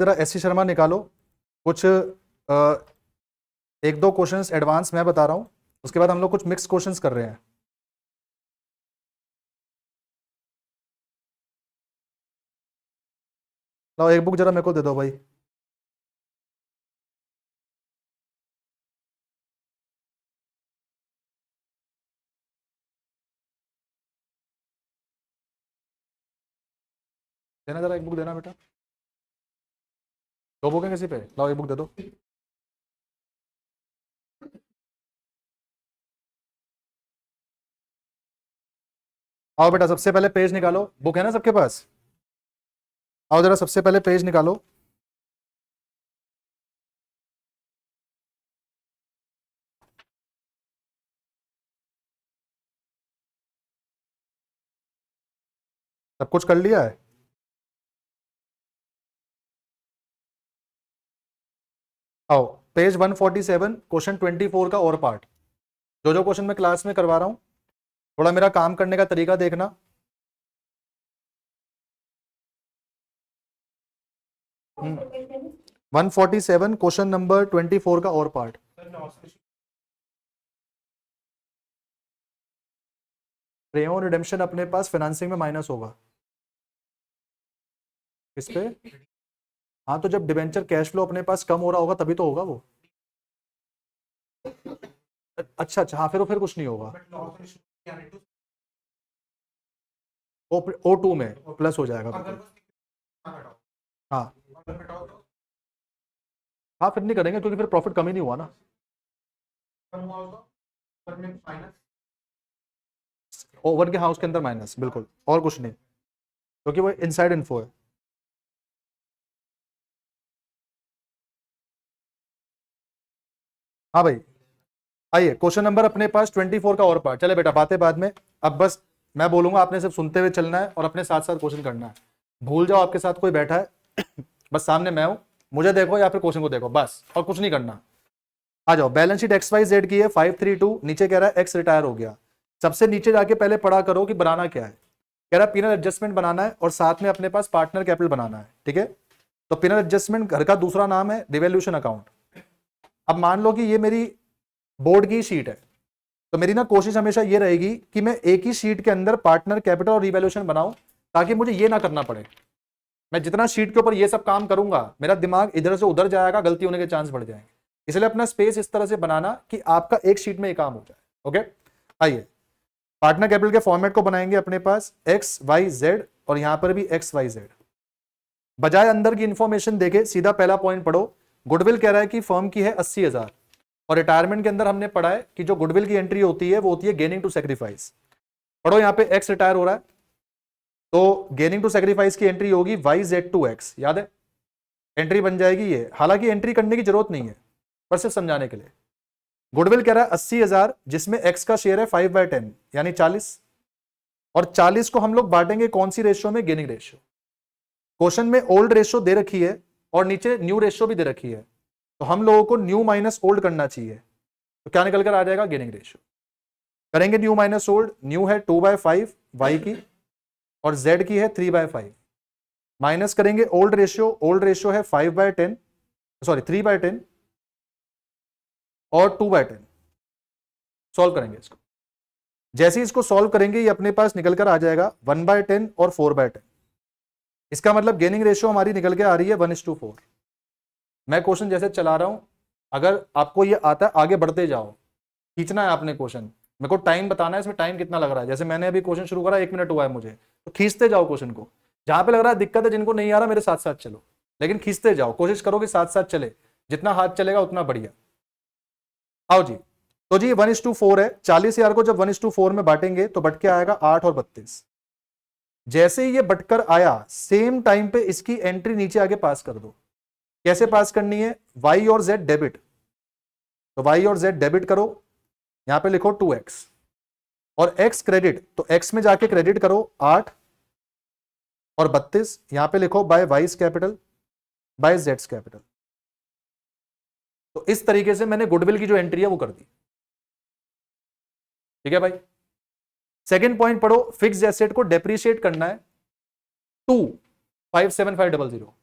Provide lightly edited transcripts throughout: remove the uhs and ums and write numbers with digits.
जरा S C Sharma निकालो कुछ एक दो क्वेश्चंस एडवांस मैं बता रहा हूँ, उसके बाद हम लोग कुछ मिक्स क्वेश्चंस कर रहे हैं। लो एक बुक जरा मेरे को दे दो भाई। देना जरा एक बुक देना बेटा। दो बुकें किसी पे, लाओ एक बुक दे दो। आओ बेटा सबसे पहले पेज निकालो, बुक है ना सबके पास? आओ जरा सबसे पहले पेज निकालो। सब कुछ कर लिया है? आओ पेज 147 क्वेश्चन 24 का और पार्ट। जो जो क्वेश्चन मैं क्लास में करवा रहा हूँ थोड़ा मेरा काम करने का तरीका देखना। हम्म 147 क्वेश्चन नंबर 24 का और पार्ट। रेओन रिडेम्पशन अपने पास फाइनेंसिंग में माइनस होगा किस पे? हाँ तो जब डिबेंचर कैश फ्लो अपने पास कम हो रहा होगा तभी तो होगा वो। अच्छा अच्छा, हाँ फिर कुछ नहीं होगा। O2 में प्लस हो जाएगा बिल्कुल। हाँ हाँ फिर नहीं करेंगे क्योंकि फिर प्रॉफिट कम ही नहीं हुआ ना। ओवर के हाउस के अंदर माइनस बिल्कुल, और कुछ नहीं, क्योंकि वो इनसाइड इन्फो है। हाँ भाई आइए, क्वेश्चन नंबर अपने पास 24 का और पार्ट। चले बेटा बातें बाद में, अब बस मैं बोलूंगा आपने सिर्फ सुनते हुए चलना है और अपने साथ साथ क्वेश्चन करना है। भूल जाओ आपके साथ कोई बैठा है बस सामने मैं हूं, मुझे देखो या फिर क्वेश्चन को देखो बस, और कुछ नहीं करना। आ जाओ, balance sheet X Y Z की है 532, नीचे कह रहा है एक्स रिटायर हो गया। सबसे नीचे जाके पहले पढ़ा करो कि बनाना क्या है। कह रहा है पिनल एडजस्टमेंट बनाना है और साथ में अपने पास पार्टनर कैपिटल बनाना है, ठीक है। तो पिनल एडजस्टमेंट घर का दूसरा नाम है रिवोल्यूशन अकाउंट। अब मान लो कि ये मेरी बोर्ड की शीट है, तो मेरी ना कोशिश हमेशा ये रहेगी कि मैं एक ही शीट के अंदर पार्टनर कैपिटल और रिवैल्यूएशन बनाऊं, ताकि मुझे ये ना करना पड़े। मैं जितना शीट के ऊपर ये सब काम करूंगा मेरा दिमाग इधर से उधर जाएगा, गलती होने के चांस बढ़ जाएंगे। इसलिए अपना स्पेस इस तरह से बनाना कि आपका एक शीट में ये काम हो जाए। ओके आइए, पार्टनर कैपिटल के फॉर्मेट को बनाएंगे अपने पास एक्स वाई जेड, और यहां पर भी एक्स वाई जेड। बजाय अंदर की इंफॉर्मेशन देखे सीधा पहला पॉइंट पढ़ो। गुडविल कह रहा है कि फर्म की है 80,000, और रिटायरमेंट के अंदर हमने पढ़ा है कि जो गुडविल की एंट्री होती है वो होती है गेनिंग टू सेक्रीफाइस। पढ़ो यहाँ पे एक्स रिटायर हो रहा है, तो गेनिंग टू सेक्रीफाइस की एंट्री होगी वाई जेड टू एक्स, याद है? एंट्री बन जाएगी ये, हालांकि एंट्री करने की जरूरत नहीं है पर सिर्फ समझाने के लिए। गुडविल कह रहा है 80,000 जिसमें एक्स का शेयर है 5/10 यानी 40, और 40 को हम लोग बांटेंगे कौन सी रेशियो में? Gaining ratio. क्वेश्चन में ओल्ड रेशियो दे रखी है और नीचे न्यू रेशियो भी दे रखी है, तो हम लोगों को न्यू माइनस ओल्ड करना चाहिए। तो क्या निकल कर आ जाएगा? Gaining ratio. करेंगे न्यू माइनस ओल्ड, न्यू है 2/5 वाई की, और जेड की है 3/5। माइनस करेंगे ओल्ड रेशियो, ओल्ड रेशियो है 5/10, सॉरी 3/10 और 2/10। सॉल्व करेंगे इसको, जैसे ही इसको सॉल्व करेंगे ये अपने पास निकल कर आ जाएगा 1/10 और 4/10। इसका मतलब गेनिंग रेशियो हमारी निकल के आ रही है 1:4। मैं क्वेश्चन जैसे चला रहा हूं, अगर आपको ये आता है आगे बढ़ते जाओ, खींचना है आपने क्वेश्चन, मेरे को टाइम बताना है इसमें टाइम कितना लग रहा है। जैसे मैंने अभी क्वेश्चन शुरू करा 1 मिनट हुआ है मुझे, तो खींचते जाओ क्वेश्चन को। जहां पे लग रहा है दिक्कत है, जिनको नहीं आ रहा मेरे साथ साथ चलो, लेकिन खींचते जाओ, कोशिश करो कि साथ साथ चले, जितना हाथ चलेगा उतना बढ़िया। आओ जी, तो जी 1:4 है। 40,000 को जब 1:4 में बांटेंगे तो बट के आएगा 8 और 32। जैसे ही ये बटकर आया सेम टाइम पे इसकी एंट्री नीचे आगे पास कर दो। कैसे पास करनी है? वाई और जेड डेबिट, तो वाई और जेड डेबिट करो, यहां पे लिखो 2x, और x क्रेडिट, तो x में जाके क्रेडिट करो 8 और 32, यहां पे लिखो बाय वाइस कैपिटल बाय जेड्स कैपिटल। तो इस तरीके से मैंने गुडविल की जो एंट्री है वो कर दी, ठीक है भाई। सेकंड पॉइंट पढ़ो, फिक्स्ड एसेट को डेप्रिशिएट करना है 2,57500।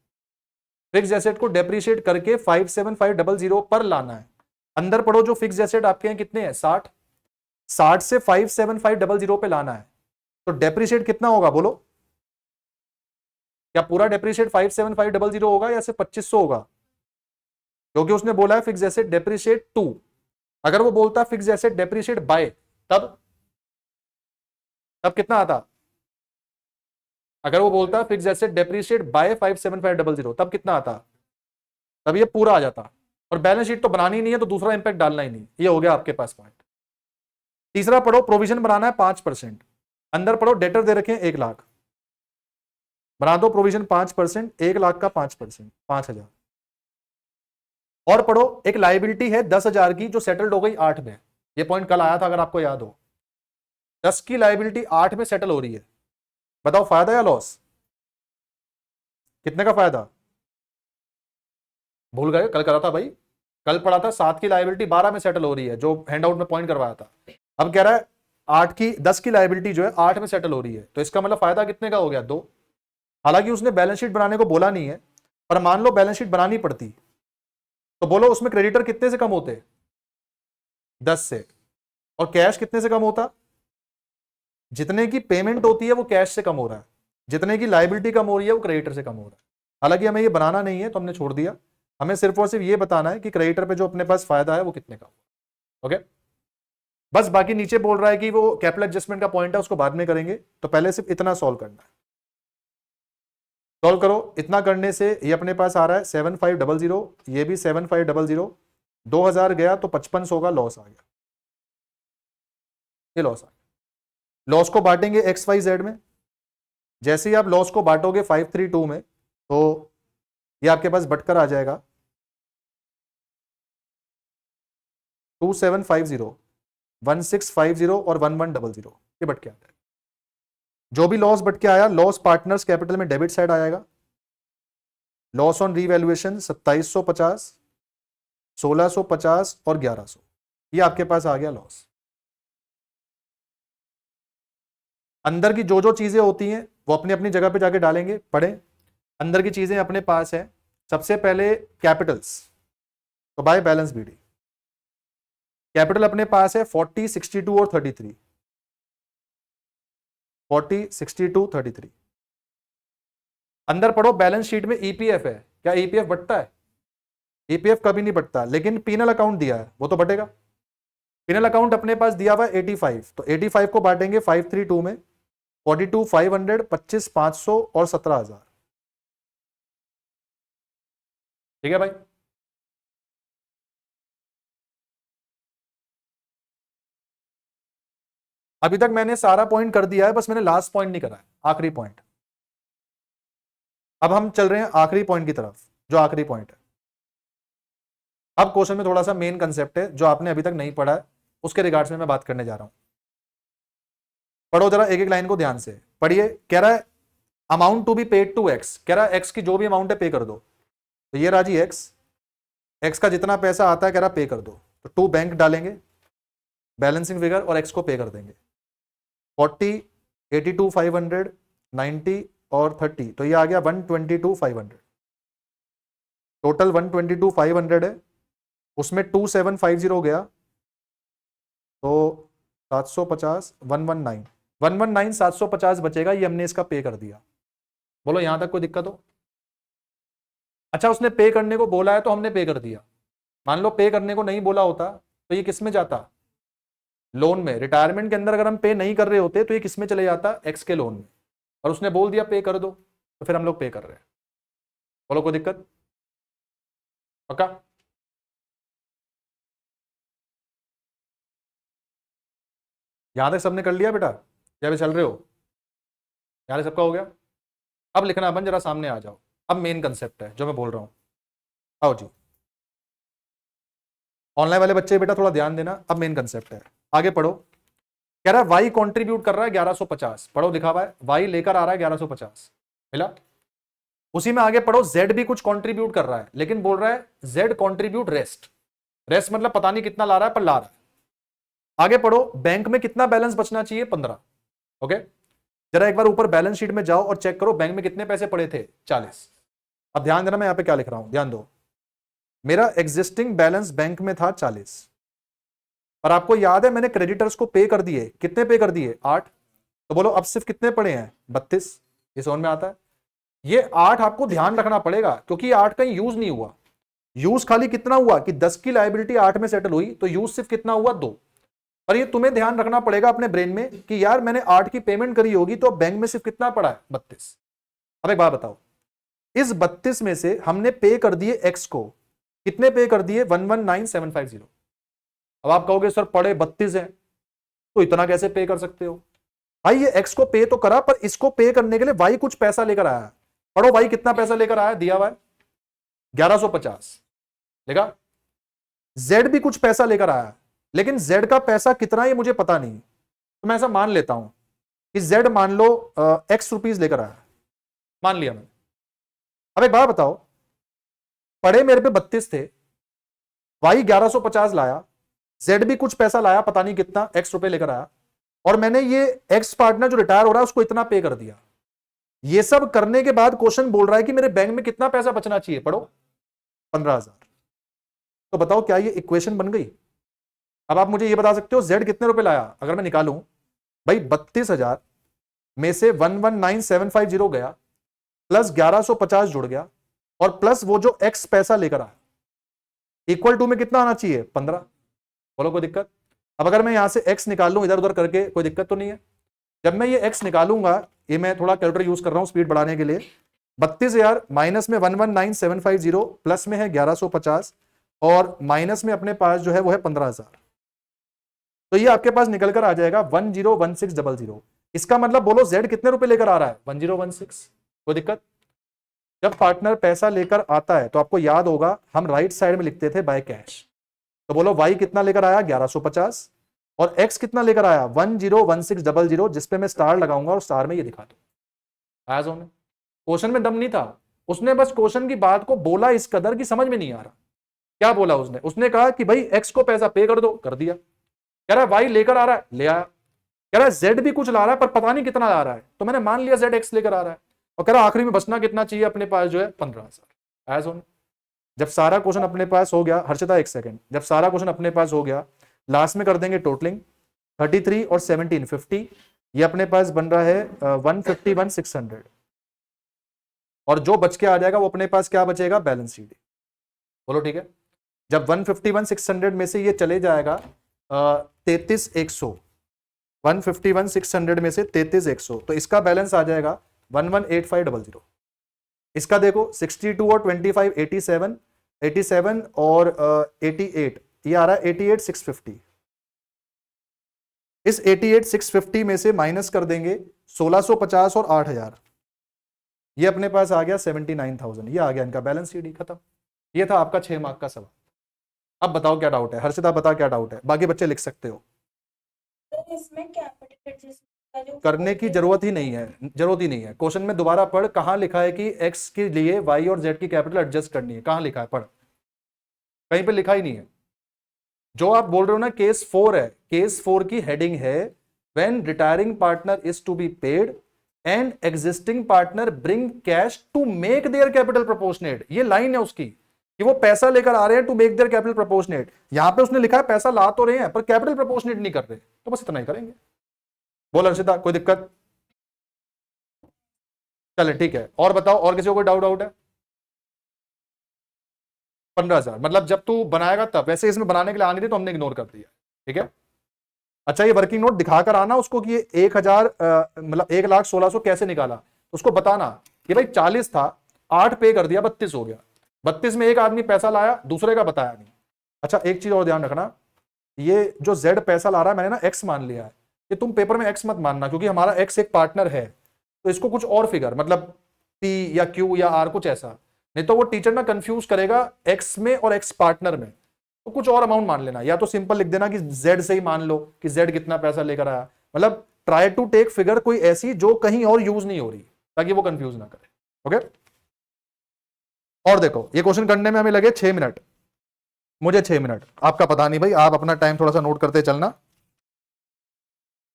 फिक्स एसेट को डेप्रिशिएट करके 57500 पर लाना है। अंदर पढ़ो, जो फिक्स एसेट आपके हैं कितने हैं, 60, 60 से 57500 पे लाना है, तो डेप्रिशिएट कितना होगा बोलो? क्या पूरा डेप्रिशिएट 57500 होगा या सिर्फ 2500 होगा? क्योंकि उसने बोला है फिक्स एसेट डेप्रिशिएट टू। अगर वो बोलता फिक्स एसेट डेप्रिशिएट बाय, तब कितना आता? अगर वो बोलता फिक्स एसेट डेप्रिशिएट बाय 57500, तब कितना आता? तब ये पूरा आ जाता। और बैलेंस शीट तो बनानी नहीं है, तो दूसरा इंपैक्ट डालना ही नहीं। ये हो गया आपके पास पॉइंट। तीसरा पढ़ो, प्रोविजन बनाना है 5%। अंदर पढ़ो, डेटर दे रखे हैं 1 लाख, बना दो प्रोविजन 5%, 1 लाख का 5%, 5000। और पढ़ो, एक लाइबिलिटी है 10,000 की जो सेटल्ड हो गई 8 में। ये पॉइंट कल आया था, अगर आपको याद हो। 10 की लाइबिलिटी 8 में सेटल हो रही है, बताओ फायदा या लॉस? कितने का फायदा? भूल गए? कल करा था भाई, कल पढ़ा था 7 की लाइबिलिटी 12 में सेटल हो रही है, जो हैंडआउट में पॉइंट करवाया था। अब कह रहा है 10 की लाइबिलिटी जो है 8 में सेटल हो रही है, तो इसका मतलब फायदा कितने का हो गया? 2। हालांकि उसने बैलेंस शीट बनाने को बोला नहीं है, पर मान लो बैलेंस शीट बनानी पड़ती, तो बोलो उसमें क्रेडिटर कितने से कम होते? 10 से। और कैश कितने से कम होता? जितने की पेमेंट होती है वो कैश से कम हो रहा है, जितने की लाइबिलिटी कम हो रही है वो क्रेडिटर से कम हो रहा है। हालांकि हमें ये बनाना नहीं है, तो हमने छोड़ दिया। हमें सिर्फ और सिर्फ ये बताना है कि क्रेडिटर पे जो अपने पास फायदा है वो कितने का। ओके, बस। बाकी नीचे बोल रहा है कि वो कैपिटल एडजस्टमेंट का पॉइंट है, उसको बाद में करेंगे, तो पहले सिर्फ इतना सॉल्व करना है। सॉल्व करो। इतना करने से ये अपने पास आ रहा है 7500, ये भी 7500, 2000 गया तो 5500 का लॉस आ गया। ये लॉस आ गया। लॉस को बांटेंगे XYZ में। जैसे ही आप लॉस को बांटोगे 532 में, तो ये आपके पास बटकर आ जाएगा 2750, 1650 और 1100। ये बट के आता है। जो भी लॉस बट के आया, लॉस पार्टनर्स कैपिटल में डेबिट साइड आएगा। लॉस ऑन रीवैल्यूएशन 2750, 1650 और 1100। ये आपके पास आ गया लॉस। अंदर की जो जो चीजें होती हैं वो अपनी अपनी जगह पे जाके डालेंगे, पढ़ें। अंदर की चीजें अपने पास है। सबसे पहले कैपिटल्स, तो बाय बैलेंस बीडी। कैपिटल अपने पास है 40, 62 और 33। 40, 62, 33। अंदर पढ़ो, बैलेंस शीट में ईपीएफ है। क्या ईपीएफ बटता है? ईपीएफ कभी नहीं बटता, लेकिन पीनल अकाउंट दिया है वो तो बटेगा। पीनल अकाउंट अपने पास दिया हुआ 85, तो 85 को बांटेंगे 532 में, 42, 500, 25, 500 और 17,000। ठीक है भाई। अभी तक मैंने सारा पॉइंट कर दिया है, बस मैंने लास्ट पॉइंट नहीं करा है, आखिरी पॉइंट। अब हम चल रहे हैं आखिरी पॉइंट की तरफ, जो आखिरी पॉइंट है। अब क्वेश्चन में थोड़ा सा मेन कंसेप्ट है जो आपने अभी तक नहीं पढ़ा है, उसके रिगार्ड्स में मैं बात करने जा रहा हूं। पढ़ो जरा एक एक लाइन को ध्यान से पढ़िए। कह रहा है amount to be paid to X. कह रहा है एक्स की जो भी अमाउंट है पे कर दो। तो ये राजी एक्स का जितना पैसा आता है कह रहा पे कर दो। तो टू बैंक डालेंगे, बैलेंसिंग फिगर, और एक्स को पे कर देंगे। 40, 82, 500, 90 और 30, तो ये आ गया 122, 500। टोटल 122, 500 है। उसमें 2750 गया, तो 750, 119, 119, 750 बचेगा। ये हमने इसका पे कर दिया। बोलो यहां तक कोई दिक्कत हो? अच्छा, उसने पे करने को बोला है तो हमने पे कर दिया। मान लो पे करने को नहीं बोला होता तो ये किस में जाता? लोन में। रिटायरमेंट के अंदर अगर हम पे नहीं कर रहे होते तो ये किस में चले जाता? एक्स के लोन में। और उसने बोल दिया पे कर दो, तो फिर हम लोग पे कर रहे हैं। बोलो कोई दिक्कत? पक्का? यहां तक सबने कर लिया बेटा, या भी चल रहे हो? यहां तक सबका हो गया? अब लिखना अपन, जरा सामने आ जाओ। अब मेन कंसेप्ट है जो मैं बोल रहा हूं। आओ जी, ऑनलाइन वाले बच्चे बेटा थोड़ा ध्यान देना। अब मेन कंसेप्ट है, आगे पढ़ो। कह रहा है वाई कंट्रीब्यूट कर रहा है 1150। पढ़ो, लिखा हुआ है वाई लेकर आ रहा है 1150, मिला। उसी में आगे पढ़ो, जेड भी कुछ कंट्रीब्यूट कर रहा है, लेकिन बोल रहा है जेड कंट्रीब्यूट रेस्ट। रेस्ट मतलब पता नहीं कितना ला रहा है, पर ला रहा है। आगे पढ़ो, बैंक में कितना बैलेंस बचना चाहिए? 15। ओके, जरा एक बार ऊपर बैलेंस शीट में जाओ और चेक करो बैंक में कितने पैसे पड़े थे? 40। अब ध्यान देना मैं यहां पे क्या लिख रहा हूं, ध्यान दो। मेरा एग्जिस्टिंग बैलेंस बैंक में था 40, और आपको याद है मैंने क्रेडिटर्स को पे कर दिए, कितने पे कर दिए 8, तो बोलो अब सिर्फ कितने पड़े हैं 32। ये समझ में आता है? ये 8 आपको ध्यान रखना पड़ेगा क्योंकि 8 कहीं यूज नहीं हुआ। यूज खाली कितना हुआ कि 10 की लायबिलिटी 8 में सेटल हुई, तो यूज सिर्फ कितना हुआ 2। और ये तुम्हें ध्यान रखना पड़ेगा अपने ब्रेन में कि यार मैंने 8 की पेमेंट करी होगी तो बैंक में सिर्फ कितना पड़ा है 32। अब एक बात बताओ, इस 32 में से हमने पे कर दिए एक्स को, कितने पे कर दिए 119750। अब आप कहोगे सर पड़े 32 है तो इतना कैसे पे कर सकते हो? भाई ये एक्स को पे तो करा, पर इसको पे करने के लिए वाई कुछ पैसा लेकर आया। पढ़ो वाई कितना पैसा लेकर आया, दिया हुआ है 1150, देखा। जेड भी कुछ पैसा लेकर आया, लेकिन जेड का पैसा कितना ये मुझे पता नहीं, तो मैं ऐसा मान लेता हूं कि जेड मान लो एक्स रुपीज लेकर आया, मान लिया मैंने। अब एक बात बताओ, पड़े मेरे पे 32 थे, वाई 1150 लाया, जेड भी कुछ पैसा लाया पता नहीं कितना, एक्स रुपए लेकर आया, और मैंने ये एक्स पार्टनर जो रिटायर हो रहा है उसको इतना पे कर दिया। ये सब करने के बाद क्वेश्चन बोल रहा है कि मेरे बैंक में कितना पैसा बचना चाहिए, पढ़ो 15,000। तो बताओ क्या ये इक्वेशन बन गई? अब आप मुझे ये बता सकते हो जेड कितने रुपए लाया? अगर मैं निकालूं भाई 32,000 में से 119750 गया, प्लस 1150 जुड़ गया, और प्लस वो जो एक्स पैसा लेकर आया, इक्वल टू में कितना आना चाहिए 15। बोलो कोई दिक्कत? अब अगर मैं यहां से एक्स निकाल लूं इधर उधर करके, कोई दिक्कत तो नहीं है? जब मैं ये एक्स निकालूंगा, ये मैं थोड़ा कैलकुलेटर यूज कर रहा हूं स्पीड बढ़ाने के लिए, 32,000 माइनस में 119750, प्लस में है 1150, और माइनस में अपने पास जो है वो है 15,000। तो ये आपके पास निकल कर आ जाएगा 101600। इसका मतलब बोलो जेड कितने रुपए लेकर आ रहा है 1016। कोई दिक्कत? जब पार्टनर पैसा लेकर आता है तो आपको याद होगा हम राइट साइड में लिखते थे बाय कैश। तो बोलो वाई कितना लेकर आया 1150, और एक्स कितना लेकर आया 101600, जिसपे मैं स्टार लगाऊंगा और स्टार में ये दिखा दूं। क्वेश्चन में दम नहीं था, उसने बस क्वेश्चन की बात को बोला इस कदर की समझ में नहीं आ रहा। क्या बोला उसने? उसने कहा कि भाई एक्स को पैसा पे कर दो, कर दिया। कह रहा है वाई लेकर आ रहा है, ले आया। कह रहा है जेड भी कुछ ला रहा है पर पता नहीं कितना ला रहा है, तो मैंने मान लिया जेड एक्स लेकर आ रहा है। और कह रहा आखिरी में बचना कितना चाहिए अपने पास जो है 15,000। एज ऑन जब सारा क्वेश्चन अपने पास हो गया, हर्षिता एक सेकंड, जब सारा क्वेश्चन अपने पास हो गया, लास्ट में कर देंगे टोटलिंग 33 और 17 50। ये अपने पास बन रहा है 151,600, और जो बच के आ जाएगा वो अपने पास क्या बचेगा बैलेंस शीट। बोलो ठीक है। जब 151,600 में से ये चले जाएगा 33,100, 151,600 में से 33,100, तो इसका बैलेंस आ जाएगा 118500। इसका देखो 62 और 25 87, 87 और 88, ये आ रहा है 88,650। इस 88,650 में से माइनस कर देंगे 1650 और 8,000, ये अपने पास आ गया 79,000। ये आ गया इनका बैलेंस शीट, खत्म। ये था आपका 6 मार्क का सवाल। अब बताओ क्या डाउट है? हर्षिता बता क्या डाउट है, बाकी बच्चे लिख सकते हो। तो इसमें कैपिटल एडजस्टमेंट का जो करने की जरूरत ही नहीं है, जरूरत ही नहीं है। क्वेश्चन में दोबारा पढ़, कहां लिखा है कि एक्स के लिए वाई और जेड की कैपिटल एडजस्ट करनी है? कहां लिखा है? पढ़, कहीं पे लिखा ही नहीं है। जो आप बोल रहे हो ना केस 4 है, केस 4 की हेडिंग है when retiring partner is to be paid and existing partner bring cash to make their capital proportionate. ये लाइन है उसकी कि वो पैसा लेकर आ रहे हैं to make their capital proportionate. यहां पे उसने लिखा है पैसा ला तो रहे हैं पर कैपिटल प्रोपोर्शनेट नहीं कर रहे, तो बस इतना ही करेंगे। बोल हर्षिता, कोई दिक्कत? चले ठीक है, और बताओ, और किसी को कोई डाउट है? 15,000 मतलब जब तू बनाएगा तब, वैसे इसमें बनाने के लिए आने थे तो हमने इग्नोर कर दिया, ठीक है। अच्छा ये वर्किंग नोट दिखाकर आना उसको कि ये 1,000 मतलब 1,16,00,000 कैसे निकाला, उसको बताना कि भाई 40 था, 8 पे कर दिया, 32 हो गया। 32 में एक आदमी पैसा लाया, दूसरे का बताया नहीं। अच्छा एक चीज और ध्यान रखना, ये जो जेड पैसा ला रहा है मैंने ना एक्स मान लिया है, ये तुम पेपर में एक्स मत मानना क्योंकि हमारा एक्स एक पार्टनर है, तो इसको कुछ और फिगर मतलब पी या क्यू या आर कुछ ऐसा, नहीं तो वो टीचर ना कंफ्यूज करेगा एक्स में और एक्स पार्टनर में। तो कुछ और अमाउंट मान लेना, या तो सिंपल लिख देना कि जेड से ही मान लो कि जेड कितना पैसा लेकर आया, मतलब ट्राई टू टेक फिगर कोई ऐसी जो कहीं और यूज नहीं हो रही ताकि वो कंफ्यूज ना करे। ओके, और देखो ये क्वेश्चन करने में हमें लगे 6 मिनट, मुझे 6 मिनट, आपका पता नहीं भाई, आप अपना टाइम थोड़ा सा नोट करते चलना।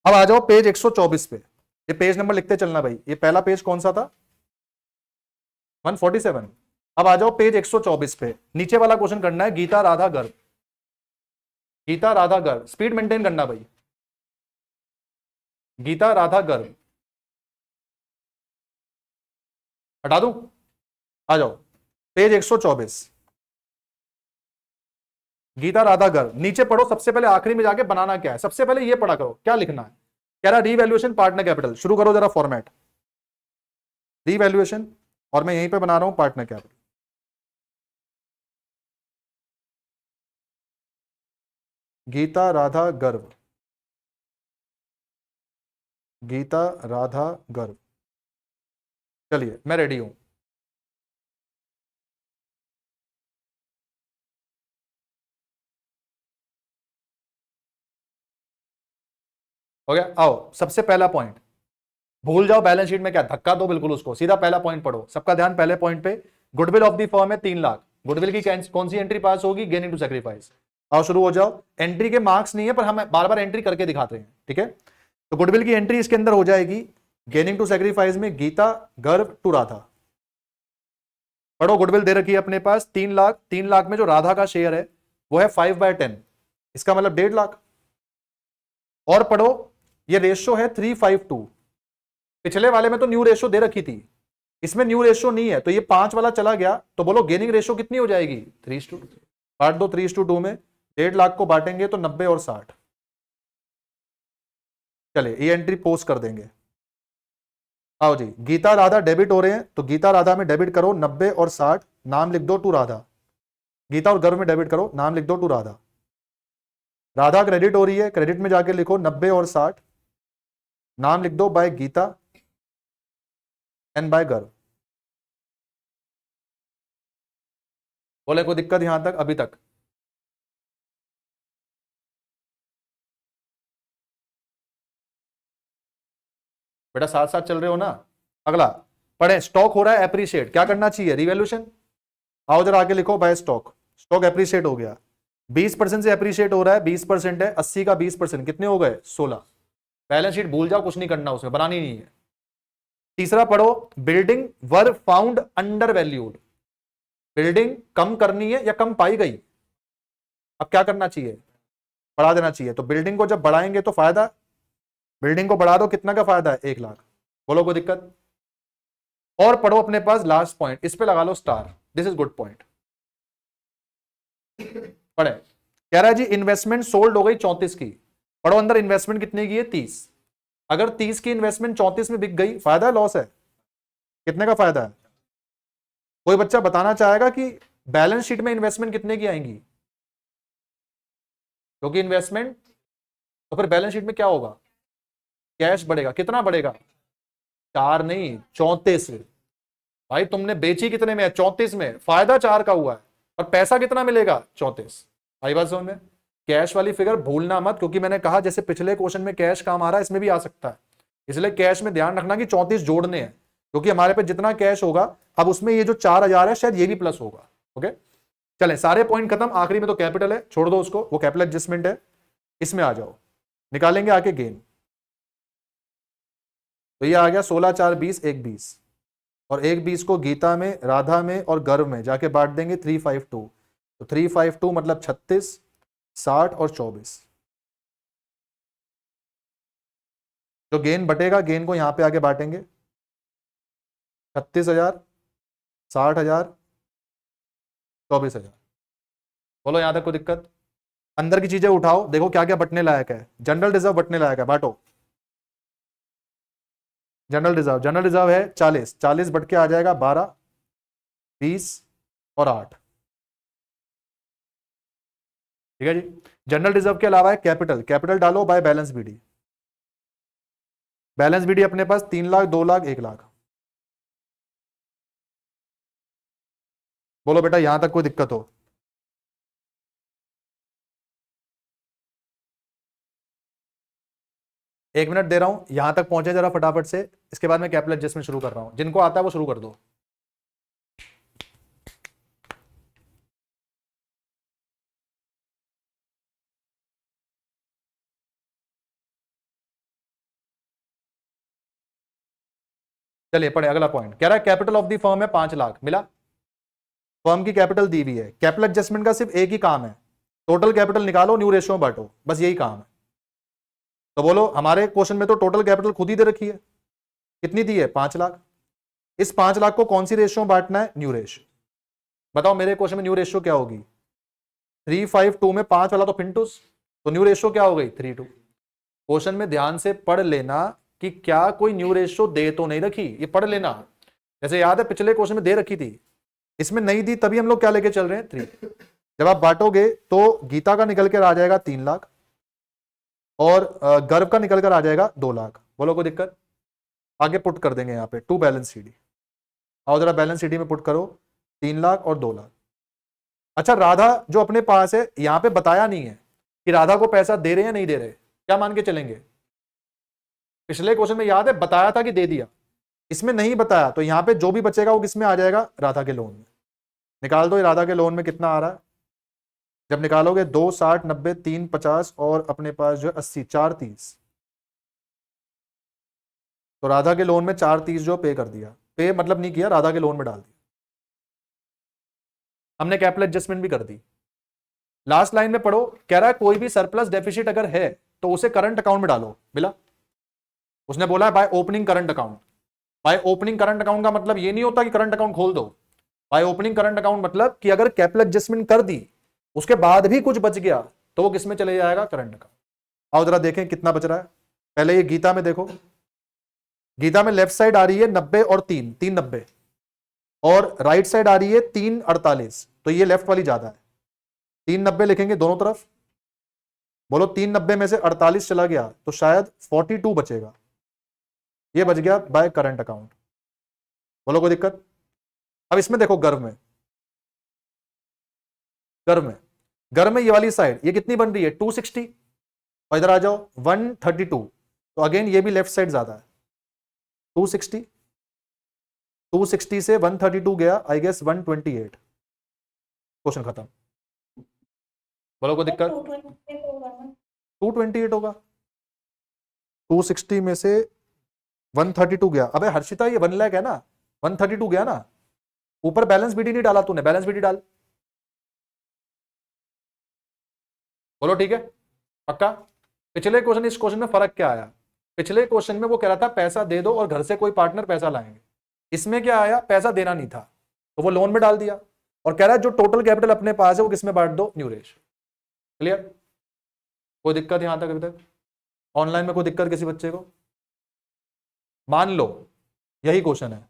अब आ जाओ पेज 124 पे, ये पेज नंबर लिखते चलना भाई। ये पहला पेज कौन सा था? 147। अब आ जाओ पेज 124 पे, नीचे वाला क्वेश्चन करना है, गीता राधा गर्भ। गीता राधा गर्भ, स्पीड मेंटेन करना भाई। गीता राधा गर्भ, हटा दूं? आ जाओ पेज 124, गीता राधा गर्भ, नीचे पढ़ो। सबसे पहले आखिरी में जाके बनाना क्या है, सबसे पहले ये पढ़ा करो क्या लिखना है। कह रहा रीवैल्यूएशन पार्टनर कैपिटल, शुरू करो जरा फॉर्मेट, रीवैल्यूएशन, और मैं यहीं पे बना रहा हूं पार्टनर कैपिटल। गीता राधा गर्भ, गीता राधा गर्भ, चलिए मैं रेडी हूं। हो गया, आओ सबसे पहला पॉइंट, भूल जाओ बैलेंस शीट में क्या, धक्का दो बिल्कुल उसको, सीधा पहला पॉइंट पढ़ो। सबका ध्यान पहले पॉइंट पे, गुडविल ऑफ द फर्म है 3 लाख, गुडविल की कौन सी एंट्री पास होगी, गेनिंग टू सेक्रीफाइस। आओ शुरू हो जाओ। एंट्री के मार्क्स नहीं है पर हम बार बार एंट्री करके दिखाते हैं, ठीक है। तो गुडविल की एंट्री इसके अंदर हो जाएगी, गेनिंग टू सेक्रीफाइस में गीता गर्भ टू राधा। पढ़ो, गुडविल दे रखी है अपने पास 3 लाख, 3 लाख में जो राधा का शेयर है वो है 5/10, इसका मतलब 1.5 लाख। और पढ़ो, ये रेशियो है 3:5:2, पिछले वाले में तो न्यू रेशियो दे रखी थी, इसमें न्यू रेशियो नहीं है, तो ये 5 वाला चला गया, तो बोलो गेनिंग रेशियो कितनी हो जाएगी, 3:2। बांट दो 3:2 में, 1.5 लाख को बांटेंगे तो 90 और 60। चलिए ये एंट्री पोस्ट कर देंगे। आओ जी, गीता राधा डेबिट हो रहे हैं, तो गीता राधा में डेबिट करो 90 और 60, नाम लिख दो टू राधा। गीता और गर्भ में डेबिट करो, नाम लिख दो टू राधा। राधा क्रेडिट हो रही है, क्रेडिट में जाके लिखो 90 और 60, नाम लिख दो बाय गीता एंड बाय गर्भ। बोले कोई दिक्कत यहां तक अभी तक? बेटा साथ साथ चल रहे हो ना। अगला पढ़े, स्टॉक हो रहा है एप्रिशिएट, क्या करना चाहिए, रिवैल्यूएशन। आओ जरा आगे लिखो बाय स्टॉक, स्टॉक एप्रिशिएट हो गया, 20% से एप्रिशिएट हो रहा है, 20% है, 80 का 20% कितने हो गए, 16। बैलेंस शीट भूल जाओ, कुछ नहीं करना उसमें, बनानी नहीं है। तीसरा पढ़ो, building were found undervalued, building कम करनी है या कम पाई गई, अब क्या करना चाहिए, बढ़ा देना चाहिए। तो बिल्डिंग को जब बढ़ाएंगे तो फायदा, बिल्डिंग को बढ़ा दो, कितना का फायदा है, 1 लाख। बोलो कोई दिक्कत? और पढ़ो अपने पास लास्ट पॉइंट, इस पे लगा लो star, this is good point. पढ़े, कह रहा है जी इन्वेस्टमेंट सोल्ड हो गई 34 की, पढ़ो अंदर इन्वेस्टमेंट कितने की है, 30। अगर 30 की इन्वेस्टमेंट 34 में बिक गई, फायदा है लॉस है, कितने का फायदा है? कोई बच्चा बताना चाहेगा कि बैलेंस शीट में इन्वेस्टमेंट कितने की आएंगी, क्योंकि इन्वेस्टमेंट, तो फिर बैलेंस शीट में क्या होगा, कैश बढ़ेगा, कितना बढ़ेगा, 4 नहीं 34। भाई तुमने बेची कितने में है, 34 में, फायदा 4 का हुआ है, और पैसा कितना मिलेगा, 34। आई बात समझ में? कैश वाली फिगर भूलना मत, क्योंकि मैंने कहा जैसे पिछले क्वेश्चन में कैश काम आ रहा है, इसमें भी आ सकता है, इसलिए कैश में ध्यान रखना कि 34 जोड़ने हैं, क्योंकि हमारे पे जितना कैश होगा, अब उसमें ये जो 4,000 है शायद ये भी प्लस होगा। ओके चले, सारे पॉइंट खत्म, आखिरी में तो कैपिटल है, छोड़ दो उसको, वो कैपिटल एडजस्टमेंट है। इसमें आ जाओ, निकालेंगे आके गेन। तो ये आ गया 16/4 20, 1/20, और 1/20 को गीता में, राधा में और गर्भ में जाके बांट देंगे 352। तो 352 मतलब 36, 60 और 24। जो गेन बटेगा, गेन को यहां पे आके बांटेंगे, 36,000, 60,000, 24,000। बोलो यहां तक कोई दिक्कत? अंदर की चीजें उठाओ, देखो क्या क्या बटने लायक है। जनरल रिजर्व बटने लायक है, बांटो। जनरल रिजर्व है 40, 40 बट के आ जाएगा 12, 20 और 8। ठीक है जी। जनरल रिजर्व के अलावा है कैपिटल, कैपिटल डालो by balance BD. Balance BD अपने पास 3 लाख, 2 लाख, 1 लाख। बोलो बेटा यहां तक कोई दिक्कत हो? एक मिनट दे रहा हूं, यहां तक पहुंचे जरा फटाफट से, इसके बाद मैं कैपिटल एडजस्टमेंट शुरू कर रहा हूं, जिनको आता है वो शुरू कर दो। चलिए पढ़े, अगला पॉइंट कह रहा है कैपिटल ऑफ द फर्म है 5 लाख, मिला? फर्म की कैपिटल दी हुई है, कैपिटल एडजस्टमेंट का सिर्फ एक ही काम है, टोटल कैपिटल निकालो, न्यू रेशियो में बांटो, बस यही काम है। तो बोलो हमारे क्वेश्चन में तो टोटल कैपिटल खुद ही दे रखी है, कितनी दी है 5 लाख। इस 5 लाख को कौन सी रेशियो में बांटना है, न्यू रेशियो। बताओ मेरे क्वेश्चन में न्यू रेशियो क्या होगी, 352 में 5 वाला तो फिंटूस, तो न्यू रेशियो क्या हो गई 3:2। क्वेश्चन में ध्यान से पढ़ लेना कि क्या कोई न्यू रेशियो दे तो नहीं रखी, ये पढ़ लेना। जैसे याद है पिछले क्वेश्चन में दे रखी थी, इसमें नहीं दी, तभी हम लोग क्या लेके चल रहे हैं 3। जब आप बांटोगे तो गीता का निकल कर आ जाएगा 3 लाख और गर्व का निकल कर आ जाएगा 2 लाख। बोलो कोई दिक्कत, आगे पुट कर देंगे यहाँ पे 2 बैलेंस सीडी। आओ जरा बैलेंस सीडी में पुट करो 3 लाख और 2 लाख। अच्छा राधा जो अपने पास है, यहां पे बताया नहीं है कि राधा को पैसा दे रहे हैं नहीं दे रहे, क्या मान के चलेंगे। पिछले क्वेश्चन में याद है बताया था कि दे दिया, इसमें नहीं बताया, तो यहां पे जो भी बचेगा वो किसमें आ जाएगा, राधा के लोन में। निकाल दो ये राधा के लोन में कितना आ रहा है, जब निकालोगे 2 60 90 3 50 और अपने पास जो है 80 4 30। तो राधा के लोन में 4 30 जो पे कर दिया, पे मतलब नहीं किया, राधा के लोन में डाल दिया, हमने कैपिटल एडजस्टमेंट भी कर दी। लास्ट लाइन में पढ़ो, कह रहा है कोई भी सरप्लस डेफिसिट अगर है तो उसे करंट अकाउंट में डालो। मिला, उसने बोला है by opening current account. By opening current account का मतलब ये नहीं होता कि करंट अकाउंट खोल दो। बाय ओपनिंग करंट अकाउंट मतलब कि अगर कैपिटल एडजस्टमेंट कर दी उसके बाद भी कुछ बच गया तो वो किसमें चले जाएगा, करंट अकाउंट। आओ जरा देखें कितना बच रहा है। पहले ये गीता में देखो, गीता में लेफ्ट साइड आ रही है 90 और 3 390 और राइट साइड आ रही है 348, तो ये लेफ्ट वाली ज्यादा है। 390 लिखेंगे दोनों तरफ। बोलो 390 में से 48 चला गया तो शायद 42 बचेगा, ये बच गया बाय करंट अकाउंट। बोलो कोई दिक्कत। अब इसमें देखो गर्व में, गर्व में ये वाली साइड ये कितनी बन रही है 260 और इधर आ जाओ 132, तो अगेन ये भी लेफ्ट साइड ज्यादा है 260 से 132 गया आई गेस 128, क्वेश्चन खत्म। बोलो कोई दिक्कत। 228 होगा ना। 228 होगा, 260 में से 132 गया। अबे हर्षिता ये 1 लाख है ना, 132 गया ना, ऊपर बैलेंस बीडी नहीं डाला तूने, बैलेंस बीडी डाल। बोलो ठीक है पक्का। पिछले क्वेश्चन इस क्वेश्चन में फर्क क्या आया, पिछले क्वेश्चन में वो कह रहा था पैसा दे दो और घर से कोई पार्टनर पैसा लाएंगे, इसमें क्या आया पैसा देना नहीं था तो वो लोन में डाल दिया और कह रहा है जो टोटल कैपिटल अपने पास है वो किसमें बांट दो, न्यू रेशियो। क्लियर, कोई दिक्कत यहां तक अभी तक, ऑनलाइन में कोई दिक्कत किसी बच्चे को। मान लो यही क्वेश्चन है,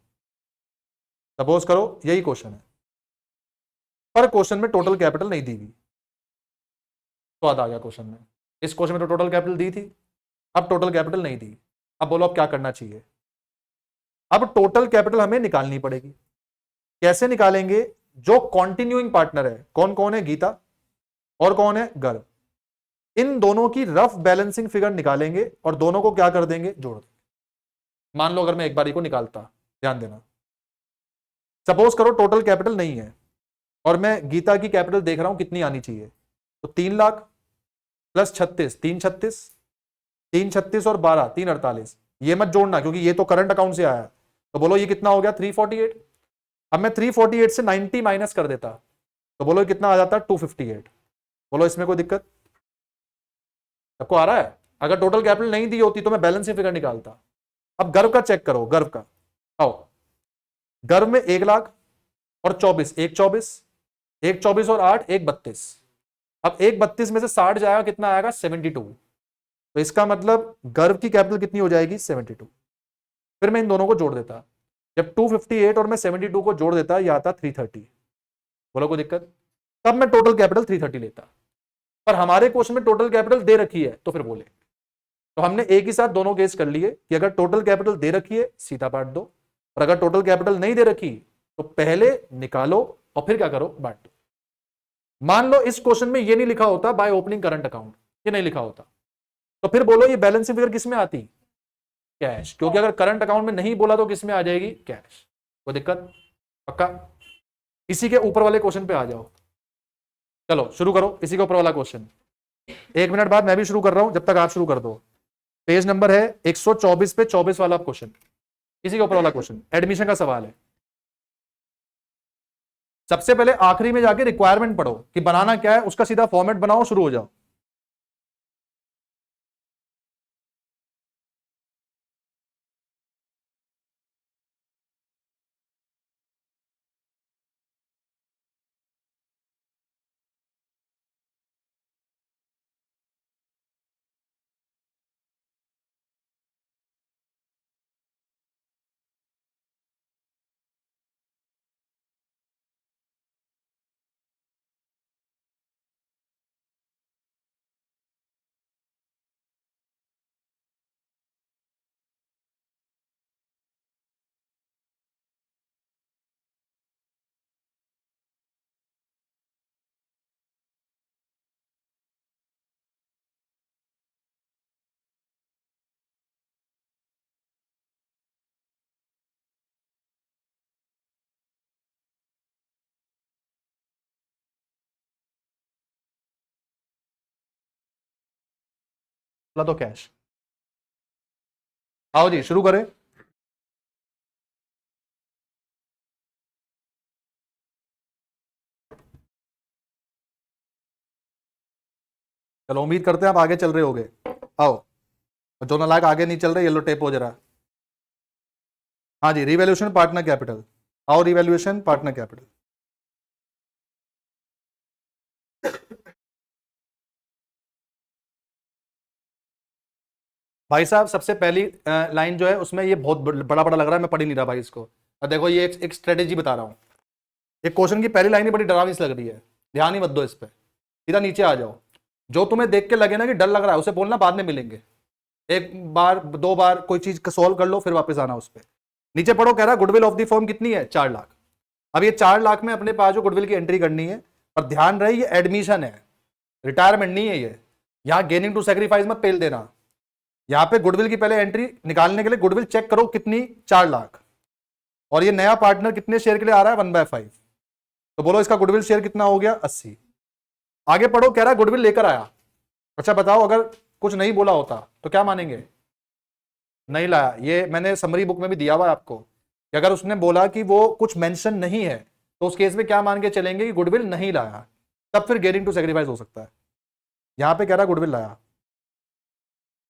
सपोज करो यही क्वेश्चन है, पर क्वेश्चन में टोटल कैपिटल नहीं दी गई, तो आ गया क्वेश्चन में। इस क्वेश्चन में तो टोटल कैपिटल दी थी, अब टोटल कैपिटल नहीं दी। अब बोलो अब क्या करना चाहिए। अब टोटल कैपिटल हमें निकालनी पड़ेगी। कैसे निकालेंगे, जो कॉन्टिन्यूइंग पार्टनर है कौन कौन है, गीता और कौन है, गर्व, इन दोनों की रफ बैलेंसिंग फिगर निकालेंगे और दोनों को क्या कर देंगे, जोड़ देंगे। मान लो अगर मैं एक बारी को निकालता, ध्यान देना, सपोज करो टोटल कैपिटल नहीं है और मैं गीता की कैपिटल देख रहा हूं कितनी आनी चाहिए, तो 3 लाख प्लस 36 3 36 3 36 और 12 3 48, ये मत जोड़ना क्योंकि ये तो करंट अकाउंट से आया। तो बोलो ये कितना हो गया 348। अब मैं 348 से 90 माइनस कर देता तो बोलो कितना आ जाता 258। बोलो इसमें कोई दिक्कत, सबको आ रहा है। अगर टोटल कैपिटल नहीं दी होती तो मैं बैलेंसिंग फिगर निकालता। अब गर्व का चेक करो, गर्व का आओ, गर्व में 1 लाख और 24 1 24 1 24 और 8 1 32। अब 1 32 में से 60 जाएगा कितना आएगा 72, तो इसका मतलब गर्व की कैपिटल कितनी हो जाएगी 72। फिर मैं इन दोनों को जोड़ देता, जब 258 और मैं 72 को जोड़ देता, यह आता 330। बोलो कोई दिक्कत, तब मैं टोटल कैपिटल 330 लेता। पर हमारे क्वेश्चन में टोटल कैपिटल दे रखी है तो फिर बोले, तो हमने एक ही साथ दोनों केस कर लिए कि अगर टोटल कैपिटल दे रखी है सीधा बांट दो, और अगर टोटल कैपिटल नहीं दे रखी तो पहले निकालो और फिर क्या करो, बांट दो। मान लो इस क्वेश्चन में ये नहीं लिखा होता बाय ओपनिंग करंट अकाउंट, ये नहीं लिखा होता, तो फिर बोलो ये बैलेंसिंग फिगर किस में आती, कैश, क्योंकि अगर करंट अकाउंट में नहीं बोला तो किस में आ जाएगी, कैश। कोई दिक्कत पक्का। इसी के ऊपर वाले क्वेश्चन पे आ जाओ, चलो शुरू करो इसी के ऊपर वाला क्वेश्चन। 1 मिनट बाद मैं भी शुरू कर रहा हूं, जब तक आप शुरू कर दो। पेज नंबर है 124 पे 24 वाला क्वेश्चन, इसी के ऊपर वाला क्वेश्चन, एडमिशन का सवाल है। सबसे पहले आखिरी में जाके रिक्वायरमेंट पढ़ो कि बनाना क्या है, उसका सीधा फॉर्मेट बनाओ, शुरू हो जाओ। तो कैश, आओ जी शुरू करें। चलो उम्मीद करते हैं आप आगे चल रहे होगे। आओ, जो नालायक आगे नहीं चल रहे येलो टेप हो जरा। हाँ जी, रिवैल्यूएशन पार्टनर कैपिटल, आओ रिवैल्यूएशन पार्टनर कैपिटल। भाई साहब सबसे पहली लाइन जो है उसमें ये बहुत बड़ा बड़ा लग रहा है, मैं पढ़ ही नहीं रहा भाई इसको। अब देखो ये एक स्ट्रेटेजी बता रहा हूँ। एक क्वेश्चन की पहली लाइन ही बड़ी डरावनी सी लग रही है, ध्यान ही मत दो इस पर, सीधा नीचे आ जाओ। जो तुम्हें देख के लगे ना कि डर लग रहा है उसे बोलना बाद में मिलेंगे, एक बार दो बार कोई चीज सोल्व कर लो फिर वापस आना उस पर। नीचे पढ़ो, कह रहा है गुडविल ऑफ द फर्म कितनी है, 4 लाख। अब ये 4 लाख में अपने पास जो गुडविल की एंट्री करनी है, पर ध्यान रहे ये एडमिशन है, रिटायरमेंट नहीं है ये। यहां गेनिंग टू सेक्रीफाइस मत पेल देना। यहां पे गुडविल की पहले एंट्री निकालने के लिए गुडविल चेक करो कितनी, 4 लाख। और ये नया पार्टनर कितने शेयर के लिए आ रहा है, 1/5। तो बोलो इसका गुडविल शेयर कितना हो गया, 80। आगे पढ़ो, कह रहा है गुडविल लेकर आया। अच्छा बताओ अगर कुछ नहीं बोला होता तो क्या मानेंगे, नहीं लाया। ये मैंने समरी बुक में भी दिया हुआ है आपको कि अगर उसने बोला कि वो कुछ मेंशन नहीं है तो उस केस में क्या मान के चलेंगे कि गुडविल नहीं लाया, तब फिर गेनिंग टू सेक्रीफाइस हो सकता है। यहां पे कह रहा है गुडविल लाया।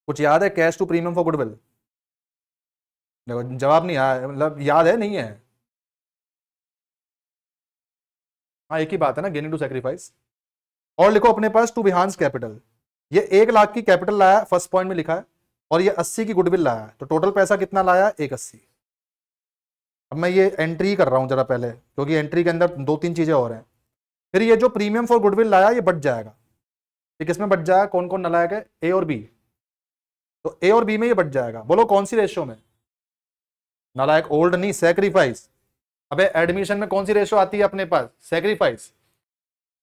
कुछ याद है, cash to premium for goodwill? देखो जवाब नहीं आया, मतलब याद है नहीं है। हाँ एक ही बात है ना, गेनिंग टू सेक्रीफाइस। और लिखो अपने पास टू बिहांस कैपिटल, ये 1 लाख की कैपिटल लाया, फर्स्ट पॉइंट में लिखा है, और ये 80 की गुडविल लाया, तो टोटल पैसा कितना लाया, 180। अब मैं ये एंट्री कर रहा हूं जरा पहले, क्योंकि एंट्री के अंदर 2-3 चीजें और हैं। फिर ये जो प्रीमियम फॉर गुडविल लाया ये बच जाएगा। ये किसमें बच जाएगा, कौन कौन नालायक है, ए और बी। तो ए और बी में ये बच जाएगा, बोलो कौन सी रेशियो में, नालायक ओल्ड नहीं, सेक्रीफाइस। अबे एडमिशन में कौन सी रेशियो आती है अपने पास, सेक्रीफाइस।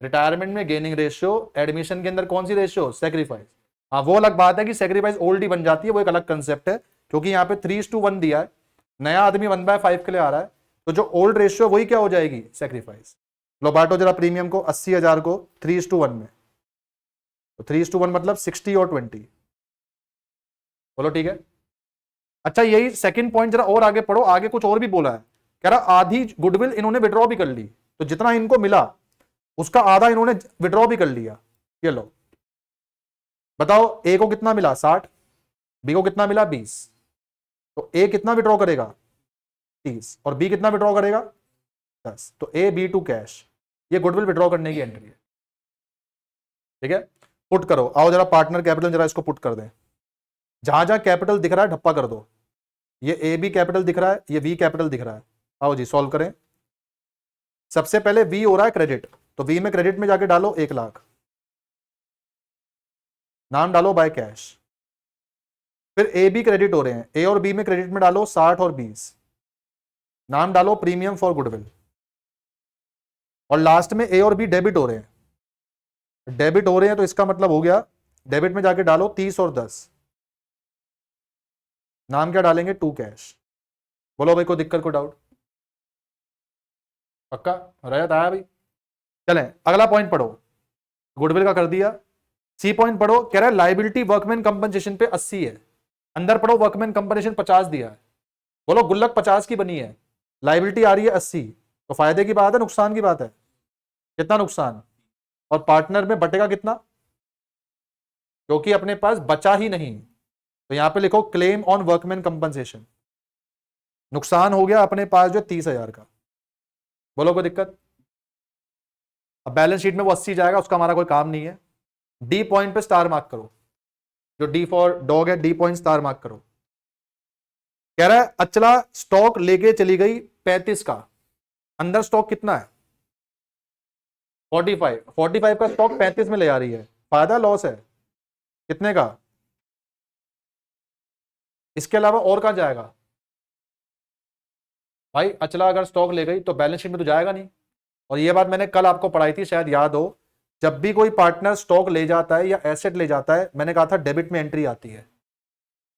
रिटायरमेंट में गेनिंग रेशियो, एडमिशन के अंदर कौन सी रेशियो, सेक्रीफाइस। हाँ वो अलग बात है कि सेक्रीफाइस ओल्ड ही बन जाती है, वो एक अलग कंसेप्ट है, क्योंकि यहाँ पे 3:1 दिया है, नया आदमी 1/5 के लिए आ रहा है, तो जो ओल्ड रेशियो वही क्या हो जाएगी, सेक्रीफाइस। लो बांटो जरा प्रीमियम को, 80,000 को 3:1 में, तो 3:1 मतलब 60 और 20। बोलो ठीक है। अच्छा यही सेकंड पॉइंट जरा और आगे पढ़ो, आगे कुछ और भी बोला है। कह रहा आधी गुडविल इन्होंने विड्रॉ भी कर ली, तो जितना इनको मिला उसका आधा इन्होंने विड्रॉ भी कर लिया। ये लो बताओ, ए को कितना मिला, 60, बी को कितना मिला, 20। तो ए कितना विड्रॉ करेगा, 30, और बी कितना विड्रॉ करेगा, 10। तो ए बी टू कैश, ये गुडविल विड्रॉ करने की एंट्री है। ठीक है, पुट करो। आओ जरा पार्टनर कैपिटल जरा इसको पुट कर दें, जहां जहां कैपिटल दिख रहा है ढप्पा कर दो। ये ए बी कैपिटल दिख रहा है, ये वी कैपिटल दिख रहा है। आओ जी सॉल्व करें। सबसे पहले वी हो रहा है क्रेडिट, तो वी में क्रेडिट में जाके डालो 1 लाख, नाम डालो बाय कैश। फिर ए बी क्रेडिट हो रहे हैं, ए और बी में क्रेडिट में डालो 60 और 20, नाम डालो प्रीमियम फॉर गुडविल। और लास्ट में ए और बी डेबिट हो रहे हैं, डेबिट हो रहे हैं तो इसका मतलब हो गया डेबिट में जाके डालो 30 और 10, नाम क्या डालेंगे, टू कैश। बोलो भाई कोई दिक्कत को डाउट, पक्का रजत आया भाई। चलें अगला पॉइंट पढ़ो, गुडविल का कर दिया। सी पॉइंट पढ़ो, कह रहा है लाइबिलिटी वर्कमैन कंपनसेशन पे 80 है, अंदर पढ़ो वर्कमैन कंपनसेशन 50 दिया है। बोलो गुल्लक 50 की बनी है, लाइबिलिटी आ रही है 80, तो फायदे की बात है नुकसान की बात है? कितना नुकसान? और पार्टनर में बटेगा कितना? क्योंकि अपने पास बचा ही नहीं, तो यहां पे लिखो क्लेम ऑन वर्कमैन कंपनसेशन। नुकसान हो गया अपने पास जो 30,000 का। बोलो कोई दिक्कत? अब बैलेंस शीट में वो 80 जाएगा, उसका हमारा कोई काम नहीं है। डी पॉइंट पे स्टार मार्क करो, जो डी फॉर डॉग है, डी पॉइंट स्टार मार्क करो। कह रहा है अचला स्टॉक लेके चली गई 35 का, अंदर स्टॉक कितना है? 45 का स्टॉक 35 में ले आ रही है, फायदा लॉस है? कितने का? इसके अलावा और कहां जाएगा भाई? अचला अगर स्टॉक ले गई तो बैलेंस शीट में तो जाएगा नहीं। और ये बात मैंने कल आपको पढ़ाई थी, शायद याद हो। जब भी कोई पार्टनर स्टॉक ले जाता है या एसेट ले जाता है, मैंने कहा था डेबिट में एंट्री आती है।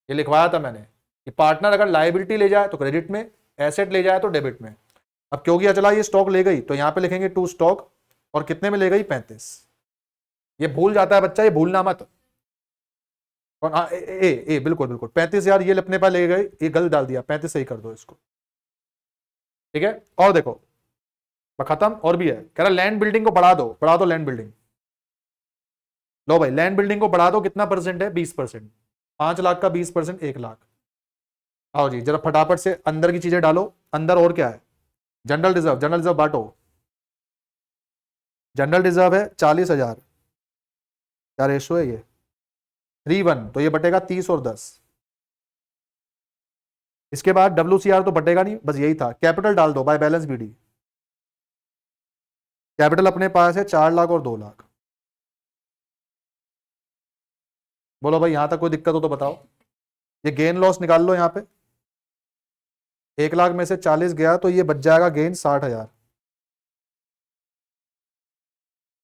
ये लिखवाया था मैंने कि पार्टनर अगर लायबिलिटी ले जाए तो क्रेडिट में, एसेट ले जाए तो डेबिट में। अब क्योंकि अचला ये स्टॉक ले गई तो यहां पे लिखेंगे टू स्टॉक, और कितने में ले गई? 35। ये भूल जाता है बच्चा, ये भूलना मत। और हाँ, ए बिल्कुल बिल्कुल 35,000 ये अपने पास ले गए, ये गलत डाल दिया, 35 सही कर दो इसको। ठीक है, और देखो खत्म। और भी है, कह रहा लैंड बिल्डिंग को बढ़ा दो, बढ़ा दो लैंड बिल्डिंग। लो भाई लैंड बिल्डिंग को बढ़ा दो, कितना परसेंट है? 20%। 5 लाख का 20%, 1 लाख। आओ जी जरा फटाफट से अंदर की चीजें डालो। अंदर और क्या है? जनरल रिजर्व, जनरल रिजर्व बांटो। जनरल रिजर्व है 40,000, क्या रेशो है ये? 3:1, तो ये बटेगा 30 और 10। इसके बाद WCR तो बटेगा नहीं, बस यही था। कैपिटल डाल दो बाय बैलेंस BD। कैपिटल अपने पास है 4 लाख और 2 लाख। बोलो भाई यहां तक कोई दिक्कत हो तो बताओ। ये गेन लॉस निकाल लो। यहां पे 1 लाख में से 40 गया तो ये बच जाएगा गेन 60,000,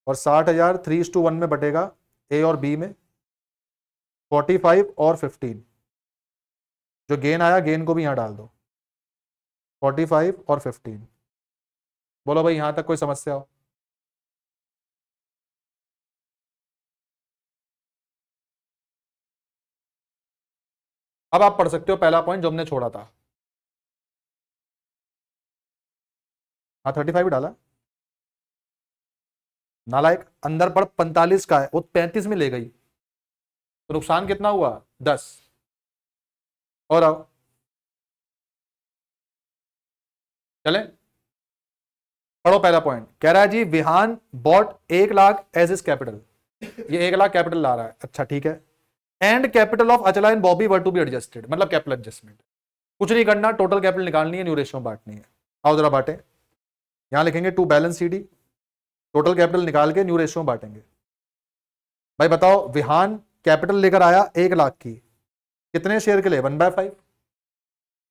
और 60,000 3:1 में बटेगा A और B में, 45 और 15। जो गेन आया गेन को भी यहां डाल दो, 45 और 15। बोलो भाई यहां तक कोई समस्या हो? अब आप पढ़ सकते हो पहला पॉइंट जो हमने छोड़ा था। हाँ 35 डाला। नालायक, अंदर पढ़ 45 का है, वो 35 में ले गई, तो नुकसान कितना हुआ? 10। और आओ चले, पढ़ो पहला पॉइंट। कह रहा है जी Vihan bought 1 lakh as is capital. ये 1 लाख कैपिटल ला रहा है, अच्छा ठीक है। And capital of Achala and Bobby were to be adjusted, मतलब कैपिटल एडजस्टमेंट। कुछ नहीं करना, टोटल कैपिटल निकालनी है, न्यू रेशियो बांटनी है। आओ जरा बांटे, यहां लिखेंगे to balance CD, total capital निकाल के न्यू रेशियो बांटेंगे। भाई बताओ विहान कैपिटल लेकर आया 1 लाख की, कितने शेयर के लिए? 1/5।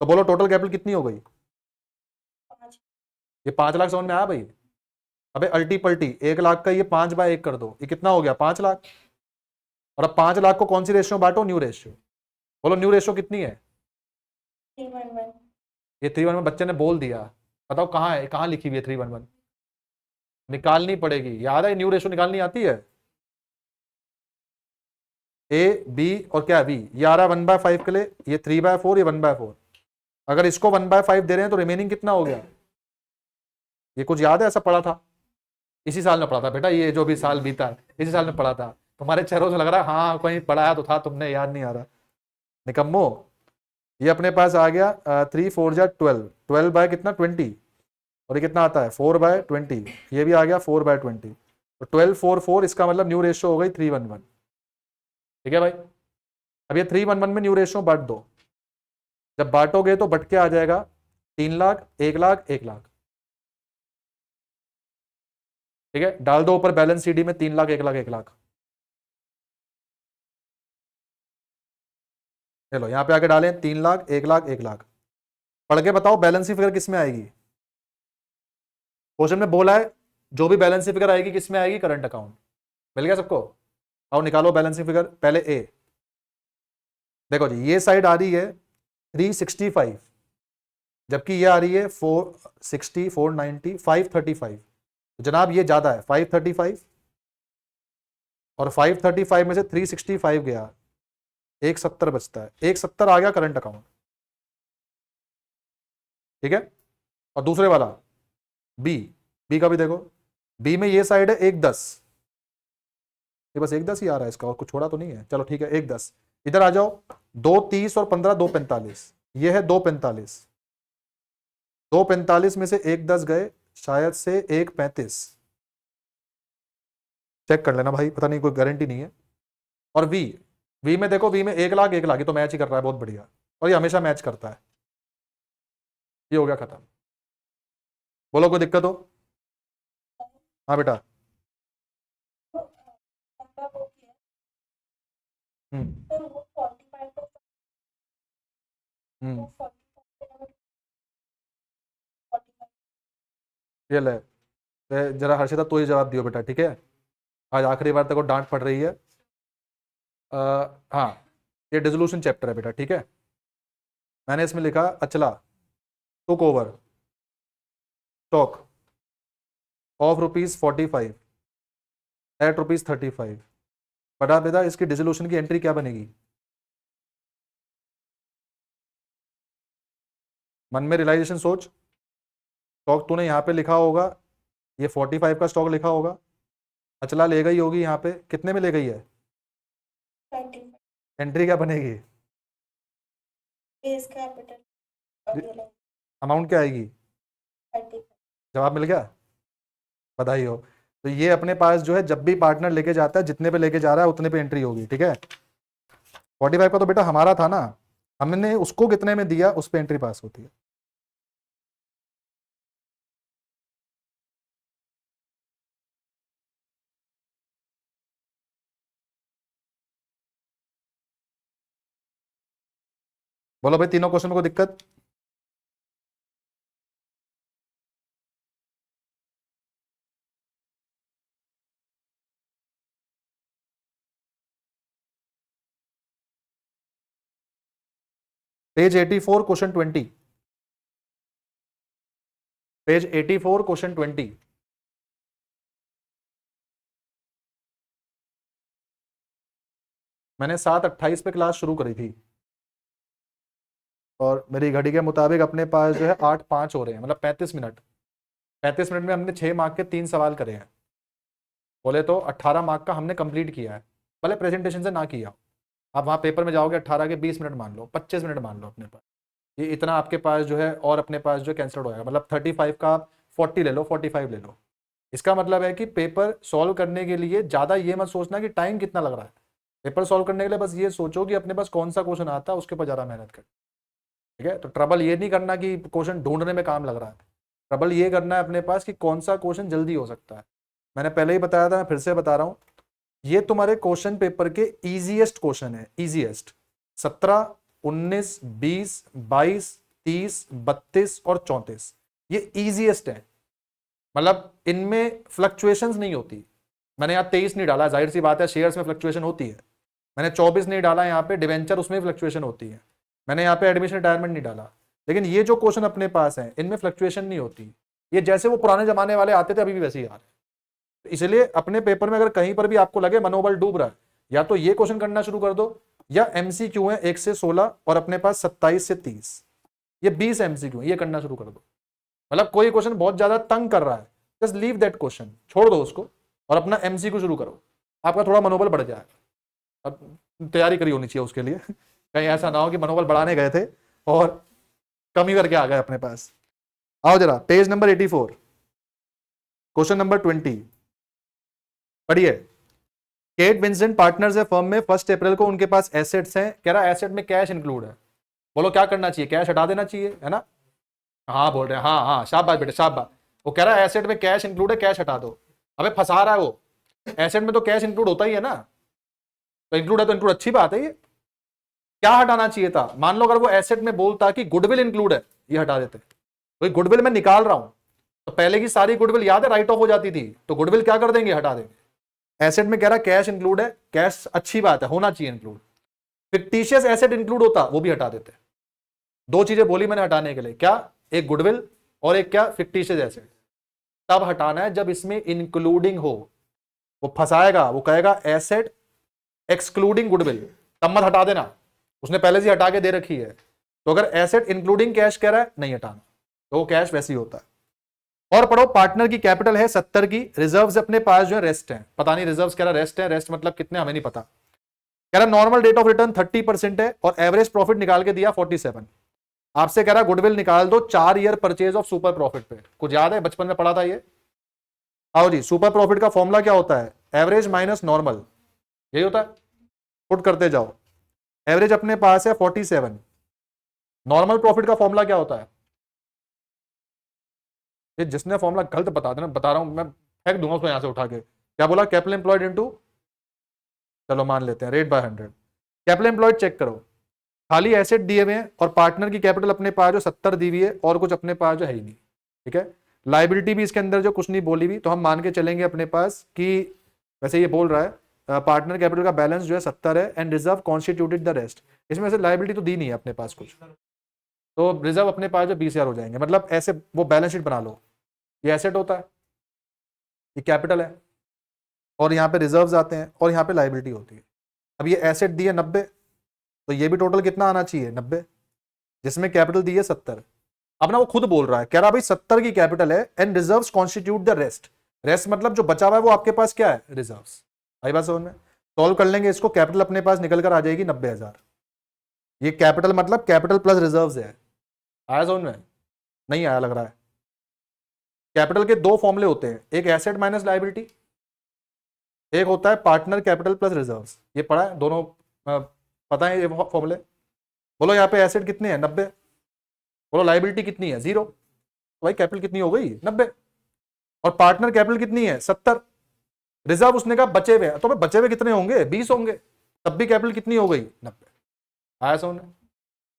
तो बोलो टोटल कैपिटल कितनी हो गई? 5। ये 5 लाख समझ में आया भाई? अबे अल्टी पल्टी, 1 लाख का ये 5/1 कर दो, ये कितना हो गया? 5 लाख। और अब 5 लाख को कौन सी रेशियो बांटो? New ratio. बोलो न्यू रेशियो कितनी है? 3:1. ये 3:1 बच्चे ने बोल दिया, बताओ कहाँ है, कहाँ लिखी हुई है 3:1? निकालनी पड़ेगी, याद है न्यू रेशियो निकालनी आती है? A B और क्या B, ये आ रहा है 1/5 के लिए, ये 3/4, ये 1/4। अगर इसको 1/5 दे रहे हैं तो रिमेनिंग कितना हो गया? ये कुछ याद है? ऐसा पढ़ा था इसी साल में, पढ़ा था बेटा, ये जो भी साल बीता है इसी साल में पढ़ा था। तुम्हारे चेहरों से लग रहा है हाँ कहीं पढ़ाया तो था तुमने, याद नहीं आ रहा। निकम्मो, ये अपने पास आ गया 3 4 जा 12, 12 बाय कितना? 20। और ये कितना आता है? 4/20। ये भी आ गया 4/20, तो 12 4 4, इसका मतलब न्यू रेशियो हो गई 3:1। ठीक है भाई, अब ये 3:1 में न्यू रेशियो बांट दो। जब बांटोगे तो बट के आ जाएगा 3 लाख, 1 लाख, 1 लाख। ठीक है, डाल दो ऊपर बैलेंस CD में 3 लाख, 1 लाख, 1 लाख। चलो यहां पे आके डालें 3 लाख, 1 लाख, 1 लाख। पढ़ के बताओ बैलेंस फिगर किस में आएगी? क्वेश्चन में बोला है जो भी बैलेंस फिगर आएगी किस में आएगी? Current account. मिल गया सबको? आओ निकालो बैलेंस फिगर। पहले A, देखो जी ये साइड आ रही है 365, जबकि ये आ रही है 460, 490, 535। जनाब ये ज्यादा है 535, और 535 में से 365 गया, 170 बचता है, 170 आ गया करंट अकाउंट। ठीक है, और दूसरे वाला बी, बी का भी देखो, बी में ये साइड है 1 10, ये बस 1 10 ही आ रहा है इसका, और कुछ छोड़ा तो नहीं है। चलो ठीक है 1 10, इधर आ जाओ, 2 30 और 15 2 45, ये है 2 45, 2 45 में से 1 10 गए, शायद से 1 35, चेक कर लेना भाई, पता नहीं, कोई गारंटी नहीं है। और वी, वी में देखो, वी में 1 लाख 1 लाख, ये तो मैच ही कर रहा है, बहुत बढ़िया, और ये हमेशा मैच करता है। ये हो गया खत्म। बोलो कोई दिक्कत हो? हाँ बेटा। तो नंबर वो किया हम्म तो वो 45 को हम्म 45 ये ले, जरा हर्षिता तो ही जवाब दियो बेटा, ठीक है, आज आखिरी बार तेरे को डांट पड़ रही है। हाँ, ये डिसोल्यूशन चैप्टर है बेटा, ठीक है। मैंने इसमें लिखा Achla took over stock of ₹45 at ₹35, बता बेटा इसकी डिसोल्यूशन की एंट्री क्या बनेगी? मन में रियलाइजेशन सोच। स्टॉक तूने यहाँ पे लिखा होगा, ये 45 का स्टॉक लिखा होगा, अचला ले गई होगी यहाँ पे, कितने में ले गई है? 35 एंट्री क्या बनेगी? बेस कैपिटल अमाउंट क्या आएगी? 35। जवाब मिल गया, बधाई हो। तो ये अपने पास जो है, जब भी पार्टनर लेके जाता है, जितने पे लेके जा रहा है उतने पे एंट्री होगी, ठीक है। 45 का तो बेटा हमारा था ना, हमने उसको कितने में दिया उस पे एंट्री पास होती है। बोलो भाई, तीनों क्वेश्चन में कोई दिक्कत? Page 84 question 20, page 84 question 20। मैंने 7:28 पे क्लास शुरू करी थी, और मेरी घड़ी के मुताबिक अपने पास जो है 8:05 हो रहे हैं, मतलब 35 मिनट। 35 मिनट में हमने 6 मार्क के 3 सवाल करे हैं, बोले तो 18 मार्क का हमने कंप्लीट किया है, भले प्रेजेंटेशन से ना किया। आप वहाँ पेपर में जाओगे 18 के 20 मिनट मान लो, 25 मिनट मान लो अपने पास, ये इतना आपके पास जो है, और अपने पास जो कैंसिल हो जाएगा, मतलब 35 का आप 40 ले लो, 45 ले लो। इसका मतलब है कि पेपर सॉल्व करने के लिए ज़्यादा ये मत सोचना कि टाइम कितना लग रहा है, पेपर सॉल्व करने के लिए बस ये सोचो कि अपने पास कौन सा क्वेश्चन आता है, उसके ऊपर ज़्यादा मेहनत कर, ठीक है। तो ट्रबल ये नहीं करना कि क्वेश्चन ढूंढने में काम लग रहा है, ट्रबल ये करना है अपने पास कि कौन सा क्वेश्चन जल्दी हो सकता है। मैंने पहले ही बताया था, मैं फिर से बता रहा हूँ, ये तुम्हारे क्वेश्चन पेपर के इजीएस्ट क्वेश्चन है, इजीएस्ट। 17, 19, 20, 22, 30, 32 और 34, ये इजीएस्ट है, मतलब इनमें फ्लक्चुएशंस नहीं होती। मैंने यहाँ 23 नहीं डाला, जाहिर सी बात है शेयर्स में फ्लक्चुएशन होती है। मैंने 24 नहीं डाला यहाँ पे, डिवेंचर उसमें फ्लक्चुएशन होती है। मैंने यहाँ पे एडमिशन रिटायरमेंट नहीं डाला, लेकिन ये जो क्वेश्चन अपने पास है इनमें फ्लक्चुएशन नहीं होती, ये जैसे वो पुराने जमाने वाले आते थे अभी भी वैसे ही आ रहे हैं। इसलिए अपने पेपर में अगर कहीं पर भी आपको लगे मनोबल डूब रहा है, या तो ये क्वेश्चन करना शुरू कर दो, या एमसीक्यू है 1 से 16 और अपने पास 27 से 30, ये 20 एमसीक्यू ये करना शुरू कर दो। मतलब कोई क्वेश्चन बहुत ज्यादा तंग कर रहा है, जस्ट लीव दैट क्वेश्चन, छोड़ दो उसको, और अपना एमसीक्यू शुरू करो, आपका थोड़ा मनोबल बढ़ जाएगा। अब तैयारी करी होनी चाहिए उसके लिए, कहीं ऐसा ना हो कि मनोबल बढ़ाने गए थे और कमी करके आ गए अपने पास। आओ जरा पेज नंबर 84 क्वेश्चन नंबर 20 पढ़िए। केट विंसेंट पार्टनर्स है फर्म में, 1 अप्रैल को उनके पास एसेट्स हैं, कह रहा है एसेट में कैश इंक्लूड है। बोलो क्या करना चाहिए? कैश हटा देना चाहिए, है ना? हाँ बोल रहे हैं, हाँ हाँ शाबाश बेटे शाबाश। वो कह रहा है एसेट में कैश इंक्लूड है, कैश हटा दो। अबे फंसा रहा है वो, एसेट में तो कैश इंक्लूड होता ही है ना, तो इंक्लूड है तो इंक्लूड, अच्छी बात है। ये क्या हटाना चाहिए था? मान लो अगर वो एसेट में बोलता कि गुडविल इंक्लूड है, ये हटा देते। तो गुडविल मैं निकाल रहा हूं, तो पहले की सारी गुडविल याद है राइट ऑफ हो जाती थी, तो गुडविल क्या कर देंगे? हटा देंगे। एसेट में कह रहा कैश इंक्लूड है, कैश अच्छी बात है, होना चाहिए इंक्लूड। फिक्टिशियस एसेट इंक्लूड होता, वो भी हटा देते। 2 चीजें बोली मैंने हटाने के लिए, क्या? एक गुडविल और एक क्या? Fictitious asset. तब हटाना है जब इसमें इंक्लूडिंग हो। वो फंसाएगा, वो कहेगा एसेट एक्सक्लूडिंग गुडविल, तब मत हटा देना, उसने पहले से हटा के दे रखी है। तो अगर एसेट इंक्लूडिंग कैश कह रहा है, नहीं हटाना, तो वो कैश वैसे ही होता है। और पढ़ो, पार्टनर की कैपिटल है 70 की, रिजर्व्स अपने पास जो है रेस्ट है, पता नहीं रिजर्व्स कह रहा रेस्ट है, रेस्ट मतलब कितने हमें नहीं पता। कह रहा नॉर्मल रेट ऑफ रिटर्न 30% है और एवरेज प्रॉफिट निकाल के दिया 47। आपसे कह रहा गुडविल निकाल दो 4 year purchase of super profit पे। कुछ याद है, बचपन में पढ़ा था ये? आओ जी, सुपर प्रॉफिट का फॉर्मूला क्या होता है? एवरेज माइनस नॉर्मल, यही होता है। पुट करते जाओ, एवरेज अपने पास है 47, नॉर्मल प्रॉफिट का फॉर्मूला क्या होता है? ये जिसने फॉर्मूला गलत बता देना, बता रहा हूं मैं, फेंक दूंगा उसको यहां से उठा के। क्या बोला? कैपिटल एम्प्लॉयड इनटू, चलो मान लेते हैं rate by 100। Capital employed check करो, खाली एसेट दिए हुए हैं और पार्टनर की कैपिटल अपने पास जो 70 दी हुई है और कुछ अपने पास जो है ही नहीं। ठीक है, लाइबिलिटी भी इसके अंदर जो कुछ नहीं बोली हुई, तो हम मान के चलेंगे अपने पास कि वैसे ये बोल रहा है पार्टनर कैपिटल का बैलेंस जो है 70 है and reserve constituted the rest. इसमें से लाइबिलिटी तो दी नहीं है अपने पास कुछ, तो रिजर्व अपने पास जो 20,000 हो जाएंगे। मतलब ऐसे वो बैलेंस शीट बना लो, ये एसेट होता है, ये कैपिटल है, और यहाँ पे रिजर्व्स आते हैं और यहाँ पे लाइबिलिटी होती है। अब ये एसेट दी है 90, तो ये भी टोटल कितना आना चाहिए? 90, जिसमें कैपिटल दी है 70। अब ना वो खुद बोल रहा है, कह रहा भाई 70 की कैपिटल है and reserves constitute the rest. Rest मतलब जो बचा हुआ है वो आपके पास क्या है? रिजर्व्स। आई बात समझ में? सॉल्व कर लेंगे इसको, कैपिटल अपने पास निकल कर आ जाएगी 90,000। ये कैपिटल मतलब कैपिटल प्लस रिजर्व्स है। आया समझ में? नहीं आया लग रहा है। कैपिटल के दो फॉर्मूले होते हैं, एक एसेट माइनस लाइबिलिटी, एक होता है पार्टनर कैपिटल प्लस रिजर्व्स। ये पढ़ा है दोनों, पता है ये फॉर्मूले? बोलो यहाँ पे एसेट कितने हैं? 90। बोलो लाइबिलिटी कितनी है? 0। भाई कैपिटल कितनी हो गई? 90। और पार्टनर कैपिटल कितनी है? 70। रिजर्व उसने कहा बचे हुए, तो बचे हुए कितने होंगे? 20 होंगे, तब भी कैपिटल कितनी हो गई? 90। आया समझ में?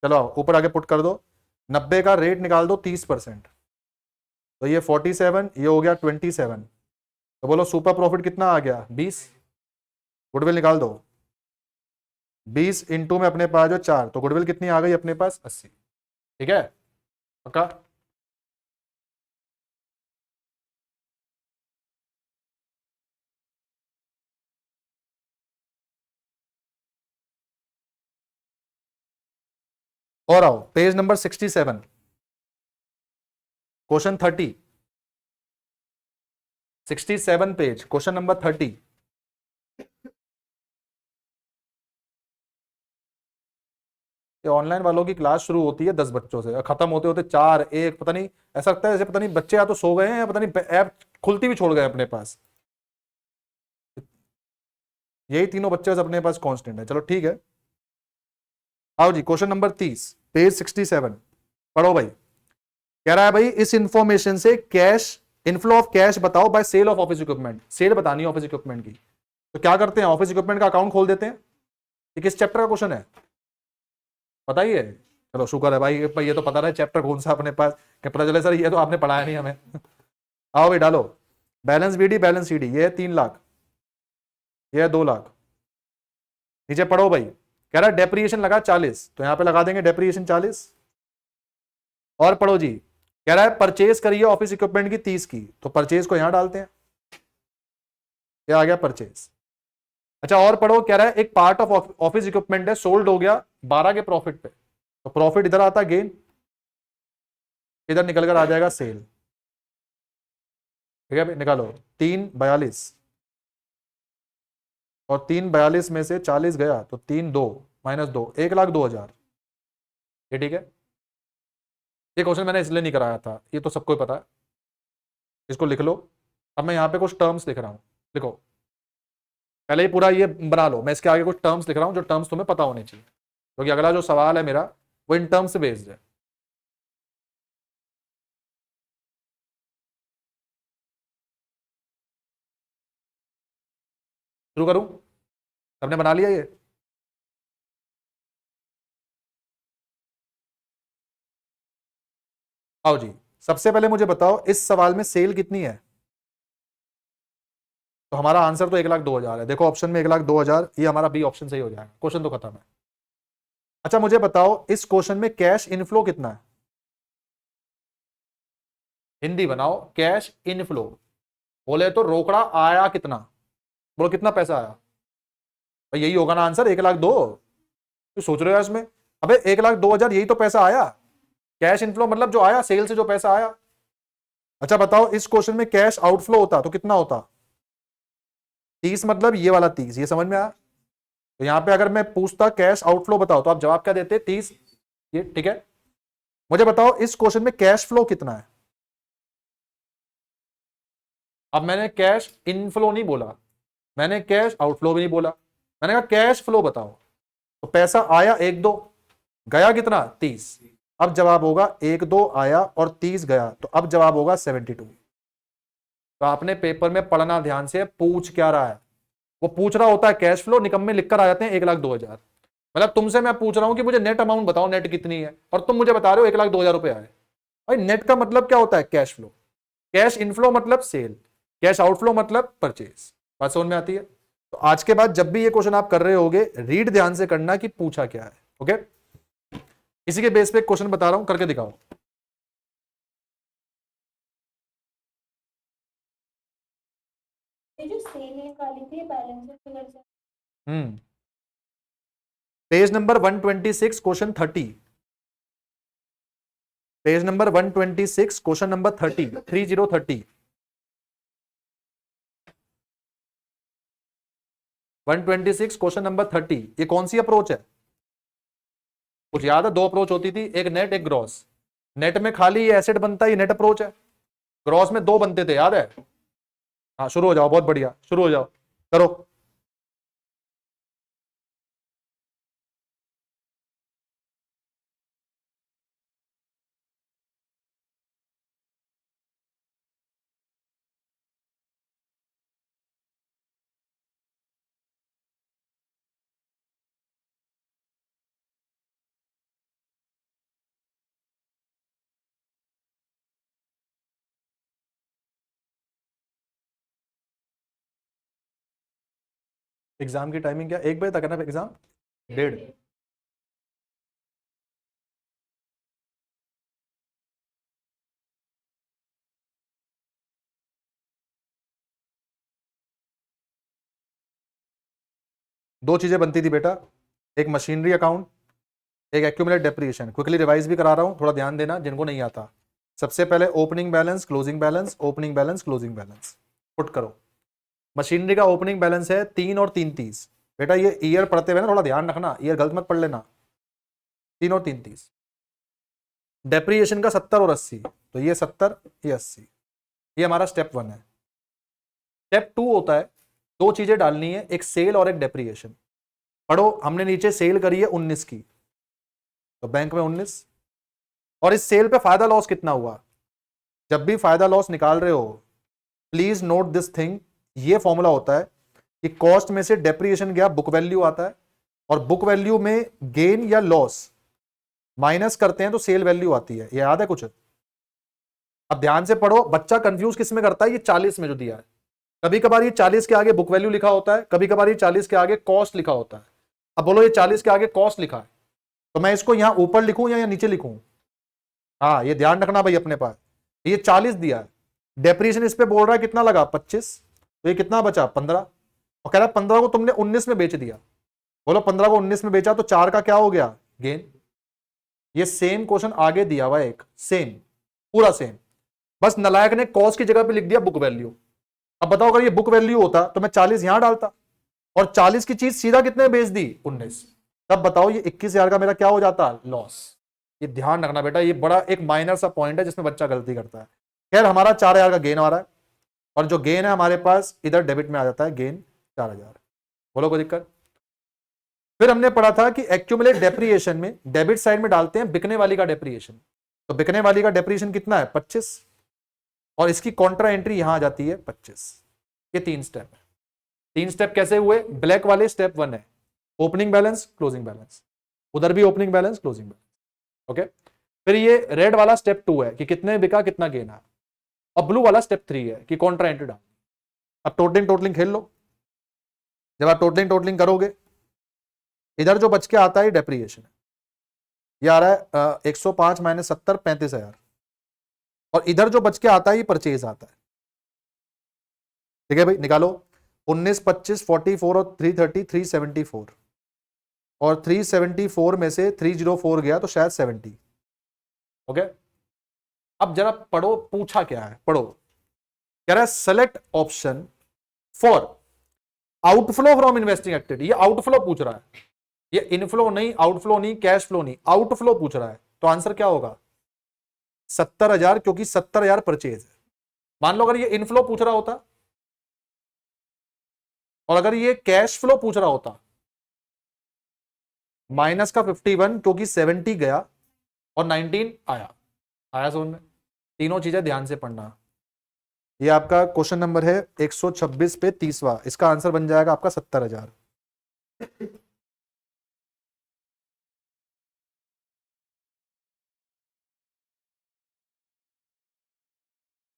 चलो ऊपर आगे पुट कर दो, 90 का रेट निकाल दो 30%, तो ये 47, ये हो गया 27। तो बोलो सुपर प्रॉफिट कितना आ गया? 20। गुडविल निकाल दो, 20 इंटू में अपने पास जो 4, तो गुडविल कितनी आ गई अपने पास? 80। ठीक है, पक्का? और आओ page number 67, question 30, 67 page, question number 30। Online वालों की क्लास शुरू होती है 10 बच्चों से और खत्म होते होते 4 1, पता नहीं, ऐसा लगता है जैसे पता नहीं बच्चे या तो सो गए हैं या पता नहीं ऐप खुलती भी छोड़ गए अपने पास। यही तीनों बच्चे बस अपने पास कांस्टेंट है। चलो ठीक है, आओ जी क्वेश्चन नंबर 30 पेज 67, पढ़ो भाई। कह रहा है भाई इस इंफॉर्मेशन से कैश इनफ्लो ऑफ कैश बताओ by sale of office equipment. Sale बतानी है ऑफिस इक्विपमेंट की, तो क्या करते हैं? ऑफिस इक्विपमेंट का अकाउंट खोल देते हैं। ये किस चैप्टर का क्वेश्चन है बताइए? चलो शुक्र है भाई, ये तो पता रहा चैप्टर कौन सा अपने पास, क्या पता चले सर ये तो आपने पढ़ाया नहीं हमें। आओ भाई डालो, बैलेंस बीडी बैलेंस सीडी, ये है 3 लाख, ये है 2 लाख। नीचे पढ़ो भाई, कह रहा है डेप्रिएशन लगा 40, तो यहां पे लगा देंगे डेप्रिएशन 40। और पढ़ो जी, कह रहा है परचेज करिए ऑफिस इक्विपमेंट की 30 की, तो परचेज को यहां डालते हैं, क्या आ गया? परचेज। अच्छा और पढ़ो, कह रहा है एक पार्ट ऑफ ऑफिस इक्विपमेंट है सोल्ड हो गया 12 के प्रॉफिट पे, तो प्रॉफिट इधर आता है गेन, इधर निकल कर आ जाएगा सेल। ठीक है भाई, निकालो 342, और 342 में से 40 गया तो 3 2 माइनस 2, 1,02,000। ये ठीक है। ये क्वेश्चन मैंने इसलिए नहीं कराया था, ये तो सबको पता है, इसको लिख लो। अब मैं यहाँ पे कुछ टर्म्स लिख रहा हूँ, लिखो पहले ही पूरा ये बना लो, मैं इसके आगे कुछ टर्म्स लिख रहा हूँ जो टर्म्स तुम्हें पता होने चाहिए, क्योंकि अगला जो सवाल है मेरा वो इन टर्म्स से बेस्ड है। शुरू करूं? सबने बना लिया ये? आओ जी, सबसे पहले मुझे बताओ इस सवाल में सेल कितनी है? तो हमारा आंसर तो 1,02,000 है। देखो ऑप्शन में 1,02,000, ये हमारा बी ऑप्शन सही हो जाएगा, क्वेश्चन तो खत्म है। अच्छा मुझे बताओ इस क्वेश्चन में कैश इनफ्लो कितना है? हिंदी बनाओ, कैश इनफ्लो। बोले तो रोकड़ा आया कितना? बोलो कितना पैसा आया? भाई यही होगा ना आंसर, 1,02,000। तो सोच रहे हो इसमें, अबे 1,02,000 यही तो पैसा आया। कैश इनफ्लो मतलब जो आया सेल से, जो पैसा आया। अच्छा बताओ, इस क्वेश्चन में कैश आउटफ्लो होता तो कितना होता? 30 मतलब ये वाला 30, ये समझ में आया? तो यहां पे अगर मैं पूछता कैश आउटफ्लो बताओ तो आप जवाब क्या देते? 30। ये ठीक है। मुझे बताओ इस क्वेश्चन में कैश फ्लो कितना है? अब मैंने कैश इनफ्लो नहीं बोला, मैंने कैश आउटफ्लो भी नहीं बोला, मैंने कहा कैश फ्लो बताओ। तो पैसा आया 1-2, गया कितना? 30। अब जवाब होगा 1-2 आया और 30 गया, तो अब जवाब होगा 72। तो आपने पेपर में पढ़ना ध्यान से, पूछ क्या रहा है? वो पूछ रहा होता है कैश फ्लो, निकम्मे लिखकर आ जाते हैं 1,02,000। मतलब तुमसे मैं पूछ रहा हूं कि मुझे नेट अमाउंट बताओ, नेट कितनी है, और तुम मुझे बता रहे हो 1,02,000 रुपए आए। भाई नेट का मतलब क्या होता है? Cash flow. कैश इनफ्लो मतलब सेल, कैश आउटफ्लो मतलब परचेज। बात समझ में आती है? तो आज के बाद जब भी ये क्वेश्चन आप कर रहे होगे, रीड ध्यान से करना कि पूछा क्या है। ओके, इसी के बेस पे क्वेश्चन बता रहा हूं, करके दिखाओ। ये जो सेल निकाली थी बैलेंस शीट फिगर से। Page number 126 question 30। Page number 126 question number 30, 3030। 126 question number 30। ये कौन सी अप्रोच है? कुछ याद है? 2 अप्रोच होती थी, एक नेट एक ग्रॉस। नेट में खाली ये एसेट बनता है, ये नेट अप्रोच है। ग्रॉस में 2 बनते थे, याद है? हाँ शुरू हो जाओ, बहुत बढ़िया, शुरू हो जाओ, करो। एग्जाम की टाइमिंग क्या? 1 बजे तक है ना एग्जाम? 1:30। दो चीजें बनती थी बेटा, एक मशीनरी अकाउंट, एक एक्यूमुलेट डेप्रिएशन। क्विकली रिवाइज भी करा रहा हूं, थोड़ा ध्यान देना जिनको नहीं आता। सबसे पहले opening balance, closing balance, opening balance, closing balance. Put करो। मशीनरी का ओपनिंग बैलेंस है 3 और 330। बेटा ये ईयर पढ़ते हुए ना थोड़ा ध्यान रखना, ईयर गलत मत पढ़ लेना। 3 और 330। डेप्रिएशन का 70 और 80, तो ये 70, ये 80। ये हमारा स्टेप 1 है। स्टेप 2 होता है, 2 चीजें डालनी है, एक सेल और एक डेप्रिएशन। पढ़ो, हमने नीचे सेल करी है 19 की, तो बैंक में 19। और इस सेल पे फायदा लॉस कितना हुआ? जब भी फायदा लॉस निकाल रहे हो, प्लीज नोट दिस थिंग। ये फॉर्मूला होता है कि कॉस्ट में से डेप्रिएशन गया, बुक वैल्यू आता है, और बुक वैल्यू में गेन या लॉस माइनस करते हैं तो सेल वैल्यू आती है। ये याद है कुछ? अब ध्यान से पढ़ो, बच्चा कंफ्यूज किस में करता है? ये 40 में जो दिया है, कभी कभार ये 40 के आगे बुक वैल्यू लिखा होता है, कभी कभार ये 40 के आगे कॉस्ट लिखा होता है। अब बोलो ये 40 के आगे कॉस्ट लिखा है, तो मैं इसको यहां ऊपर लिखूं या नीचे लिखूं? हाँ ये ध्यान रखना भाई अपने पास। ये 40 दिया है, डेप्रिएशन इस पे बोल रहा है कितना लगा? 25, तो ये कितना बचा? 15। और कह रहा है 15 को तुमने 19 में बेच दिया। बोलो 15 को 19 में बेचा तो 4 का क्या हो गया? गेन। ये सेम क्वेश्चन आगे दिया हुआ है एक, सेम, पूरा सेम, बस नलायक ने कॉस्ट की जगह पे लिख दिया बुक वैल्यू। अब बताओ अगर ये बुक वैल्यू होता तो मैं 40 यहां डालता, और 40 की चीज सीधा कितने बेच दी? 19। तब बताओ ये 21,000 का मेरा क्या हो जाता? लॉस। ये ध्यान रखना बेटा, ये बड़ा एक माइनर सा पॉइंट है जिसमें बच्चा गलती करता है। खैर हमारा 4,000 का गेन आ रहा है, और जो गेन है हमारे पास इधर डेबिट में आ जाता है, गेन 4,000। बोलो कोई दिक्कत? फिर हमने पढ़ा था कि एक्यूमुलेट डेप्रिएशन में डेबिट साइड में डालते हैं बिकने वाली का डेप्रिएशन। तो बिकने वाली का डेप्रिएशन कितना है? 25, और इसकी कॉन्ट्रा एंट्री यहां आ जाती है 25। ये 3 स्टेप है। 3 स्टेप कैसे हुए? ब्लैक वाले स्टेप 1 है ओपनिंग बैलेंस, क्लोजिंग बैलेंस, उधर भी opening balance, closing balance. Okay, फिर ये रेड वाला स्टेप 2 है कि कितने बिका, कितना गेन है, और ब्लू वाला स्टेप 3 है कि कॉन्ट्रा एंट्री डाल। अब टोटलिंग खेल लो। जब आप टोटलिंग करोगे, इधर जो बच के आता है डेप्रिएशन, ये आ रहा है 105 माइनस 70, 35,000, और इधर जो बच के आता है ये परचेज आता है। ठीक है भाई, निकालो। 19, 25, 44 और 330, 374, और 374 में से 304 गया तो शायद 70। ओके, अब जरा पढ़ो पूछा क्या है, पढ़ो। कह रहा है select option for outflow from investing activity. ये आउटफ्लो पूछ रहा है, ये इनफ्लो नहीं, आउटफ्लो नहीं, कैश फ्लो नहीं, आउटफ्लो पूछ रहा है। तो आंसर क्या होगा? 70,000, क्योंकि 70,000 परचेज है। मान लो अगर ये इनफ्लो पूछ रहा होता और अगर ये कैश फ्लो पूछ रहा होता, माइनस का 51, क्योंकि 70 गया और 19 आया। आया समझ में? तीनों चीजें ध्यान से पढ़ना। ये आपका क्वेश्चन नंबर है 126 पे 30वां। इसका आंसर बन जाएगा आपका 70,000।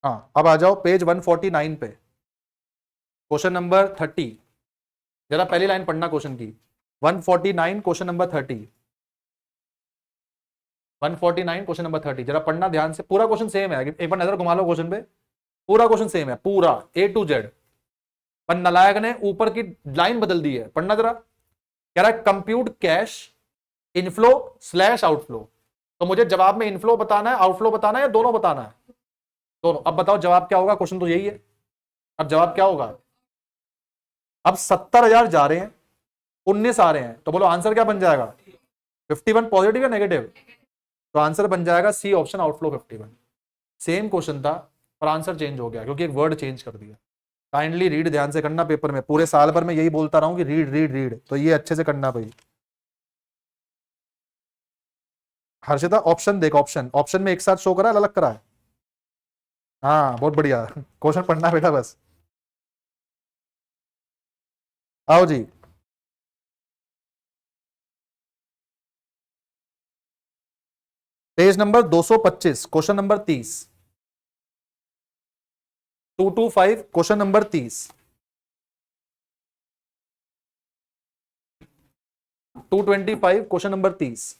हाँ, अब आ जाओ पेज 149 पे, क्वेश्चन नंबर 30। जरा पहली लाइन पढ़ना क्वेश्चन की। 149 क्वेश्चन नंबर 30। 149 क्वेश्चन नंबर 30 जरा पढ़ना ध्यान से। पूरा क्वेश्चन सेम है, एक बार नजर घुमा लो क्वेश्चन पे। पूरा क्वेश्चन सेम है, पूरा A to Z। पर नालायक ने ऊपर की लाइन बदल दी है, पढ़ना जरा। कह रहा है compute cash inflow slash outflow. तो मुझे जवाब में इनफ्लो बताना है, आउटफ्लो बताना है, या दोनों बताना है? दोनों। अब बताओ जवाब क्या होगा, क्वेश्चन तो यही है। अब जवाब क्या होगा? अब 70,000 जा रहे हैं, 19 आ रहे हैं, तो बोलो आंसर क्या बन जाएगा? 51 पॉजिटिव या नेगेटिव? तो आंसर बन जाएगा C option, outflow 51। Same question था पर आंसर चेंज हो गया क्योंकि एक वर्ड चेंज कर दिया। काइंडली रीड ध्यान से करना पेपर में। पूरे साल भर में यही बोलता रहा हूं कि रीड रीड रीड, तो ये अच्छे से करना भाई। हर्षिता ऑप्शन देख, ऑप्शन ऑप्शन में एक साथ शो करा है, अलग करा है? हाँ बहुत बढ़िया। क्वेश्चन पढ़ना बेटा बस। आओ जी। Page number 225 question number 30। 225 question number 30। 225 question number 30।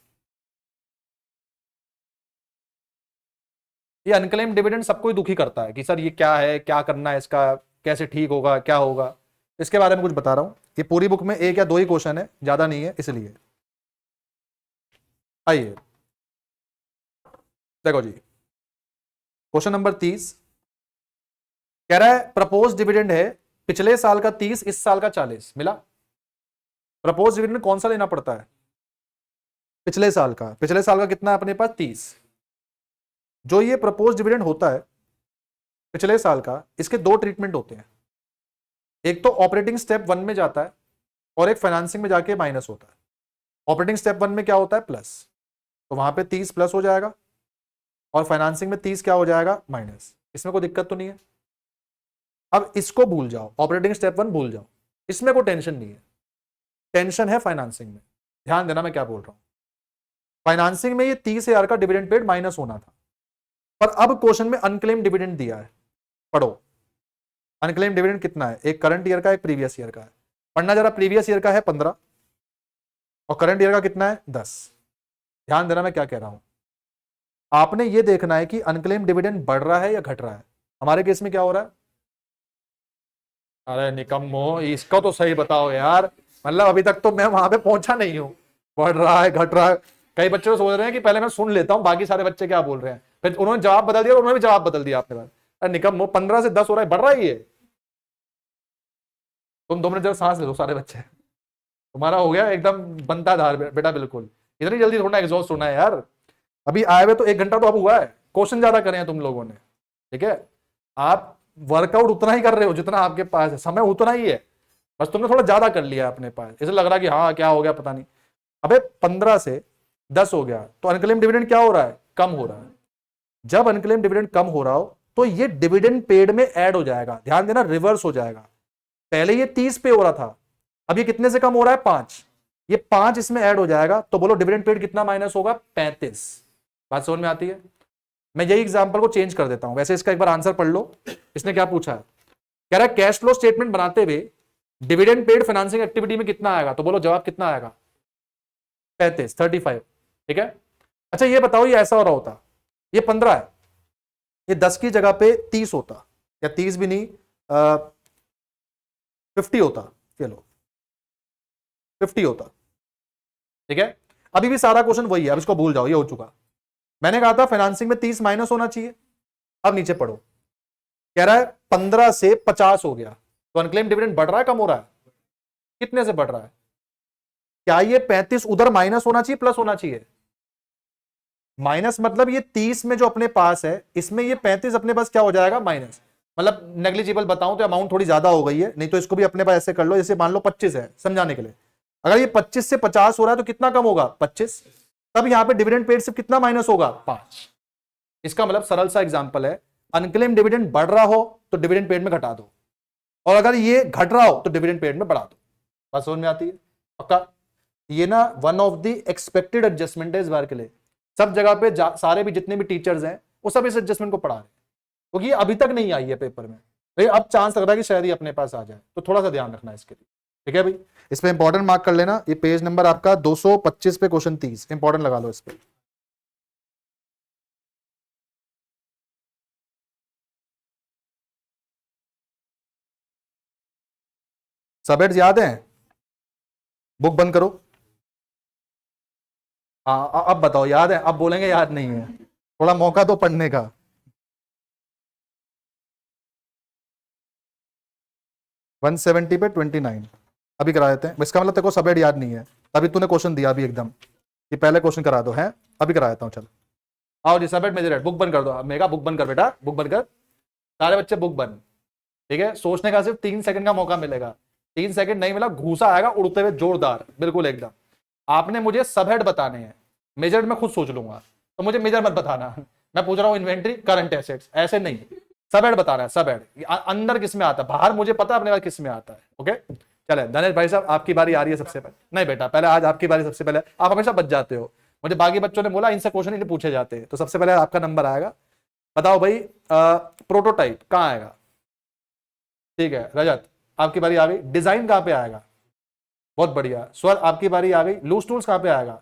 ये अनक्लेम डिविडेंड सबको ही दुखी करता है कि सर ये क्या है, क्या करना है इसका, कैसे ठीक होगा, क्या होगा। इसके बारे में कुछ बता रहा हूं। ये पूरी बुक में एक या दो ही क्वेश्चन है, ज्यादा नहीं है, इसलिए आइए देखो जी। क्वेश्चन नंबर 30 कह रहा है प्रपोज डिविडेंड है पिछले साल का 30, इस साल का 40 मिला। प्रपोज डिविडेंड कौन सा लेना पड़ता है? पिछले साल का। पिछले साल का कितना है अपने पास? 30। जो ये प्रपोज डिविडेंड होता है पिछले साल का, इसके दो ट्रीटमेंट होते हैं। एक तो ऑपरेटिंग स्टेप 1 में जाता है और एक फाइनेंसिंग में जाके माइनस होता है। ऑपरेटिंग स्टेप 1 में क्या होता है? प्लस, तो वहां पे 30 प्लस हो जाएगा, और फाइनेंसिंग में 30 क्या हो जाएगा? माइनस। इसमें कोई दिक्कत तो नहीं है? अब इसको भूल जाओ, ऑपरेटिंग स्टेप 1 भूल जाओ, इसमें कोई टेंशन नहीं है। टेंशन है फाइनेंसिंग में। ध्यान देना मैं क्या बोल रहा हूं। फाइनेंसिंग में ये 30,000 का डिविडेंड पेड माइनस होना था, पर अब क्वेश्चन में अनक्लेम डिविडेंड दिया है। पढ़ो अनक्लेम डिविडेंड कितना है, एक करंट ईयर का, एक प्रीवियस ईयर का है। पढ़ना जरा। प्रीवियस ईयर का है 15 और करंट ईयर का कितना है? 10। ध्यान देना मैं क्या कह रहा हूं। आपने ये देखना है कि अनक्लेम डिविडेंड बढ़ रहा है या घट रहा है। हमारे केस में क्या हो रहा है? अरे निकम्मो, इसको तो सही बताओ यार। मतलब अभी तक तो मैं वहां पे पहुंचा नहीं हूं। बढ़ रहा है, घट रहा है। कई बच्चे तो सोच रहे हैं कि पहले मैं सुन लेता हूं बाकी सारे बच्चे क्या बोल रहे हैं, फिर उन्होंने जवाब बदल दिया और उन्होंने भी जवाब बदल दिया आपने बात। अरे निकम्मो, 15 से 10 हो रहा है, बढ़ रहा है ये। तुम 2 मिनट जरा सांस ले लो सारे बच्चे। तुम्हारा हो गया एकदम बनता धार बेटा, बिल्कुल। इतनी जल्दी थोड़ा एग्जॉस्ट होना है यार। अभी आए हुए तो 1 घंटा तो अब हुआ है, क्वेश्चन ज्यादा करे हैं तुम लोगों ने। ठीक है, आप वर्कआउट उतना ही कर रहे हो जितना आपके पास है, समय उतना ही है, बस तुमने थोड़ा ज्यादा कर लिया अपने पास, इसे लग रहा है कि हाँ क्या हो गया पता नहीं। अबे 15 से 10 हो गया तो अनक्लेम डिविडेंड क्या हो रहा है? कम हो रहा है। जब अनक्लेम डिविडेंड कम हो रहा हो तो ये डिविडेंड पेड में ऐड हो जाएगा। ध्यान देना, रिवर्स हो जाएगा। पहले ये 30 पे हो रहा था, अब ये कितने से कम हो रहा है? 5। ये 5 इसमें ऐड हो जाएगा, तो बोलो डिविडेंड पेड कितना माइनस होगा? 35। बात समझ में आती है? मैं यही एग्जांपल को चेंज कर देता हूं। वैसे इसका एक बार आंसर पढ़ लो। इसने क्या पूछा है? कह रहा है कैश फ्लो स्टेटमेंट बनाते हुए डिविडेंड पेड फाइनेंसिंग एक्टिविटी में कितना आएगा। तो बोलो जवाब कितना आएगा? 35, 35। ठीक है। अच्छा ये बताओ, ये ऐसा हो रहा होता, ये 15 है, ये 10 की जगह पे 30 होता, या 30 भी नहीं, 50 होता। चलो 50 होता। ठीक है। अभी भी सारा क्वेश्चन वही है, अब इसको भूल जाओ, ये हो चुका। मैंने कहा था फाइनेंसिंग में 30 माइनस होना चाहिए। अब नीचे पढ़ो, कह रहा है 15 से 50 हो गया, तो अनक्लेम डिविडेंड बढ़ रहा है कम हो रहा है? कितने से बढ़ रहा है? क्या ये 35 उधर माइनस होना चाहिए प्लस होना चाहिए? माइनस मतलब ये 30 में जो अपने पास है इसमें ये 35 अपने पास क्या हो जाएगा? माइनस। मतलब नेग्लिजिबल बताऊं तो अमाउंट थोड़ी ज्यादा हो गई है, नहीं तो इसको भी अपने पास ऐसे कर लो, जैसे मान लो 25 है समझाने के लिए, अगर ये 25 से 50 हो रहा है तो कितना कम होगा? 25। तब यहां पे डिविडेंड पेड से कितना माइनस होगा? 5। इसका मतलब सरल सा एग्जांपल है, अनक्लेम डिविडेंड बढ़ रहा हो तो डिविडेंड पेड में घटा दो, और अगर ये घट रहा हो तो डिविडेंड पेड में बढ़ा दो। बात समझ में आती है? पक्का? ये ना one of the expected adjustment है इस बार के लिए। सब जगह पे सारे भी जितने भी टीचर्स हैं वो सब इस एडजस्टमेंट को पढ़ा रहे हैं, क्योंकि ये अभी तक नहीं आई है पेपर में, लेकिन अब चांस लग रहा है कि शायद ही अपने पास आ जाए, तो थोड़ा सा ध्यान रखना है इसके लिए। ठीक है भाई, इस पे इंपॉर्टेंट मार्क कर लेना, ये पेज नंबर आपका 225 पे क्वेश्चन 30 इंपॉर्टेंट लगा लो इस पे। सबेट्स याद है? बुक बंद करो। अब बताओ याद है? अब बोलेंगे याद नहीं है, थोड़ा मौका तो पढ़ने का। 170 पे 29 अभी करा देते हैं। इसका मतलब तेरे को सबेट याद नहीं है, तभी तूने क्वेश्चन दिया अभी एकदम कि पहले क्वेश्चन करा दो, है अभी करा देता हूँ। चल आओ जी, सबेट मेजर बुक बंद कर दो। मेगा बुक बंद कर बेटा, बुक बंद कर, सारे बच्चे बुक बंद। ठीक है, सोचने का सिर्फ 3 सेकंड का मौका मिलेगा। 3 सेकंड नहीं मिला, घूसा आएगा उड़ते हुए जोरदार, बिल्कुल एकदम। आपने मुझे सब हेड बताने हैं, मेजर मैं खुद सोच लूंगा, तो मुझे मेजर मत बताना। मैं पूछ रहा हूँ इन्वेंट्री करंट एसेट्स, ऐसे नहीं, सब हेड बताना है। सब हेड अंदर किस में आता है, बाहर मुझे पता है अपने पास किस में आता है। ओके चले धनेश भाई साहब, आपकी बारी आ रही है सबसे पहले। नहीं बेटा, पहले आज आपकी बारी सबसे पहले, आप हमेशा बच जाते हो। मुझे बाकी बच्चों ने बोला इनसे क्वेश्चन ही नहीं पूछे जाते, तो सबसे पहले आपका नंबर आएगा। बताओ भाई, प्रोटोटाइप कहाँ आएगा? ठीक है रजत, आपकी बारी आ गई। डिजाइन कहाँ पे आएगा? बहुत बढ़िया। स्वर, आपकी बारी आ गई। लूज टूल्स कहाँ पे आएगा?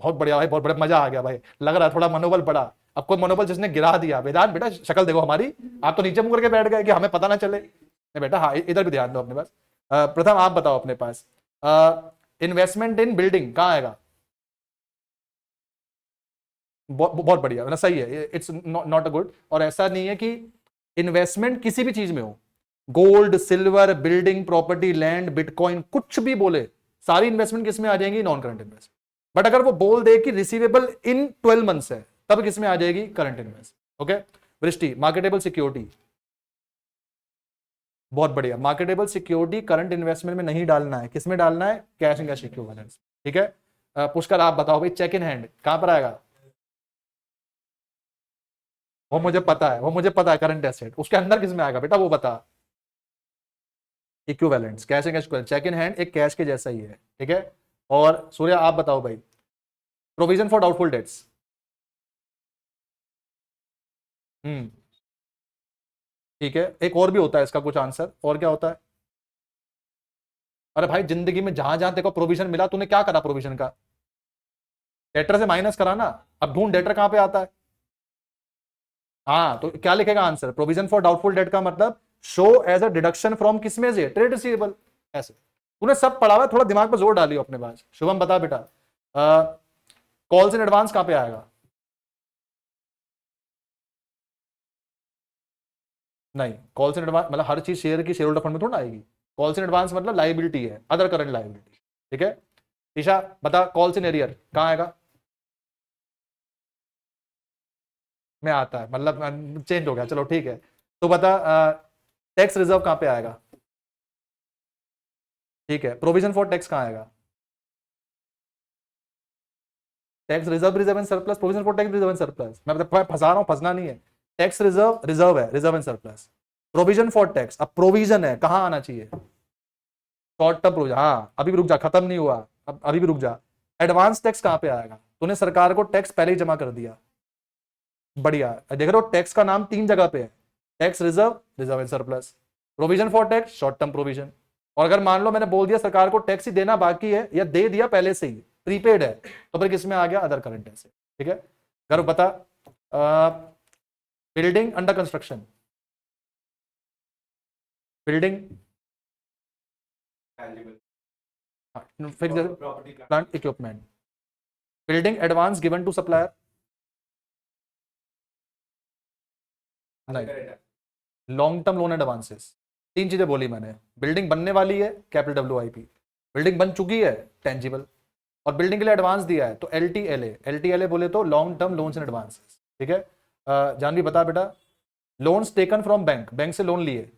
बहुत बढ़िया भाई, बहुत बढ़िया, मजा आ गया भाई, लग रहा है थोड़ा मनोबल बढ़ा। अब कोई मनोबल जिसने गिरा दिया, वेदांत बेटा शक्ल देखो हमारी, आप तो नीचे मुंह करके बैठ गए कि हमें पता ना चले। नहीं बेटा, हाँ इधर भी ध्यान दो अपने पास। प्रथम आप बताओ अपने पास, इन्वेस्टमेंट इन बिल्डिंग कहाँ आएगा? बहुत बढ़िया, मतलब सही है, इट्स नॉट अ गुड। और ऐसा नहीं है कि इन्वेस्टमेंट किसी भी चीज में हो, gold silver building property land bitcoin कुछ भी बोले, सारी इन्वेस्टमेंट किस में आ जाएंगी? Non current investment. बट अगर वो बोल दे कि रिसीवेबल इन 12 मंथ्स है, तब किस में आ जाएगी? Current investment. ओके वृष्टि, मार्केटेबल सिक्योरिटी, बहुत बढ़िया। मार्केटेबल सिक्योरिटी करंट इन्वेस्टमेंट में नहीं डालना है, किस में डालना है? Cash and cash equivalents. ठीक है पुष्कर आप बताओ भाई, चेक इन हैंड कहां पर आएगा? वो मुझे पता है, वो मुझे पता है, करंट एसेट, उसके अंदर किस में आएगा बेटा वो बता? Equivalents, cash and cash equivalent, cheque in hand एक कैश के जैसा ही है। ठीक है, और सूर्या आप बताओ भाई, प्रोविजन फॉर डाउटफुल डेट्स। हम्म ठीक है, एक और भी होता है इसका कुछ आंसर, और क्या होता है? अरे भाई जिंदगी में जहां जहां देखो प्रोविजन मिला, तूने क्या करा प्रोविजन का? डेटर से माइनस करा ना। अब ढूंढ डेटर कहां पे आता है। हाँ तो क्या लिखेगा answer? Provision for doubtful debt का मतलब show as a deduction from किसमें से? Trade receivable. ऐसे तूने सब पढ़ा हुआ है, थोड़ा दिमाग पे जोर डालियो अपने पास। शुभम बता बेटा, कॉल्स इन एडवांस कहां पे आएगा? नहीं, कॉल्स इन एडवांस मतलब हर चीज शेयर की शेयर होल्डर फंड में थोड़ा आएगी। कॉल्स इन एडवांस मतलब लाइबिलिटी है, अदर करंट लाइबिलिटी। ठीक है ईशा बता, कॉल्स इन एरियर कहां आएगा? में आता है, मतलब चेंज हो गया, चलो ठीक है। तो बता, टैक्स रिजर्व कहां पे आएगा? ठीक है, प्रोविजन फॉर टैक्स कहां आएगा? Tax reserve, reserve and surplus, provision for tax reserve and surplus. मैं फंसा रहा हूं, फंसना नहीं है। टैक्स रिजर्व, रिजर्व है, reserve and surplus. Provision for tax, अब प्रोविजन है कहां आना चाहिए? शॉर्ट टर्म प्रोविजन, हाँ अभी भी रुक जा, खत्म नहीं हुआ, अब अभी भी रुक जा। एडवांस टैक्स कहां पे आएगा? तूने सरकार को टैक्स पहले ही जमा कर दिया, बढ़िया। देख रहे हो टैक्स का नाम 3 जगह पे है, tax reserve, reserve and surplus. Provision for tax, short term provision. और अगर मान लो मैंने बोल दिया सरकार को टैक्स ही देना बाकी है, या दे दिया पहले से ही, प्रीपेड है, तो फिर किसमें आ गया? Other current asset. ठीक है, अगर बता, बिल्डिंग अंडर कंस्ट्रक्शन, बिल्डिंग फिर plant equipment, building advance given to supplier, नहीं, लॉन्ग टर्म लोन एडवांसेस। 3 चीजें बोली मैंने, बिल्डिंग बनने वाली है कैपिटल WIP, बिल्डिंग बन चुकी है टेंजिबल, और बिल्डिंग के लिए एडवांस दिया है तो LTLA बोले तो long term loans and advances. ठीक है, जानवी बता बेटा, loans taken from bank, bank से लोन लिए,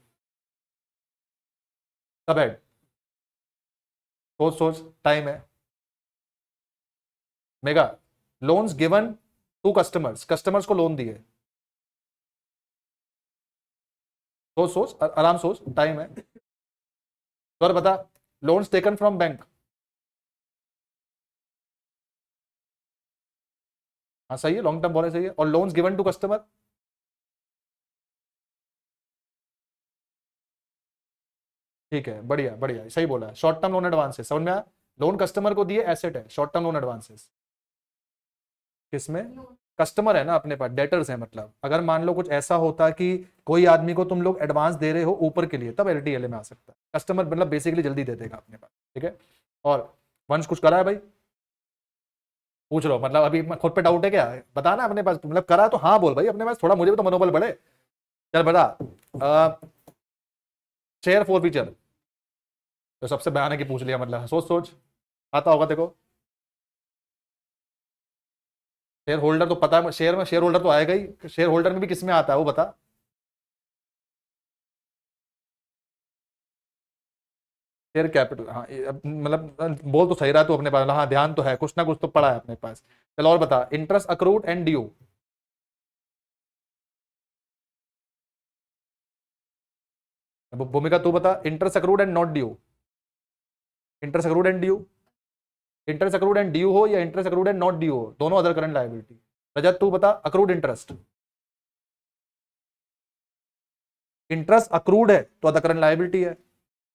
सब है, सोच टाइम है। Megha, loans given to customers, customers को लोन दिए, सोच आराम सोच, टाइम है। और बता, लोन्स टेकन फ्रॉम बैंक, हाँ सही है, लॉन्ग टर्म बोले सही है, और लोन्स गिवन टू कस्टमर, ठीक है, बढ़िया बढ़िया, सही बोला है, शॉर्ट टर्म लोन एडवांसेस, समझ में आया, लोन कस्टमर को दिए, एसेट है, शॉर्ट टर्म लोन एडवांसेस किसमें, कस्टमर है ना अपने पास, डेटर्स है, मतलब अगर मान लो कुछ ऐसा होता कि कोई आदमी को तुम लोग एडवांस दे रहे हो ऊपर के लिए, तब LTLA में आ सकता है, कस्टमर मतलब बेसिकली जल्दी दे देगा अपने पास। ठीक है, और वंश कुछ करा है भाई, पूछ लो, मतलब अभी खुद पे डाउट है क्या, बताना अपने पास, मतलब करा है तो हाँ बोल भाई, अपने पास थोड़ा मुझे भी तो मनोबल बढ़े। चल बता, शेयर फोर फीचर, तो सबसे भयानक ही पूछ लिया, मतलब सोच आता होगा देखो, शेयर होल्डर तो पता है, शेयर में शेयर होल्डर तो आएगा ही, शेयर होल्डर में भी किस में आता है वो बता, शेयर कैपिटल, हाँ मतलब बोल तो सही रहा है तू अपने पास, हाँ ध्यान तो है, कुछ ना कुछ तो पड़ा है अपने पास। चलो और बता, इंटरेस्ट अक्रूड एंड ड्यू, भूमिका तू बता, interest accrued and not due, interest accrued and due, interest accrued and due हो या interest accrued and not due हो, दोनों अदर करंट लायबिलिटी। रजत तू बता, अक्रूड इंटरेस्ट, इंटरेस्ट अक्रूड है तो अदर करंट लायबिलिटी है,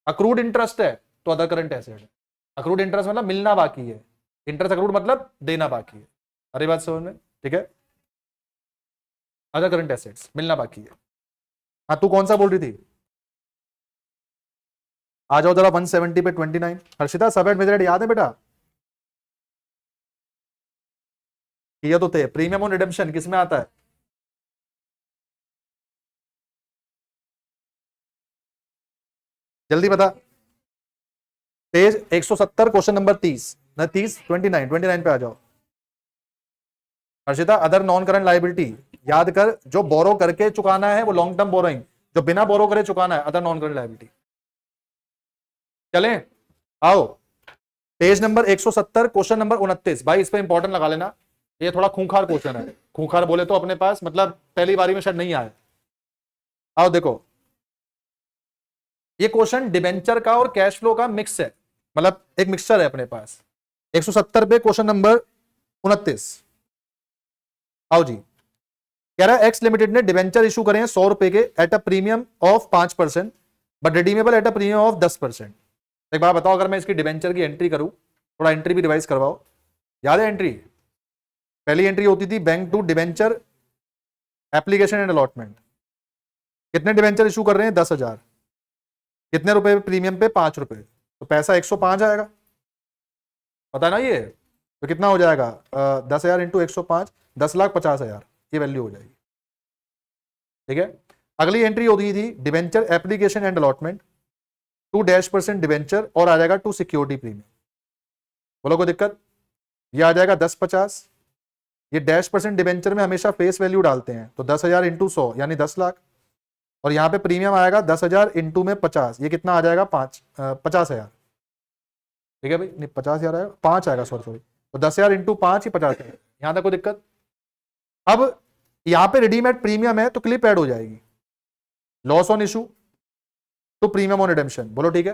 अक्रूड इंटरेस्ट है तो अदर करंट एसेट है। अक्रूड इंटरेस्ट मतलब मिलना बाकी है, इंटरेस्ट अक्रूड मतलब देना बाकी है, अरे बात समझ में, ठीक है, अदर करंट एसेट्स मिलना बाकी है। हाँ तू कौन सा बोल रही थी, आ जाओ जरा 170 पे 29, हर्षिता सबेट मेजर याद है बेटा, किया तो थे, प्रीमियम ऑन रिडेम्पशन किसमें आता है, जल्दी बता, पेज 170 क्वेश्चन नंबर 30 न 30 29 पे आ जाओ। Harshita, other non current liability याद कर, जो बोरो करके चुकाना है वो लॉन्ग टर्म बोरोइंग, जो बिना बोरो करे चुकाना है अदर नॉन करंट लायबिलिटी। चलें, आओ, पेज नंबर 170 क्वेश्चन नंबर 29, भाई इस पे इंपॉर्टेंट लगा लेना, ये थोड़ा खूंखार क्वेश्चन है, खूंखार बोले तो अपने पास मतलब पहली बारी में शायद नहीं आए। आओ देखो, ये क्वेश्चन डिबेंचर का और कैश फ्लो का मिक्स है, मतलब एक मिक्सचर है अपने पास। 170 पे क्वेश्चन नंबर 29, आओ जी, कह रहा है एक्स लिमिटेड ने डिबेंचर इशू करे हैं 100 रुपए के at a premium of 5%, but redeemable at a premium of 10%। एक बात बताओ, अगर मैं इसकी डिबेंचर की एंट्री करूं, थोड़ा एंट्री भी रिवाइज करवाओ, याद है एंट्री, पहली एंट्री होती थी bank to debenture application and allotment, कितने डिबेंचर इशू कर रहे हैं 10,000, कितने रुपए प्रीमियम पे 5 रुपए, तो पैसा 105 आएगा, पता है ना ये, तो कितना हो जाएगा 10,000 इंटू 105, 10,50,000 ये वैल्यू हो जाएगी। ठीक है, अगली एंट्री होती थी debenture application and allotment 2% debenture और आ जाएगा टू सिक्योरिटी प्रीमियम, बोलो कोई दिक्कत, ये आ जाएगा 10,50, ये %, डिबेंचर में हमेशा फेस वैल्यू डालते हैं, तो 10,000 इंटू 100 यानी 10 लाख, और यहाँ पे प्रीमियम आएगा 10,000 इंटू में 50, ये कितना आ जाएगा 50,000। ठीक है भाई, नहीं 50,000 आएगा, 5 आएगा, सॉरी, तो 10,000 इंटू 5 ही 50,000, यहाँ तक कोई दिक्कत। अब यहाँ पे रिडीमेड प्रीमियम है तो क्लिप ऐड हो जाएगी, लॉस ऑन इशू तो प्रीमियम ऑन रिडेम्पशन, बोलो ठीक है,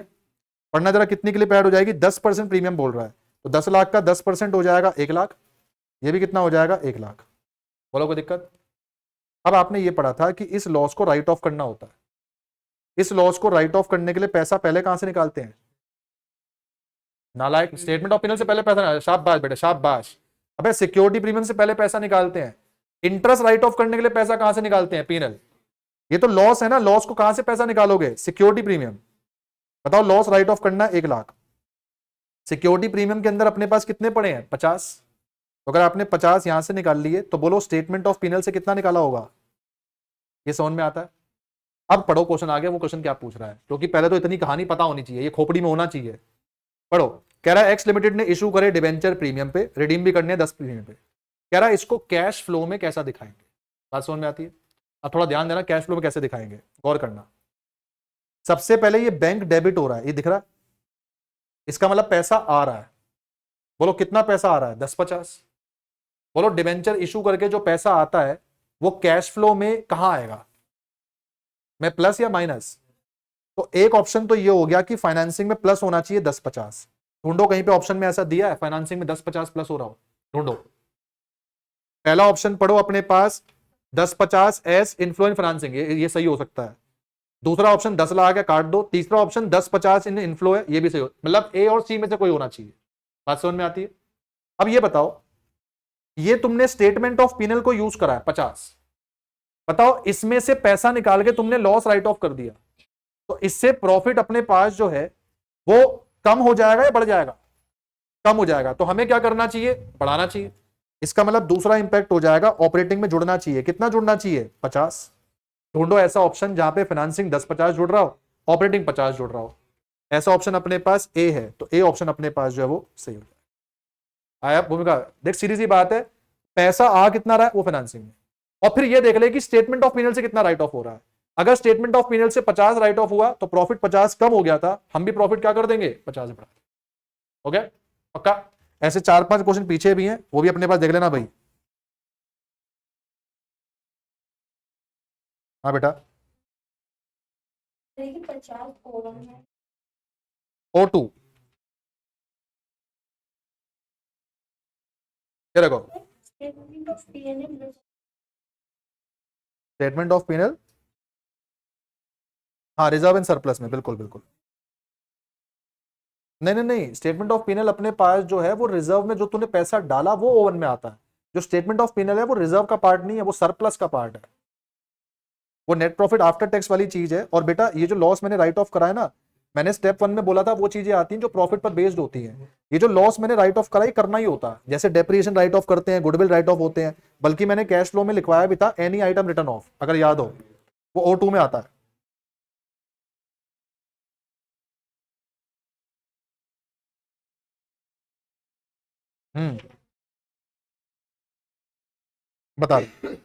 पढ़ना जरा कितनी क्लिप ऐड हो जाएगी, 10% प्रीमियम बोल रहा है, तो 10 लाख का 10% हो जाएगा 1 लाख, ये भी कितना हो जाएगा 1 लाख, बोलो कोई दिक्कत। अब आपने ये पढ़ा था कि इस लॉस को राइट ऑफ करना होता है, इस लॉस को राइट ऑफ करने के लिए पैसा पहले कहां से निकालते हैं, नालायक, स्टेटमेंट ऑफ पेनल से पहले पैसा, शाबाश बेटे शाबाश, अबे सिक्योरिटी प्रीमियम से पहले पैसा निकालते हैं, इंटरेस्ट राइट ऑफ करने के लिए पैसा कहां से निकालते हैं, पीनल, ये तो लॉस है ना, लॉस को कहां से पैसा निकालोगे, सिक्योरिटी प्रीमियम, बताओ लॉस राइट ऑफ करना 1 लाख, सिक्योरिटी प्रीमियम के अंदर अपने पास कितने पड़े हैं 50, तो अगर आपने 50 यहां से निकाल लिए तो बोलो स्टेटमेंट ऑफ पीनल से कितना निकाला होगा, ये समझ में आता है? अब पढ़ो क्वेश्चन आगे, वो क्वेश्चन क्या पूछ रहा है, क्योंकि पहले तो इतनी कहानी पता होनी चाहिए, ये खोपड़ी में होना चाहिए। पढ़ो, कह रहा है एक्स लिमिटेड ने इशू करे डिवेंचर प्रीमियम पे, रिडीम भी करने 10 प्रीमियम पे। कह रहा है इसको कैश फ्लो में कैसा दिखाएंगे, बात समझ में आती है? अब थोड़ा ध्यान देना, कैश फ्लो में कैसे दिखाएंगे, गौर करना। सबसे पहले ये बैंक डेबिट हो रहा है, ये दिख रहा है, इसका मतलब पैसा आ रहा है। बोलो कितना पैसा आ रहा है, 10-50। बोलो डिवेंचर इशू करके जो पैसा आता है वो कैश फ्लो में कहां आएगा, में प्लस या माइनस? तो एक ऑप्शन तो ये हो गया कि फाइनेंसिंग में प्लस होना चाहिए 10-50। ढूंढो कहीं पे ऑप्शन में ऐसा दिया है फाइनेंसिंग में 10-50 प्लस हो रहा हो, ढूंढो। पहला ऑप्शन पढ़ो अपने पास, 10-50 एस इन्फ्लो इन फाइनेंसिंग, ये सही हो सकता है। दूसरा ऑप्शन 10 लगा के काट दो। तीसरा ऑप्शन 10-50 इन इन्फ्लो है, ये भी सही हो, मतलब ए और सी में से कोई होना चाहिए। बात समझ में आती है? अब ये बताओ, ये तुमने स्टेटमेंट ऑफ पीनल को यूज करा है 50, बताओ इसमें से पैसा निकाल के तुमने लॉस राइट ऑफ कर दिया, तो इससे प्रॉफिट अपने पास जो है वो कम हो जाएगा या बढ़ जाएगा? कम हो जाएगा। तो हमें क्या करना चाहिए, बढ़ाना चाहिए। इसका मतलब दूसरा इंपैक्ट हो जाएगा, ऑपरेटिंग में जुड़ना चाहिए। कितना जुड़ना चाहिए, 50। ढूंढो ऐसा ऑप्शन जहां पे फाइनेंसिंग 10-50 जुड़ रहा हो, ऑपरेटिंग 50 जुड़ रहा हो। ऐसा ऑप्शन अपने पास ए है, तो ए ऑप्शन अपने पास जो है वो सही हो जाएगा। आया भूमिका? देख सीधी सी बात है, पैसा आ कितना रहा है वो फाइनेंसिंग में, और फिर ये देख ले कि स्टेटमेंट ऑफ पीनल से कितना राइट ऑफ हो रहा है। अगर स्टेटमेंट ऑफ पीनल से 50 राइट ऑफ हुआ तो प्रॉफिट 50 कम हो गया था, हम भी प्रॉफिट क्या कर देंगे, 50 बढ़ा। हो गया पक्का? ऐसे 4-5 क्वेश्चन पीछे भी हैं, वो भी अपने पास देख लेना भाई। हाँ बेटा। देखिए 50 कॉलम है। O2 क्या रखो, statement of PNL. Statement of PNL, हाँ रिजर्व एंड सरप्लस में, बिल्कुल बिल्कुल। नहीं नहीं नहीं, स्टेटमेंट ऑफ पीनल अपने पास जो है वो रिजर्व में, जो तूने पैसा डाला वो ओवन में आता है। जो स्टेटमेंट ऑफ पीनल है वो रिजर्व का पार्ट नहीं है, वो सरप्लस का पार्ट है, वो नेट प्रॉफिट आफ्टर टैक्स वाली चीज है। और बेटा ये जो लॉस मैंने राइट ऑफ कराया ना, मैंने स्टेप 1 में बोला था वो चीजें आती हैं जो प्रॉफिट पर बेस्ड होती हैं। ये जो लॉस मैंने राइट ऑफ कराई करना ही होता है, जैसे डेप्रिएशन राइट ऑफ करते हैं, गुडविल राइट ऑफ होते हैं। बल्कि मैंने कैश फ्लो में लिखवाया भी था एनी आइटम रिटर्न ऑफ, अगर याद हो, वो O2 में आता है। हम्म, बता दे।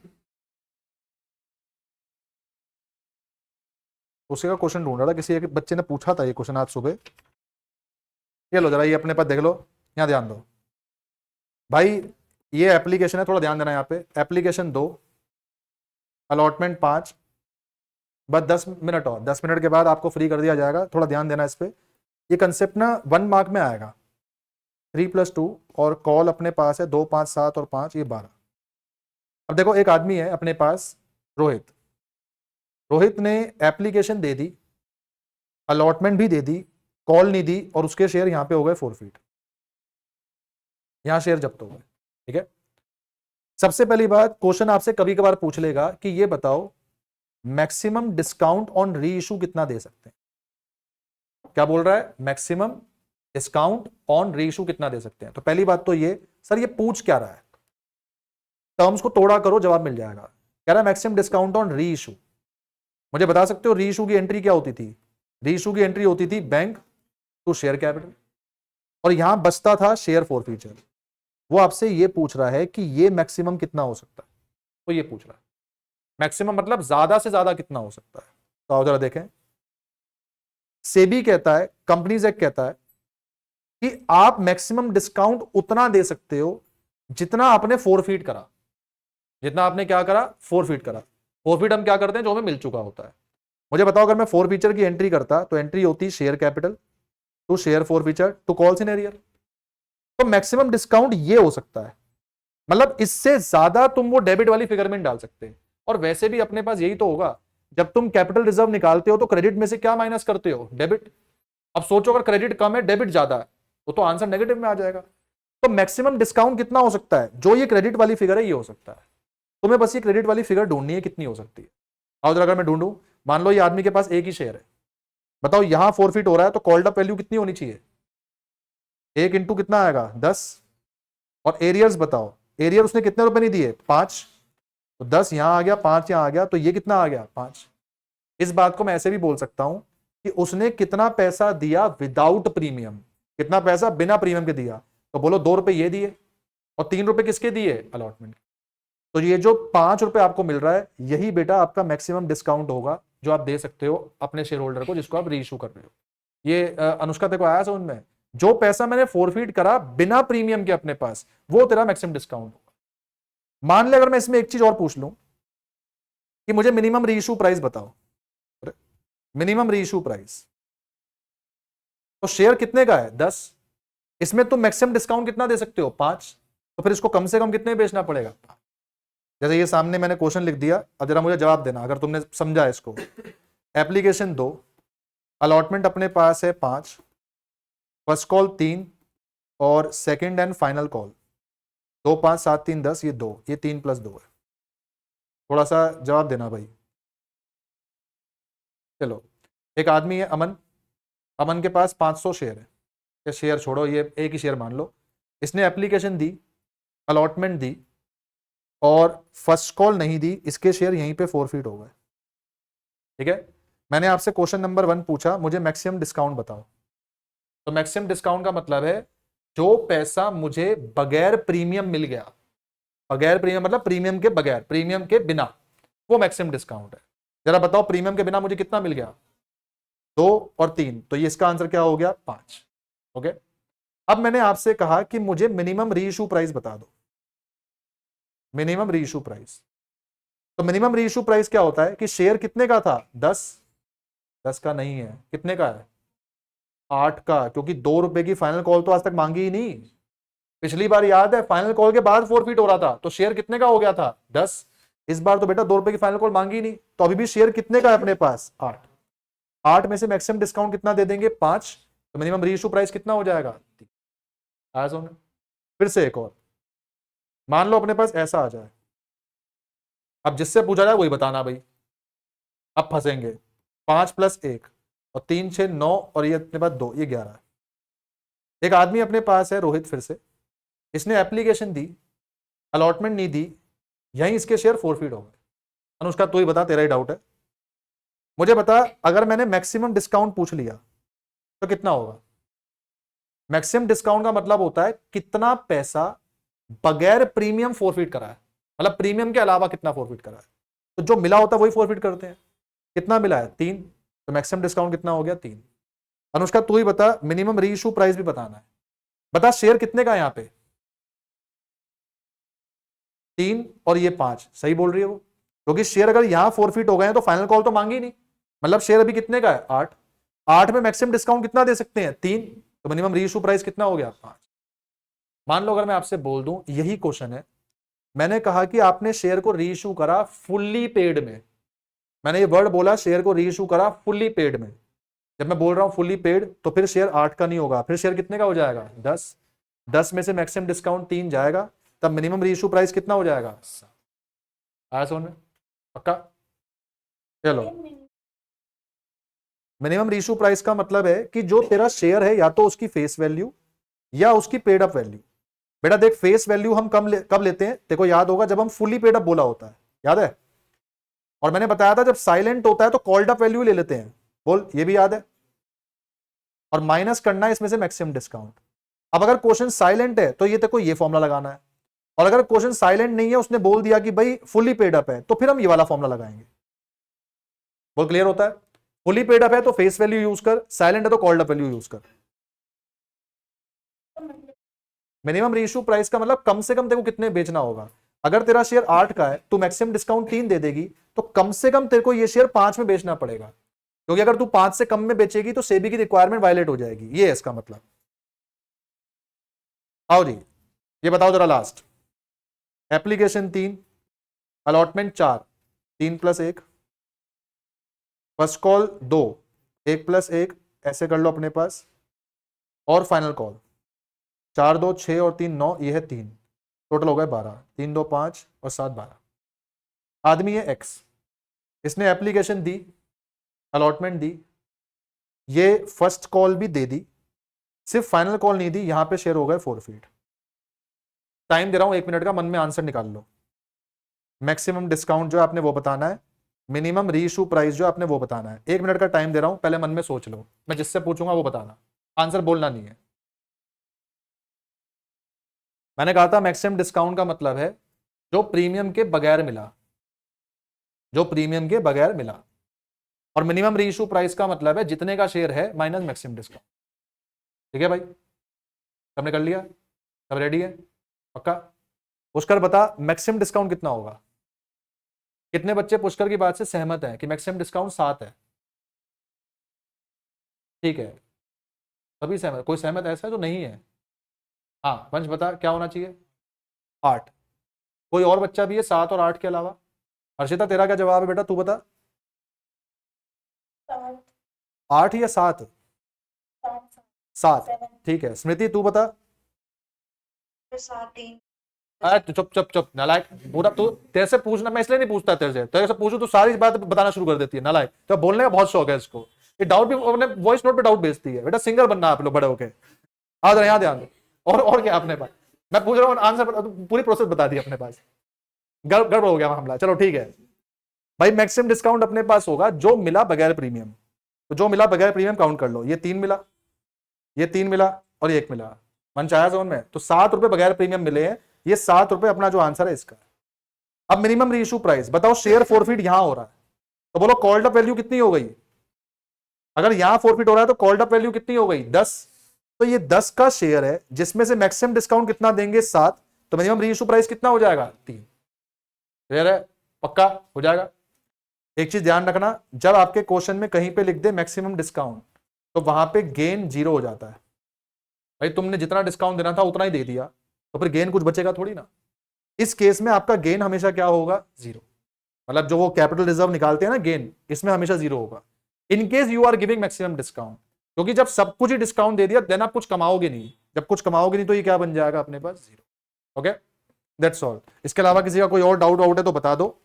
उसी का क्वेश्चन ढूंढ रहा था, किसी एक बच्चे ने पूछा था ये क्वेश्चन आज सुबह। ये लो जरा, ये अपने पास देख लो, यहाँ ध्यान दो भाई। ये एप्लीकेशन है, थोड़ा ध्यान देना यहाँ पे। एप्लीकेशन 2, अलॉटमेंट 5, बस 10 मिनट और, 10 मिनट के बाद आपको फ्री कर दिया जाएगा। थोड़ा ध्यान देना इस पे। ये कंसेप्ट ना 1 मार्क में आएगा, 3+2, और कॉल अपने पास है 2, 5, 7 और 5, ये 12। अब देखो एक आदमी है अपने पास, रोहित। रोहित ने एप्लीकेशन दे दी, अलॉटमेंट भी दे दी, कॉल नहीं दी, और उसके शेयर यहां पे हो गए फॉरफिट, यहां शेयर जब्त हो गए। ठीक है, सबसे पहली बात, क्वेश्चन आपसे कभी कभार पूछ लेगा कि ये बताओ मैक्सिमम डिस्काउंट ऑन री इशू कितना दे सकते हैं। क्या बोल रहा है, मैक्सिमम डिस्काउंट ऑन री इशू कितना दे सकते हैं। तो पहली बात तो ये, सर ये पूछ क्या रहा है, टर्म्स को तोड़ा करो जवाब मिल जाएगा। कह रहा है मैक्सिमम डिस्काउंट ऑन री इशू। मुझे बता सकते हो री इशू की एंट्री क्या होती थी? री इशू की एंट्री होती थी बैंक टू शेयर कैपिटल, और यहां बचता था शेयर फॉरफीचर। वो आपसे ये पूछ रहा है कि ये मैक्सिमम कितना हो सकता है, तो ये पूछ रहा है मैक्सिमम मतलब ज्यादा से ज्यादा कितना हो सकता है। तो आओ जरा देखें। सेबी कहता है, कंपनीज एक्ट कहता है कि आप मैक्सिमम डिस्काउंट उतना दे सकते हो जितना आपने फॉरफीट करा। जितना आपने क्या करा, फॉरफीट करा। फॉरफीट हम क्या करते हैं, जो हमें मिल चुका होता है। मुझे बताओ अगर मैं फॉरफीचर की एंट्री करता तो एंट्री होती share capital to share forfeiture to calls in arrear. तो मैक्सिमम डिस्काउंट ये हो सकता है, मतलब इससे ज्यादा तुम वो डेबिट वाली फिगर में डाल सकते हैं। और वैसे भी अपने पास यही तो होगा, जब तुम कैपिटल रिजर्व निकालते हो तो क्रेडिट में से क्या माइनस करते हो, डेबिट। अब सोचो अगर क्रेडिट कम है डेबिट ज्यादा है, तो आंसर नेगेटिव में आ जाएगा। तो मैक्सिमम डिस्काउंट कितना हो सकता है, जो ये क्रेडिट वाली फिगर है ये हो सकता है। तुम्हें बस ये क्रेडिट वाली फिगर ढूंढनी है कितनी हो सकती है। और अगर मैं ढूंढूं, मान लो ये आदमी के पास एक ही शेयर है, बताओ यहां फॉरफिट हो रहा है तो कॉल्ड अप वैल्यू कितनी होनी चाहिए, 1 इंटू कितना आएगा 10, और एरियर्स बताओ, एरियर उसने कितने रुपए नहीं दिए 5, तो 10 यहां आ गया, 5 यहां आ गया, तो ये कितना आ गया 5। इस बात को मैं ऐसे भी बोल सकता हूं कि उसने कितना पैसा दिया विदाउट प्रीमियम, कितना पैसा बिना प्रीमियम के दिया। तो बोलो 2 रुपए ये दिए और 3 रुपए किसके दिए, अलॉटमेंट। तो ये जो 5 रुपए आपको मिल रहा है, यही बेटा आपका मैक्सिमम डिस्काउंट होगा जो आप दे सकते हो अपने शेयर होल्डर को जिसको आप रीइश्यू कर रहे हो। ये अनुष्का तेरे को आया समझ में? जो पैसा मैंने फोरफीट करा बिना प्रीमियम के अपने पास, वो तेरा मैक्सिमम डिस्काउंट होगा। मान ले अगर मैं इसमें एक चीज और पूछ लूं कि मुझे मिनिमम रीइश्यू प्राइस बताओ, मिनिमम रीइश्यू प्राइस, तो शेयर कितने का है 10, इसमें तुम मैक्सिमम डिस्काउंट कितना दे सकते हो 5, तो फिर इसको कम से कम कितने बेचना पड़ेगा। जैसे ये सामने मैंने क्वेश्चन लिख दिया, अब जरा मुझे जवाब देना अगर तुमने समझा इसको। एप्लीकेशन 2, अलॉटमेंट अपने पास है 5, फर्स्ट कॉल 3 और सेकंड एंड फाइनल कॉल 2, 5, 7, 3, 10, ये 2, ये 3 + 2 है। थोड़ा सा जवाब देना भाई। चलो, एक आदमी है अमन, अमन के पास 500 शेयर है, ये शेयर छोड़ो, ये एक ही शेयर मान लो। इसने एप्लीकेशन दी, अलॉटमेंट दी और फर्स्ट कॉल नहीं दी, इसके शेयर यहीं पे फोरफीट हो गए। ठीक है, मैंने आपसे क्वेश्चन नंबर 1 पूछा मुझे मैक्सिमम डिस्काउंट बताओ। तो मैक्सिमम डिस्काउंट का मतलब है जो पैसा मुझे बगैर प्रीमियम मिल गया, बगैर प्रीमियम मतलब प्रीमियम के बगैर, प्रीमियम के बिना, वो मैक्सिमम डिस्काउंट है। जरा बताओ प्रीमियम के बिना मुझे कितना मिल गया, 2 और 3, तो ये इसका आंसर क्या हो गया 5। ओके, अब मैंने आपसे कहा कि मुझे मिनिमम रीइश्यू प्राइस बता दो, मिनिमम रीइश्यू प्राइस। तो मिनिमम रीइश्यू प्राइस क्या होता है कि शेयर कितने का था 10 का नहीं है, कितने का है 8 का, क्योंकि 2 रुपए की फाइनल कॉल तो आज तक मांगी ही नहीं। पिछली बार याद है फाइनल कॉल के बाद फोरफीट हो रहा था, तो शेयर कितने का हो गया था 10। इस बार तो बेटा 2 रुपए की फाइनल कॉल मांगी ही नहीं, तो अभी भी शेयर कितने का है अपने पास 8। 8 में से मैक्सिमम डिस्काउंट कितना दे देंगे 5, तो मिनिमम रीइश्यू प्राइस कितना हो जाएगा। फिर से एक और, मान लो अपने पास ऐसा आ जाए, अब जिससे पूछा जाए वही बताना भाई, अब फंसेंगे। 5 + 1 और 3, 6, 9 और ये अपने पास 2, ये 11 है। एक आदमी अपने पास है रोहित, फिर से इसने एप्लीकेशन दी, अलॉटमेंट नहीं दी, यहीं इसके शेयर फोरफीट हो गए। अनुष्का तू ही बता, तेरा ही डाउट है, मुझे बता अगर मैंने मैक्सिमम डिस्काउंट पूछ लिया तो कितना होगा। मैक्सिमम डिस्काउंट का मतलब होता है कितना पैसा बगैर प्रीमियम फोरफीट करा है, मतलब प्रीमियम के अलावा कितना फोरफीट करा है। तो जो मिला होता है वही फोरफीट करते हैं। कितना मिला है 3, तो मैक्सिमम डिस्काउंट कितना हो गया 3। अनुष्का तू ही बता, मिनिमम रीइश्यू प्राइस भी बताना है, बता शेयर कितने का है यहां पे 3 और ये 5, सही बोल रही है वो, क्योंकि शेयर अगर यहां फोरफीट हो गए हैं तो फाइनल कॉल तो मांगी नहीं, मतलब शेयर अभी कितने का है 8। 8 में मैक्सिमम डिस्काउंट कितना दे सकते हैं 3, तो मिनिमम रीइश्यू प्राइस कितना हो गया 5। मान लो अगर मैं आपसे बोल दूं यही क्वेश्चन है, मैंने कहा कि आपने शेयर को रीइश्यू करा फुल्ली पेड में, मैंने ये वर्ड बोला शेयर को रीइश्यू करा फुल्ली पेड में। जब मैं बोल रहा हूं फुल्ली पेड तो फिर शेयर 8 का नहीं होगा, फिर शेयर कितने का हो जाएगा 10। 10 में से मैक्सिमम डिस्काउंट 3 जाएगा, तब मिनिमम रीइश्यू प्राइस कितना हो जाएगा। आया समझ में, पक्का। चलो, मिनिमम रीइश्यू प्राइस का मतलब है कि जो तेरा शेयर है या तो उसकी फेस वैल्यू या उसकी पेड अप वैल्यू। बेटा देख, फेस वैल्यू हम कब लेते हैं, देखो याद होगा जब हम फुली पेड अप बोला होता है, याद है। और मैंने बताया था जब साइलेंट होता है तो कॉल्ड अप वैल्यू ले लेते हैं, बोल ये भी याद है। और माइनस करना है इसमें से मैक्सिमम डिस्काउंट। अब अगर क्वेश्चन साइलेंट है तो ये देखो ये फॉर्मूला लगाना है, और अगर क्वेश्चन साइलेंट नहीं है उसने बोल दिया कि भाई फुली पेड अप है, तो फिर हम ये वाला फॉर्मूला लगाएंगे। बोल क्लियर होता है। फुली पेड अप है तो फेस वैल्यू यूज कर, साइलेंट है तो कॉल्ड अप वैल्यू यूज कर। मिनिमम रीइश्यू प्राइस का मतलब कम से कम तेरे को कितने बेचना होगा। अगर तेरा शेयर 8 का है तो मैक्सिमम डिस्काउंट 3 दे देगी, तो कम से कम तेरे को ये शेयर 5 में बेचना पड़ेगा, क्योंकि अगर तू 5 से कम में बेचेगी तो सेबी की रिक्वायरमेंट वायलेट हो जाएगी, ये है इसका मतलब। आओ जी, ये बताओ जरा last. Application 3, allotment 4, 3 + 1, first call 2, 1 + 1, ऐसे कर लो अपने पास, और फाइनल कॉल 4, 2, 6 और 3, 9, ये है 3, टोटल हो गए 12, 3, 2, 5 और 7, 12। आदमी है एक्स, इसने एप्लीकेशन दी, अलॉटमेंट दी, ये फर्स्ट कॉल भी दे दी, सिर्फ फाइनल कॉल नहीं दी, यहां पे शेयर हो गए फोरफीट। टाइम दे रहा हूं 1 मिनट का, मन में आंसर निकाल लो। मैक्सिमम डिस्काउंट जो है आपने वो बताना है, मिनिमम रीइशू प्राइस जो आपने वो बताना है। 1 मिनट का टाइम दे रहा हूं, पहले मन में सोच लो, मैं जिससे पूछूंगा वो बताना, आंसर बोलना नहीं है। मैंने कहा था मैक्सिमम डिस्काउंट का मतलब है जो प्रीमियम के बगैर मिला, जो प्रीमियम के बगैर मिला, और मिनिमम रीइशू प्राइस का मतलब है जितने का शेयर है माइनस मैक्सिमम डिस्काउंट। ठीक है भाई, सबने कर लिया, सब रेडी है, पक्का? पुष्कर बता मैक्सिमम डिस्काउंट कितना होगा? कितने बच्चे पुष्कर की बात से सहमत हैं कि मैक्सिमम डिस्काउंट 7 है? ठीक है, सभी सहमत, कोई सहमत ऐसा है जो नहीं है? हाँ वंश बता क्या होना चाहिए? 8। कोई और बच्चा भी है 7 और 8 के अलावा? हर्षिता तेरा क्या जवाब है बेटा, तू बता। 8 या 7? 7। ठीक है, स्मृति तू बता। 7। अरे चुप चुप चुप नालायक, पूरा तू, तेरे से पूछना मैं इसलिए नहीं पूछता, तेरे से पूछू तो सारी बात बताना शुरू कर देती है नालायक। तो बोलने का बहुत शौक है इसको, ये डाउट भी अपने वॉइस नोट पे डाउट भेजती है। बेटा सिंगर बनना आप लोग बड़े होके, आ जरा यहाँ ध्यान दो। और क्या अपने पास, मैं पूछ रहा हूँ आंसर, पूरी प्रोसेस बता दी अपने पास, गड़बड़ हो गया मामला। चलो ठीक है भाई, मैक्सिमम डिस्काउंट अपने पास होगा जो मिला बगैर प्रीमियम। तो जो मिला बगैर प्रीमियम काउंट कर लो, ये 3 मिला, ये 3 मिला और ये 1 मिला, मन चाहे जोन में, तो 7 रुपए बगैर प्रीमियम मिले हैं, ये 7 रुपए अपना जो आंसर है इसका। अब मिनिमम रीइशू प्राइस बताओ, शेयर फॉरफिट यहां हो रहा है तो बोलो कॉल्ड अप वैल्यू कितनी हो गई? अगर यहां फॉरफिट हो रहा है तो कॉल्ड अप वैल्यू कितनी हो गई? 10। तो ये 10 का शेयर है जिसमें से मैक्सिमम डिस्काउंट कितना देंगे? 7। तो मिनिमम रीइशू प्राइस कितना हो जाएगा? 3। क्लियर है, पक्का हो जाएगा। एक चीज ध्यान रखना, जब आपके क्वेश्चन में कहीं पे लिख दे मैक्सिमम डिस्काउंट तो वहां पे गेन 0 हो जाता है। भाई तुमने जितना डिस्काउंट देना था उतना ही दे दिया, तो फिर गेन कुछ बचेगा थोड़ी ना। इस केस में आपका गेन हमेशा क्या होगा? 0। मतलब जो वो कैपिटल रिजर्व निकालते हैं ना गेन, इसमें हमेशा 0 होगा in case you are giving maximum discount. क्योंकि जब सब कुछ ही डिस्काउंट दे दिया देन आप कुछ कमाओगे नहीं, जब कुछ कमाओगे नहीं तो ये क्या बन जाएगा अपने पास? 0। Okay, that's all. इसके अलावा किसी का कोई और डाउट है तो बता दो,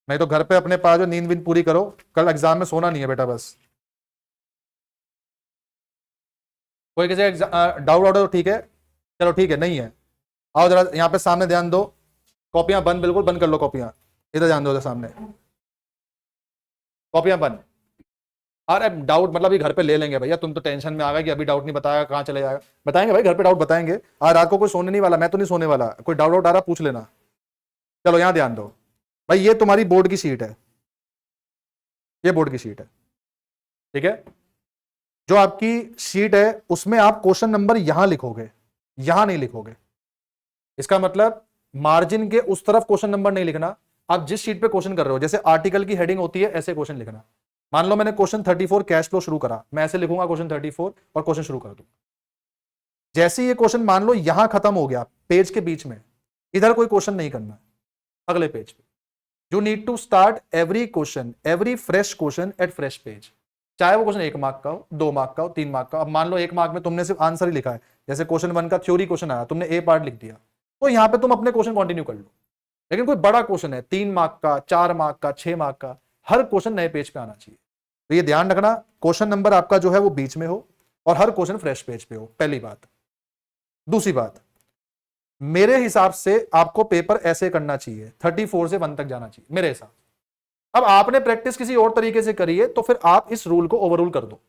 नहीं तो घर पे अपने पास जो नींद वींद पूरी करो, कल एग्जाम में सोना नहीं है बेटा बस। कोई किसी डाउट है तो ठीक है, चलो ठीक है, नहीं है आओ जरा यहाँ पे सामने ध्यान दो, कॉपियां बंद, बिल्कुल बंद कर लो कॉपियां, इधर ध्यान दो, सामने कॉपियां बंद। अरे डाउट मतलब ये घर पे ले लेंगे भैया, तुम तो टेंशन में आ गए कि अभी डाउट नहीं बताया, कहाँ चले जाएगा। बताएंगे भाई घर पे, डाउट बताएंगे। आज रात को कोई सोने नहीं वाला, मैं तो नहीं सोने वाला, कोई डाउट आ रहा पूछ लेना। चलो यहाँ ध्यान दो भाई, ये तुम्हारी बोर्ड की शीट है, ये बोर्ड की शीट है, ठीक है। जो आपकी शीट है उसमें आप क्वेश्चन नंबर यहां लिखोगे, यहां नहीं लिखोगे। इसका मतलब मार्जिन के उस तरफ क्वेश्चन नंबर नहीं लिखना, आप जिस शीट पे क्वेश्चन कर रहे हो, जैसे आर्टिकल की हेडिंग होती है ऐसे क्वेश्चन लिखना। मान लो मैंने क्वेश्चन 34 कैश फ्लो शुरू करा, मैं ऐसे लिखूंगा क्वेश्चन 34 और क्वेश्चन शुरू कर दूंगा। जैसे ये क्वेश्चन मान लो यहां खत्म हो गया पेज के बीच में, इधर कोई क्वेश्चन नहीं करना, अगले पेज पे। You need to start every question, every fresh question at fresh page, चाहे वो क्वेश्चन 1 मार्क का हो, 2 मार्क का हो, 3 मार्क का। अब मान लो 1 मार्क में तुमने सिर्फ आंसर ही लिखा है, जैसे क्वेश्चन 1 का थ्योरी क्वेश्चन आया, तुमने ए पार्ट लिख दिया, तो यहां पे तुम अपने क्वेश्चन कंटिन्यू कर लो। लेकिन कोई बड़ा क्वेश्चन है 3 मार्क का, 4 मार्क का, 6 मार्क का, हर क्वेश्चन नए पेज पे आना चाहिए। तो ये ध्यान रखना, क्वेश्चन नंबर आपका जो है वो बीच में हो और हर क्वेश्चन फ्रेश पेज पे हो, पहली बात। दूसरी बात, मेरे हिसाब से आपको पेपर ऐसे करना चाहिए, 34 से 1 तक जाना चाहिए मेरे हिसाब से। अब आपने प्रैक्टिस किसी और तरीके से करी है तो फिर आप इस रूल को ओवररूल कर दो।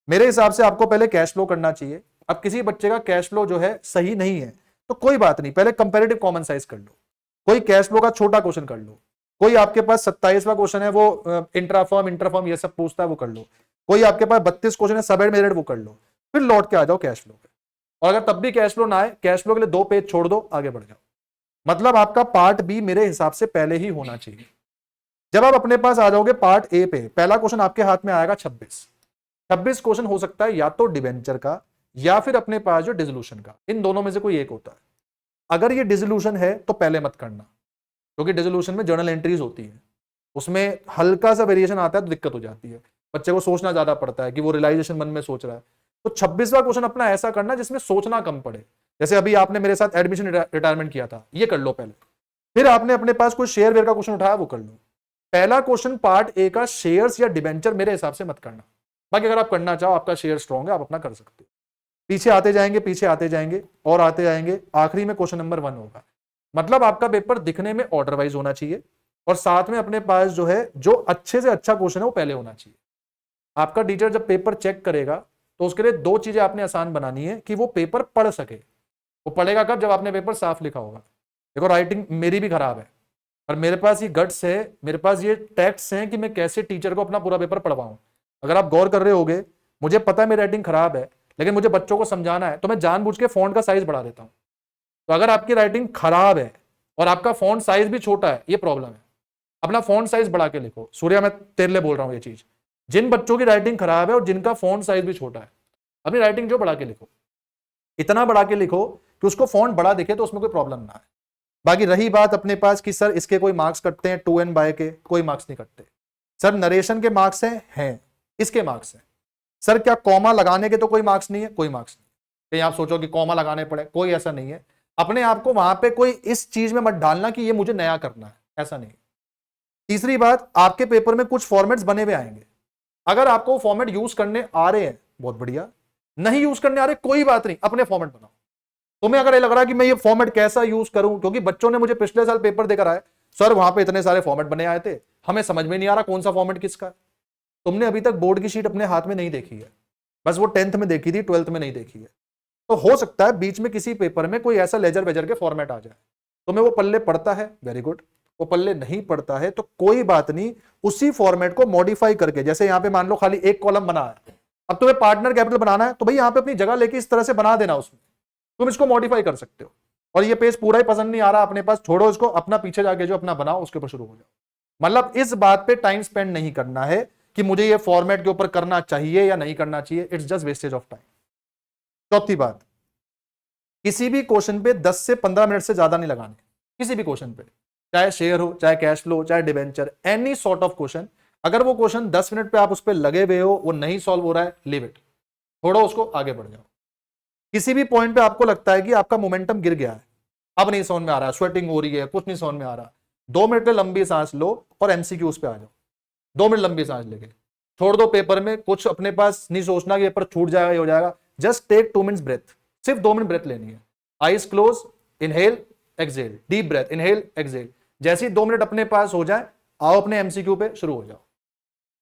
मेरे हिसाब से आपको पहले कैश फ्लो करना चाहिए। अब किसी बच्चे का कैश फ्लो जो है सही नहीं है तो कोई बात नहीं, पहले कंपैरेटिव कॉमन साइज कर लो, कोई कैश फ्लो का छोटा क्वेश्चन कर लो, कोई आपके पास 27वां क्वेश्चन है वो इंट्राफॉर्म ये सब पूछता है वो कर लो, कोई आपके पास 32 क्वेश्चन है सब मेरिट वो कर लो, फिर लौट के आ जाओ कैश फ्लो पे। और अगर तब भी कैश फ्लो ना आए, कैश फ्लो के लिए 2 पेज छोड़ दो, आगे बढ़ जाओ। मतलब आपका पार्ट बी मेरे हिसाब से पहले ही होना चाहिए। जब आप अपने पास आ जाओगे पार्ट ए पे, पहला क्वेश्चन आपके हाथ में आएगा 26 क्वेश्चन हो सकता है या तो डिवेंचर का या फिर अपने पास जो डिसोल्यूशन का, इन दोनों में से कोई एक होता है। अगर ये डिसोल्यूशन है तो पहले मत करना, क्योंकि डिसोल्यूशन में जर्नल एंट्रीज होती है, उसमें हल्का सा वेरिएशन आता है तो दिक्कत हो जाती है, बच्चे को सोचना ज्यादा पड़ता है कि वो रियलाइजेशन मन में सोच रहा है। तो 26वां क्वेश्चन अपना ऐसा करना जिसमें सोचना कम पड़े। जैसे अभी आपने मेरे साथ एडमिशन रिटायरमेंट किया था, ये कर लो पहले, फिर आपने अपने पास कोई शेयर वेयर का क्वेश्चन उठाया वो कर लो। पहला क्वेश्चन पार्ट ए का शेयर्स या डिबेंचर मेरे हिसाब से मत करना। बाकी अगर आप करना चाहो, आपका शेयर स्ट्रॉन्ग है, आप अपना कर सकते हो। पीछे आते जाएंगे, पीछे आते जाएंगे और आते जाएंगे, आखिरी में क्वेश्चन नंबर 1 होगा। मतलब आपका पेपर दिखने में ऑर्डर वाइज होना चाहिए और साथ में अपने पास जो है जो अच्छे से अच्छा क्वेश्चन है वो पहले होना चाहिए। आपका टीचर जब पेपर चेक करेगा तो उसके लिए दो चीजें आपने आसान बनानी है कि वो पेपर पढ़ सके। वो पढ़ेगा कब? जब आपने पेपर साफ लिखा होगा। देखो राइटिंग मेरी भी खराब है और मेरे पास ये गट्स है, मेरे पास ये टैक्ट्स हैं कि मैं कैसे टीचर को अपना पूरा पेपर पढ़वाऊं। अगर आप गौर कर रहे होगे, मुझे पता है मेरी राइटिंग खराब है, लेकिन मुझे बच्चों को समझाना है तो मैं जानबूझ के फॉन्ट का साइज बढ़ा देता हूं। तो अगर आपकी राइटिंग खराब है और आपका फॉन्ट साइज भी छोटा है, ये प्रॉब्लम है। अपना फॉन्ट साइज बढ़ा के लिखो। सूर्या, मैं तेरे लिए बोल रहा हूं ये चीज। जिन बच्चों की राइटिंग खराब है और जिनका फॉन्ट साइज भी छोटा है, अपनी राइटिंग जो बढ़ा के लिखो, इतना बढ़ा के लिखो कि उसको फॉन्ट बड़ा दिखे तो उसमें कोई प्रॉब्लम ना है। बाकी रही बात अपने पास कि सर इसके कोई मार्क्स कटते हैं 2n बाय के, कोई मार्क्स नहीं कटते। सर नरेशन के मार्क्स हैं, इसके मार्क्स हैं। सर क्या कॉमा लगाने के तो कोई मार्क्स नहीं है? कोई मार्क्स नहीं। कहीं आप सोचो कि कॉमा लगाने पड़े, कोई ऐसा नहीं है। अपने आप को वहां पे कोई इस चीज में मत डालना कि ये मुझे नया करना है, ऐसा नहीं। तीसरी बात, आपके पेपर में कुछ फॉर्मेट्स बने हुए आएंगे। अगर आपको फॉर्मेट यूज करने आ रहे हैं बहुत बढ़िया, नहीं यूज करने आ रहे कोई बात नहीं, अपने फॉर्मेट बनाओ। तुम्हें अगर ये लग रहा है कि मैं ये फॉर्मेट कैसा यूज करूं, क्योंकि बच्चों ने मुझे पिछले साल पेपर देकर आए, सर वहां पे इतने सारे फॉर्मेट बने आए थे, हमें समझ में नहीं आ रहा कौन सा फॉर्मेट किसका है। तुमने अभी तक बोर्ड की शीट अपने हाथ में नहीं देखी है, बस वो 10th में देखी थी, 12th में नहीं देखी है। तो हो सकता है बीच में किसी पेपर में कोई ऐसा लेजर वेजर के फॉर्मेट आ जाए, तुम्हें वो पल्ले पड़ता है, वेरी गुड। वो पल्ले नहीं पड़ता है तो कोई बात नहीं, उसी फॉर्मेट को मॉडिफाई करके, जैसे यहां पे मान लो खाली एक कॉलम बना है, अब तुम्हें पार्टनर कैपिटल बनाना है तो भाई यहां पे अपनी जगह लेके इस तरह से बना देना, उसमें तुम इसको मॉडिफाई कर सकते हो। और ये पेज पूरा ही पसंद नहीं आ रहा अपने पास, छोड़ो इसको, अपना पीछे जाके जो अपना बनाओ उसके ऊपर शुरू हो जाओ। मतलब इस बात पे टाइम स्पेंड नहीं करना है कि मुझे ये फॉर्मेट के ऊपर करना चाहिए या नहीं करना चाहिए, it's just wastage of time. चौथी बात, किसी भी क्वेश्चन पे 10 से 15 मिनट से ज्यादा नहीं लगाने। किसी भी क्वेश्चन पे, चाहे शेयर हो, चाहे कैश फ्लो, चाहे debenture, any sort of question, अगर वो क्वेश्चन 10 मिनट पे आप उस पर लगे हुए हो, वो नहीं सॉल्व हो रहा है, लीव इट, छोड़ो उसको, आगे बढ़ जाओ। किसी भी पॉइंट पे आपको लगता है कि आपका मोमेंटम गिर गया है, अब नहीं समझ में आ रहा है, स्वेटिंग हो रही है, कुछ नहीं समझ में आ रहा, 2 मिनट लंबी सांस लो और एमसीक्यूज पे आ जाओ। 2 मिनट लंबी सांस लेके छोड़ दो पेपर में, कुछ अपने पास नहीं सोचना कि पेपर छूट जाएगा, ये हो जाएगा। जस्ट टेक 2 मिनट्स ब्रेथ, सिर्फ 2 मिनट ब्रेथ लेनी है। Eyes close, inhale exhale, deep breath, inhale exhale. जैसे ही 2 मिनट अपने पास हो जाए, आओ अपने एमसीक्यू पे शुरू हो जाओ।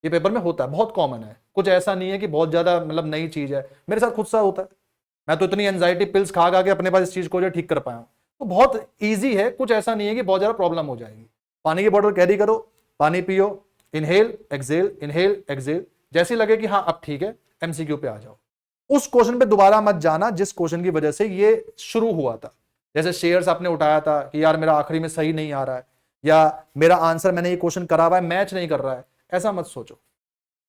ये पेपर में होता है, बहुत कॉमन है, कुछ ऐसा नहीं है कि बहुत ज्यादा मतलब नई चीज है, मेरे साथ खुद सा होता है। मैं तो इतनी एंजाइटी पिल्स खा खा के अपने पास इस चीज को जो ठीक कर पाया हूं, तो बहुत ईजी है, कुछ ऐसा नहीं है कि बहुत ज्यादा प्रॉब्लम हो जाएगी। पानी की बोतल कैरी करो, पानी पियो, इनहेल एक्सहेल, इनहेल एक्सहेल। जैसे लगे कि हाँ अब ठीक है, एमसीक्यू पे आ जाओ। उस क्वेश्चन पे दोबारा मत जाना जिस क्वेश्चन की वजह से ये शुरू हुआ था। जैसे शेयर्स आपने उठाया था कि यार मेरा आखिरी में सही नहीं आ रहा है, या मेरा आंसर मैंने ये क्वेश्चन करा हुआ है मैच नहीं कर रहा है, ऐसा मत सोचो।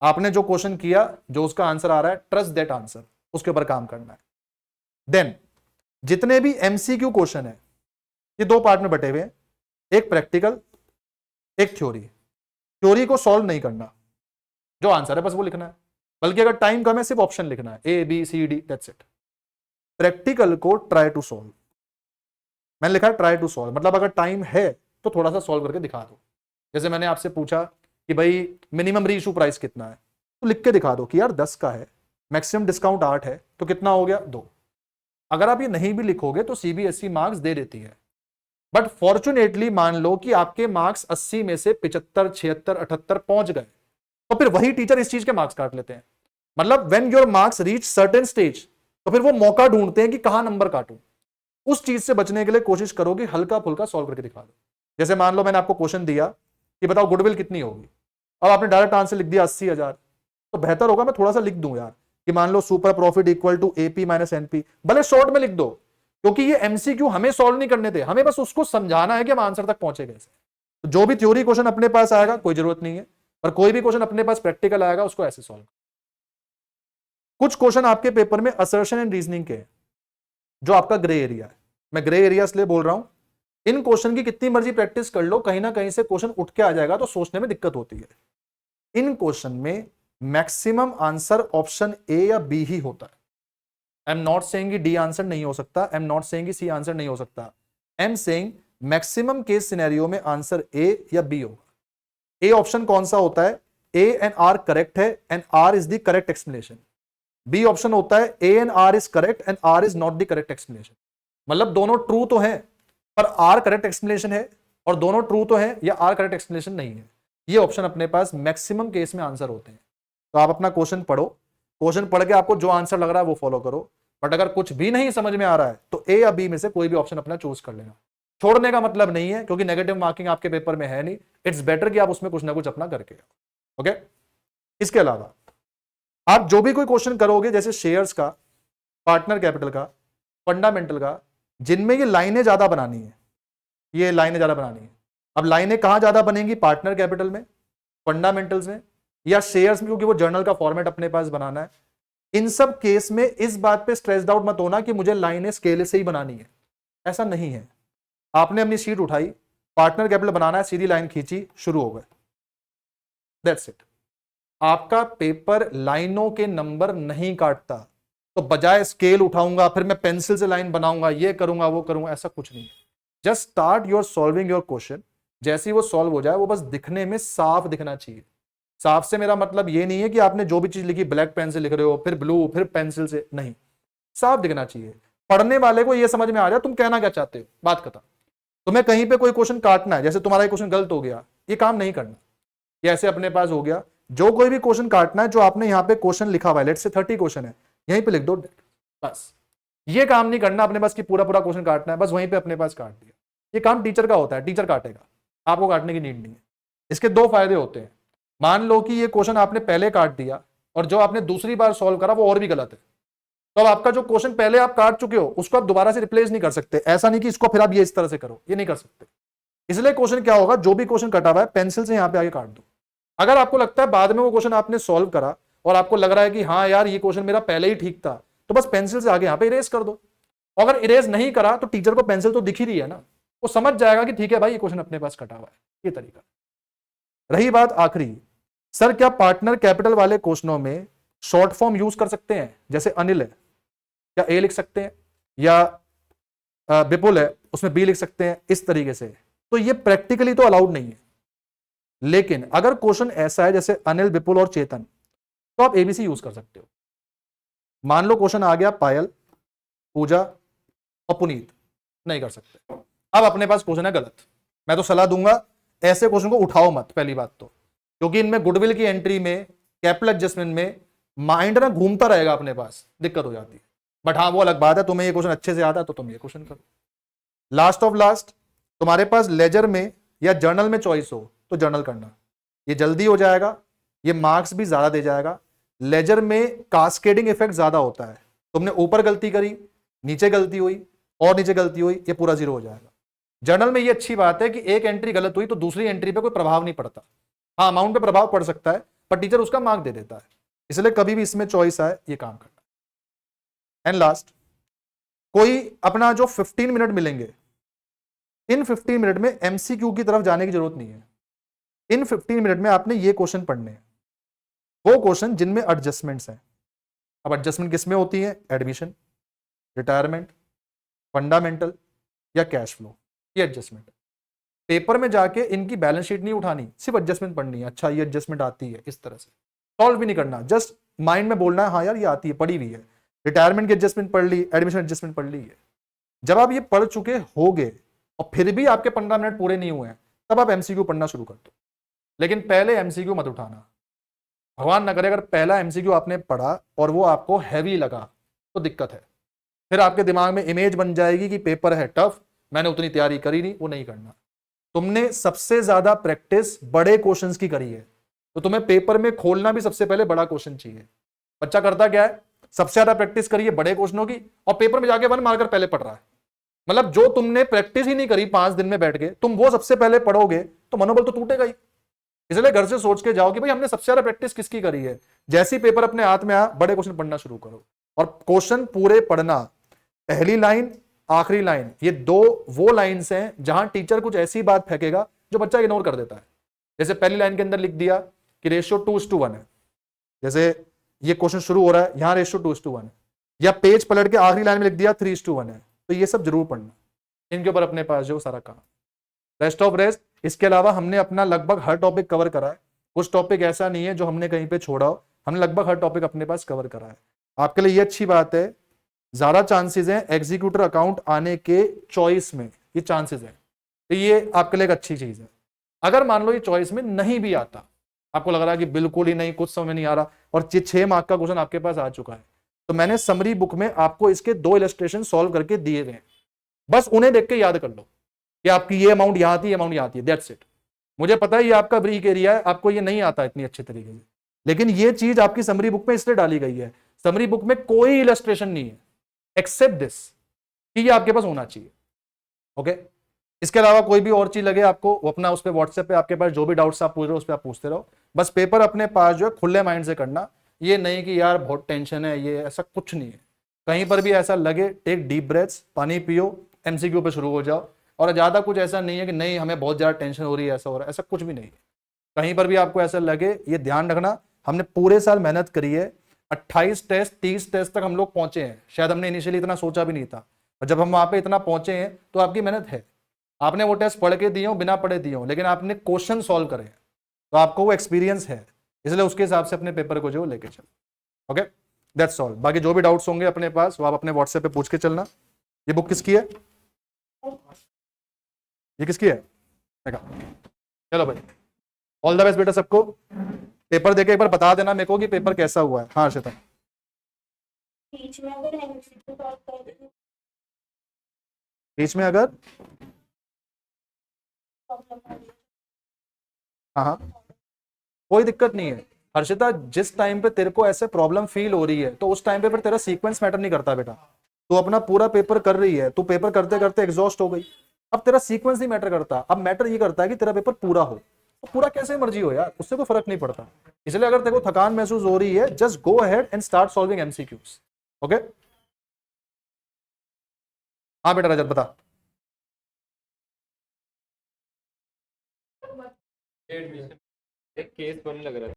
आपने जो क्वेश्चन किया, जो उसका आंसर आ रहा है, ट्रस्ट दैट आंसर, उसके ऊपर काम करना है। देन जितने भी एमसीक्यू क्वेश्चन है, ये 2 पार्ट में बटे हुए हैं, एक प्रैक्टिकल, एक थ्योरी। थ्योरी को सॉल्व नहीं करना, जो आंसर है बस वो लिखना है, बल्कि अगर टाइम कम है सिर्फ ऑप्शन लिखना है, A B C D, that's it. Practical को ट्राई टू सॉल्व, मैंने लिखा है ट्राई टू सॉल्व, मतलब अगर टाइम है तो थोड़ा सा सॉल्व करके दिखा दो। जैसे मैंने आपसे पूछा कि भाई मिनिमम रीइशू प्राइस कितना है, तो लिख के दिखा दो कि यार 10 का है, मैक्सिमम डिस्काउंट 8 है, तो कितना हो गया 2। अगर आप ये नहीं भी लिखोगे तो सीबीएसई मार्क्स दे देती है, बट फॉर्चुनेटली मान लो कि आपके मार्क्स 80 में से 75, 76, 78 पहुंच गए, तो फिर वही टीचर इस चीज के मार्क्स काट लेते हैं। मतलब when your marks reach certain stage, तो फिर वो मौका ढूंढते हैं कि कहां नंबर काटूं। उस चीज से बचने के लिए कोशिश करो कि हल्का फुल्का सॉल्व करके दिखा दो। जैसे मान लो मैंने आपको क्वेश्चन दिया कि बताओ गुडविल कितनी होगी, अब आपने डायरेक्ट आंसर लिख दिया 80,000, तो बेहतर होगा मैं थोड़ा सा लिख दूं यार कि मान लो super profit equal to AP minus NP, भले शॉर्ट में लिख दो, क्योंकि ये एमसीक्यू हमें सॉल्व नहीं करने थे, हमें बस उसको समझाना है कि हम आंसर तक पहुंचे कैसे। तो जो भी थ्योरी क्वेश्चन अपने पास आएगा कोई जरूरत नहीं है, पर कोई भी क्वेश्चन अपने पास प्रैक्टिकल आएगा उसको ऐसे सॉल्व। कुछ क्वेश्चन आपके पेपर में असर्शन एंड रीजनिंग के हैं, जो आपका ग्रे एरिया है। मैं ग्रे एरिया इसलिए बोल रहा हूं, इन क्वेश्चन की कितनी मर्जी प्रैक्टिस कर लो, कहीं ना कहीं से क्वेश्चन उठ के आ जाएगा तो सोचने में दिक्कत होती है। इन क्वेश्चन में मैक्सिमम आंसर ऑप्शन ए या बी ही होता है। I am not saying D answer नहीं हो सकता, I am not saying C answer नहीं हो सकता, I am saying maximum case scenario में आंसर ए या बी होगा। ए ऑप्शन कौन सा होता है? ए एंड आर करेक्ट है and R is the correct explanation. B option होता है A and R is correct and R is not the correct explanation. मतलब दोनों ट्रू तो है, पर आर करेक्ट एक्सप्लेनेशन है और दोनों ट्रू तो है या आर करेक्ट एक्सप्लेनेशन नहीं है, ये ऑप्शन अपने पास मैक्सिमम केस में आंसर होते हैं। तो आप अपना क्वेश्चन पढ़ो, क्वेश्चन पढ़ के आपको जो आंसर लग रहा है वो फॉलो करो, बट अगर कुछ भी नहीं समझ में आ रहा है तो ए या बी में से कोई भी ऑप्शन अपना चूज कर लेना। छोड़ने का मतलब नहीं है, क्योंकि नेगेटिव मार्किंग आपके पेपर में है नहीं, इट्स बेटर कि आप उसमें कुछ ना कुछ अपना करके। ओके, इसके अलावा आप जो भी कोई क्वेश्चन करोगे, जैसे शेयर्स का, पार्टनर कैपिटल का, फंडामेंटल का, जिनमें ये लाइनें ज्यादा बनानी है, ये लाइनें ज्यादा बनानी है। अब लाइनें कहां ज्यादा बनेंगी, पार्टनर कैपिटल में, फंडामेंटल्स में, या शेयर्स में, क्योंकि वो जर्नल का फॉर्मेट अपने पास बनाना है। इन सब केस में इस बात पे स्ट्रेस्ड आउट मत होना कि मुझे लाइनें स्केल से ही बनानी है, ऐसा नहीं है। आपने अपनी शीट उठाई, पार्टनर कैपिटल बनाना है, सीधी लाइन खींची, शुरू हो गए, दैट्स इट। आपका पेपर लाइनों के नंबर नहीं काटता, तो बजाय स्केल उठाऊंगा फिर मैं पेंसिल से लाइन बनाऊंगा, ये करूंगा वो करूंगा, ऐसा कुछ नहीं है। Just start your solving your question, जैसे ही वो सॉल्व हो जाए वो बस दिखने में साफ दिखना चाहिए। साफ से मेरा मतलब ये नहीं है कि आपने जो भी चीज लिखी ब्लैक पेन से लिख रहे हो, फिर ब्लू, फिर पेंसिल से, नहीं, साफ दिखना चाहिए। पढ़ने वाले को ये समझ में आ जाए तुम कहना क्या चाहते हो, बात खत्म। तुम्हें कहीं पे कोई क्वेश्चन काटना है, जैसे तुम्हारा क्वेश्चन गलत हो गया, ये काम नहीं करना। ये ऐसे अपने पास हो गया, जो कोई भी क्वेश्चन काटना है, जो आपने यहाँ पे क्वेश्चन लिखा हुआ है, लेट्स से 30 क्वेश्चन है, यहीं पे लिख दो, बस। ये काम नहीं करना अपने पास कि पूरा पूरा क्वेश्चन काटना है, बस वहीं पे अपने पास काट दिया। ये काम टीचर का होता है, टीचर काटेगा, आपको काटने की नीड नहीं है। इसके दो फायदे होते हैं। मान लो कि ये क्वेश्चन आपने पहले काट दिया और जो आपने दूसरी बार सॉल्व करा वो और भी गलत है, तो अब आपका जो क्वेश्चन पहले आप काट चुके हो उसको आप दोबारा से रिप्लेस नहीं कर सकते। ऐसा नहीं कि इसको फिर आप ये इस तरह से करो, ये नहीं कर सकते। इसलिए क्वेश्चन क्या होगा, जो भी क्वेश्चन कटा हुआ है पेंसिल से यहाँ पे आगे काट दो। अगर आपको लगता है बाद में वो क्वेश्चन आपने सॉल्व करा और आपको लग रहा है कि हाँ यार ये क्वेश्चन मेरा पहले ही ठीक था, तो बस पेंसिल से आगे यहाँ पे इरेज कर दो। अगर इरेज नहीं करा तो टीचर को पेंसिल तो दिख ही रही है ना, वो समझ जाएगा कि ठीक है भाई ये क्वेश्चन अपने पास कटा हुआ है। ये तरीका। रही बात आखिरी, सर क्या पार्टनर कैपिटल वाले क्वेश्चनों में शॉर्ट फॉर्म यूज कर सकते हैं, जैसे अनिल है क्या ए लिख सकते हैं, या विपुल है उसमें बी लिख सकते हैं, इस तरीके से? तो ये प्रैक्टिकली तो अलाउड नहीं है। लेकिन अगर क्वेश्चन ऐसा है जैसे अनिल, विपुल और चेतन, तो आप एबीसी यूज कर सकते हो। मान लो क्वेश्चन आ गया पायल, पूजा और पुनीत, नहीं कर सकते। अब अपने पास क्वेश्चन है गलत, मैं तो सलाह दूंगा ऐसे क्वेश्चन को उठाओ मत, पहली बात तो, क्योंकि इनमें गुडविल की एंट्री में, कैपिटल एडजस्टमेंट में माइंड ना घूमता रहेगा, अपने पास दिक्कत हो जाती है। बट हाँ वो अलग बात है, तुम्हें ये क्वेश्चन अच्छे से आता है तो तुम ये क्वेश्चन करो। लास्ट ऑफ लास्ट, तुम्हारे पास लेजर में या जर्नल में चॉइस हो तो जर्नल करना, ये जल्दी हो जाएगा, ये मार्क्स भी ज्यादा दे जाएगा। लेजर में कास्केडिंग इफेक्ट ज्यादा होता है, तुमने ऊपर गलती करी, नीचे गलती हुई और नीचे गलती हुई, ये पूरा जीरो हो जाएगा। जर्नल में ये अच्छी बात है कि एक एंट्री गलत हुई तो दूसरी एंट्री पे कोई प्रभाव नहीं पड़ता। हाँ अमाउंट पे प्रभाव पड़ सकता है पर टीचर उसका मार्क दे देता है, इसलिए कभी भी इसमें चॉइस आए ये काम करना। एंड लास्ट, कोई अपना जो 15 मिनट मिलेंगे, इन 15 मिनट में एमसीक्यू की तरफ जाने की जरूरत नहीं है। इन 15 मिनट में आपने ये क्वेश्चन पढ़ने हैं, वो क्वेश्चन जिनमें एडजस्टमेंट्स हैं। अब एडजस्टमेंट किसमें होती है, एडमिशन, रिटायरमेंट, फंडामेंटल या कैश फ्लो, ये एडजस्टमेंट। पेपर में जाके इनकी बैलेंस शीट नहीं उठानी, सिर्फ एडजस्टमेंट पढ़नी है। अच्छा ये एडजस्टमेंट आती है, इस तरह से सॉल्व भी नहीं करना, जस्ट माइंड में बोलना है हाँ यार ये आती है, पढ़ी हुई है। रिटायरमेंट की एडजस्टमेंट पढ़ ली, एडमिशन एडजस्टमेंट पढ़ ली है। जब आप ये पढ़ चुके होगे और फिर भी आपके 15 मिनट पूरे नहीं हुए हैं, तब आप एमसीक्यू पढ़ना शुरू कर दो। लेकिन पहले एमसीक्यू मत उठाना। भगवान न करे अगर पहला एमसीक्यू आपने पढ़ा और वो आपको हैवी लगा तो दिक्कत है, फिर आपके दिमाग में इमेज बन जाएगी कि पेपर है टफ, मैंने उतनी तैयारी करी नहीं। वो नहीं करना। तुमने सबसे ज्यादा प्रैक्टिस बड़े क्वेश्चंस की करी है, तो तुम्हें पेपर में खोलना भी सबसे पहले बड़ा क्वेश्चन चाहिए। बच्चा करता क्या है, सबसे ज्यादा प्रैक्टिस करिए बड़े क्वेश्चनों की और पेपर में जाके 1 मार्कर पहले पढ़ रहा है। मतलब जो तुमने प्रैक्टिस ही नहीं करी 5 दिन में बैठ के, तुम वो सबसे पहले पढ़ोगे तो मनोबल तो टूटेगा ही। इसलिए घर से सोच के जाओ कि भाई हमने सबसे ज्यादा प्रैक्टिस किसकी करी है। जैसे ही पेपर अपने हाथ में आया, बड़े क्वेश्चन पढ़ना शुरू करो और क्वेश्चन पूरे पढ़ना। पहली लाइन, आखिरी लाइन, ये दो वो लाइन्स हैं जहां टीचर कुछ ऐसी बात फेंकेगा जो बच्चा इग्नोर कर देता है। जैसे पहली लाइन के अंदर लिख दिया कि रेशियो 2:1 है, जैसे ये क्वेश्चन शुरू हो रहा है यहां रेशियो 2:1 है, या पेज पलट के आखिरी लाइन में लिख दिया 3:1 है, तो ये सब जरूर पढ़ना। इनके ऊपर अपने पास जो सारा काम, रेस्ट ऑफ रेस्ट। इसके अलावा हमने अपना लगभग हर टॉपिक कवर करा है, कुछ टॉपिक ऐसा नहीं है जो हमने कहीं पे छोड़ा हो, हमने लगभग हर टॉपिक अपने पास कवर करा है। आपके लिए ये अच्छी बात है, ज्यादा चांसेस हैं एग्जीक्यूटर अकाउंट आने के चॉइस में, ये चांसेस है, तो ये आपके लिए एक अच्छी चीज है। अगर मान लो ये चॉइस में नहीं भी आता, आपको लग रहा है कि बिल्कुल ही नहीं, कुछ समझ नहीं आ रहा, और 6 मार्क का क्वेश्चन आपके पास आ चुका है, तो मैंने समरी बुक में आपको इसके 2 इलस्ट्रेशन सॉल्व करके दिए हुए हैं, बस उन्हें देख के याद कर लो कि आपकी ये अमाउंट यहाँ थी, ये अमाउंट यहाँ थी, दैट्स इट। मुझे पता है ये आपका वीक एरिया है, आपको ये नहीं आता इतनी अच्छे तरीके से, लेकिन ये चीज आपकी समरी बुक में इसलिए डाली गई है, समरी बुक में कोई इलस्ट्रेशन नहीं है एक्सेप्ट दिस, कि ये आपके पास होना चाहिए। ओके, इसके अलावा कोई भी और चीज लगे आपको, वो अपना उस पर व्हाट्सएप पे आपके पास जो भी डाउट्स आप पूछ रहे हो उस पर आप पूछते रहो, बस पेपर अपने पास जो है खुले माइंड से करना, ये नहीं कि यार बहुत टेंशन है, ये ऐसा कुछ नहीं है। कहीं पर भी ऐसा लगे, टेक डीप ब्रेथ्स, पानी पियो, एमसीक्यू पे शुरू हो जाओ, और ज्यादा कुछ ऐसा नहीं है कि नहीं हमें बहुत ज्यादा टेंशन हो रही है, ऐसा हो रहा है, ऐसा कुछ भी नहीं है। कहीं पर भी आपको ऐसा लगे, ये ध्यान रखना, हमने पूरे साल मेहनत करी है, 28 टेस्ट 30 टेस्ट तक हम लोग पहुंचे हैं, शायद हमने इनिशियली इतना सोचा भी नहीं था, और जब हम वहां पे इतना पहुंचे हैं तो आपकी मेहनत है, आपने वो टेस्ट पढ़ के दिए हो, बिना पढ़े दिए हो, लेकिन आपने क्वेश्चन सॉल्व करे, तो आपको वो एक्सपीरियंस है, इसलिए उसके हिसाब से अपने पेपर को जो लेके चलो। Okay, that's all. बाकी जो भी डाउट्स होंगे अपने पास वो आप अपने व्हाट्सएप पे पूछ के चलना। ये बुक किसकी है? ये किसकी है? देखा, चलो भाई, ऑल द बेस्ट बेटा सबको। पेपर देके एक बार बता देना मेरे को कि पेपर कैसा हुआ है। हाँ अर्षिता, बीच में अगर एमसीक्यू सॉल्व कर दे बीच में अगर, प्रॉब्लम आ रही है। हाँ हाँ कोई दिक्कत नहीं है हर्षिता, जिस टाइम पे तेरे को ऐसे प्रॉब्लम फील हो रही है तो उस टाइम पे फिर तेरा सीक्वेंस मैटर नहीं करता बेटा। तू अपना पूरा पेपर कर रही है, तू पेपर करते करते एग्जॉस्ट हो गई, अब तेरा सीक्वेंस नहीं मैटर करता, अब मैटर ये करता है कि तेरा पेपर पूरा हो, तो पूरा कैसे मर्जी हो यार, उससे कोई फर्क नहीं पड़ता। इसलिए अगर तेरे को थकान महसूस हो रही है, just go ahead and start solving MCQs. Okay, हाँ बेटा रजत बता। एक केस बनने लग रहा है।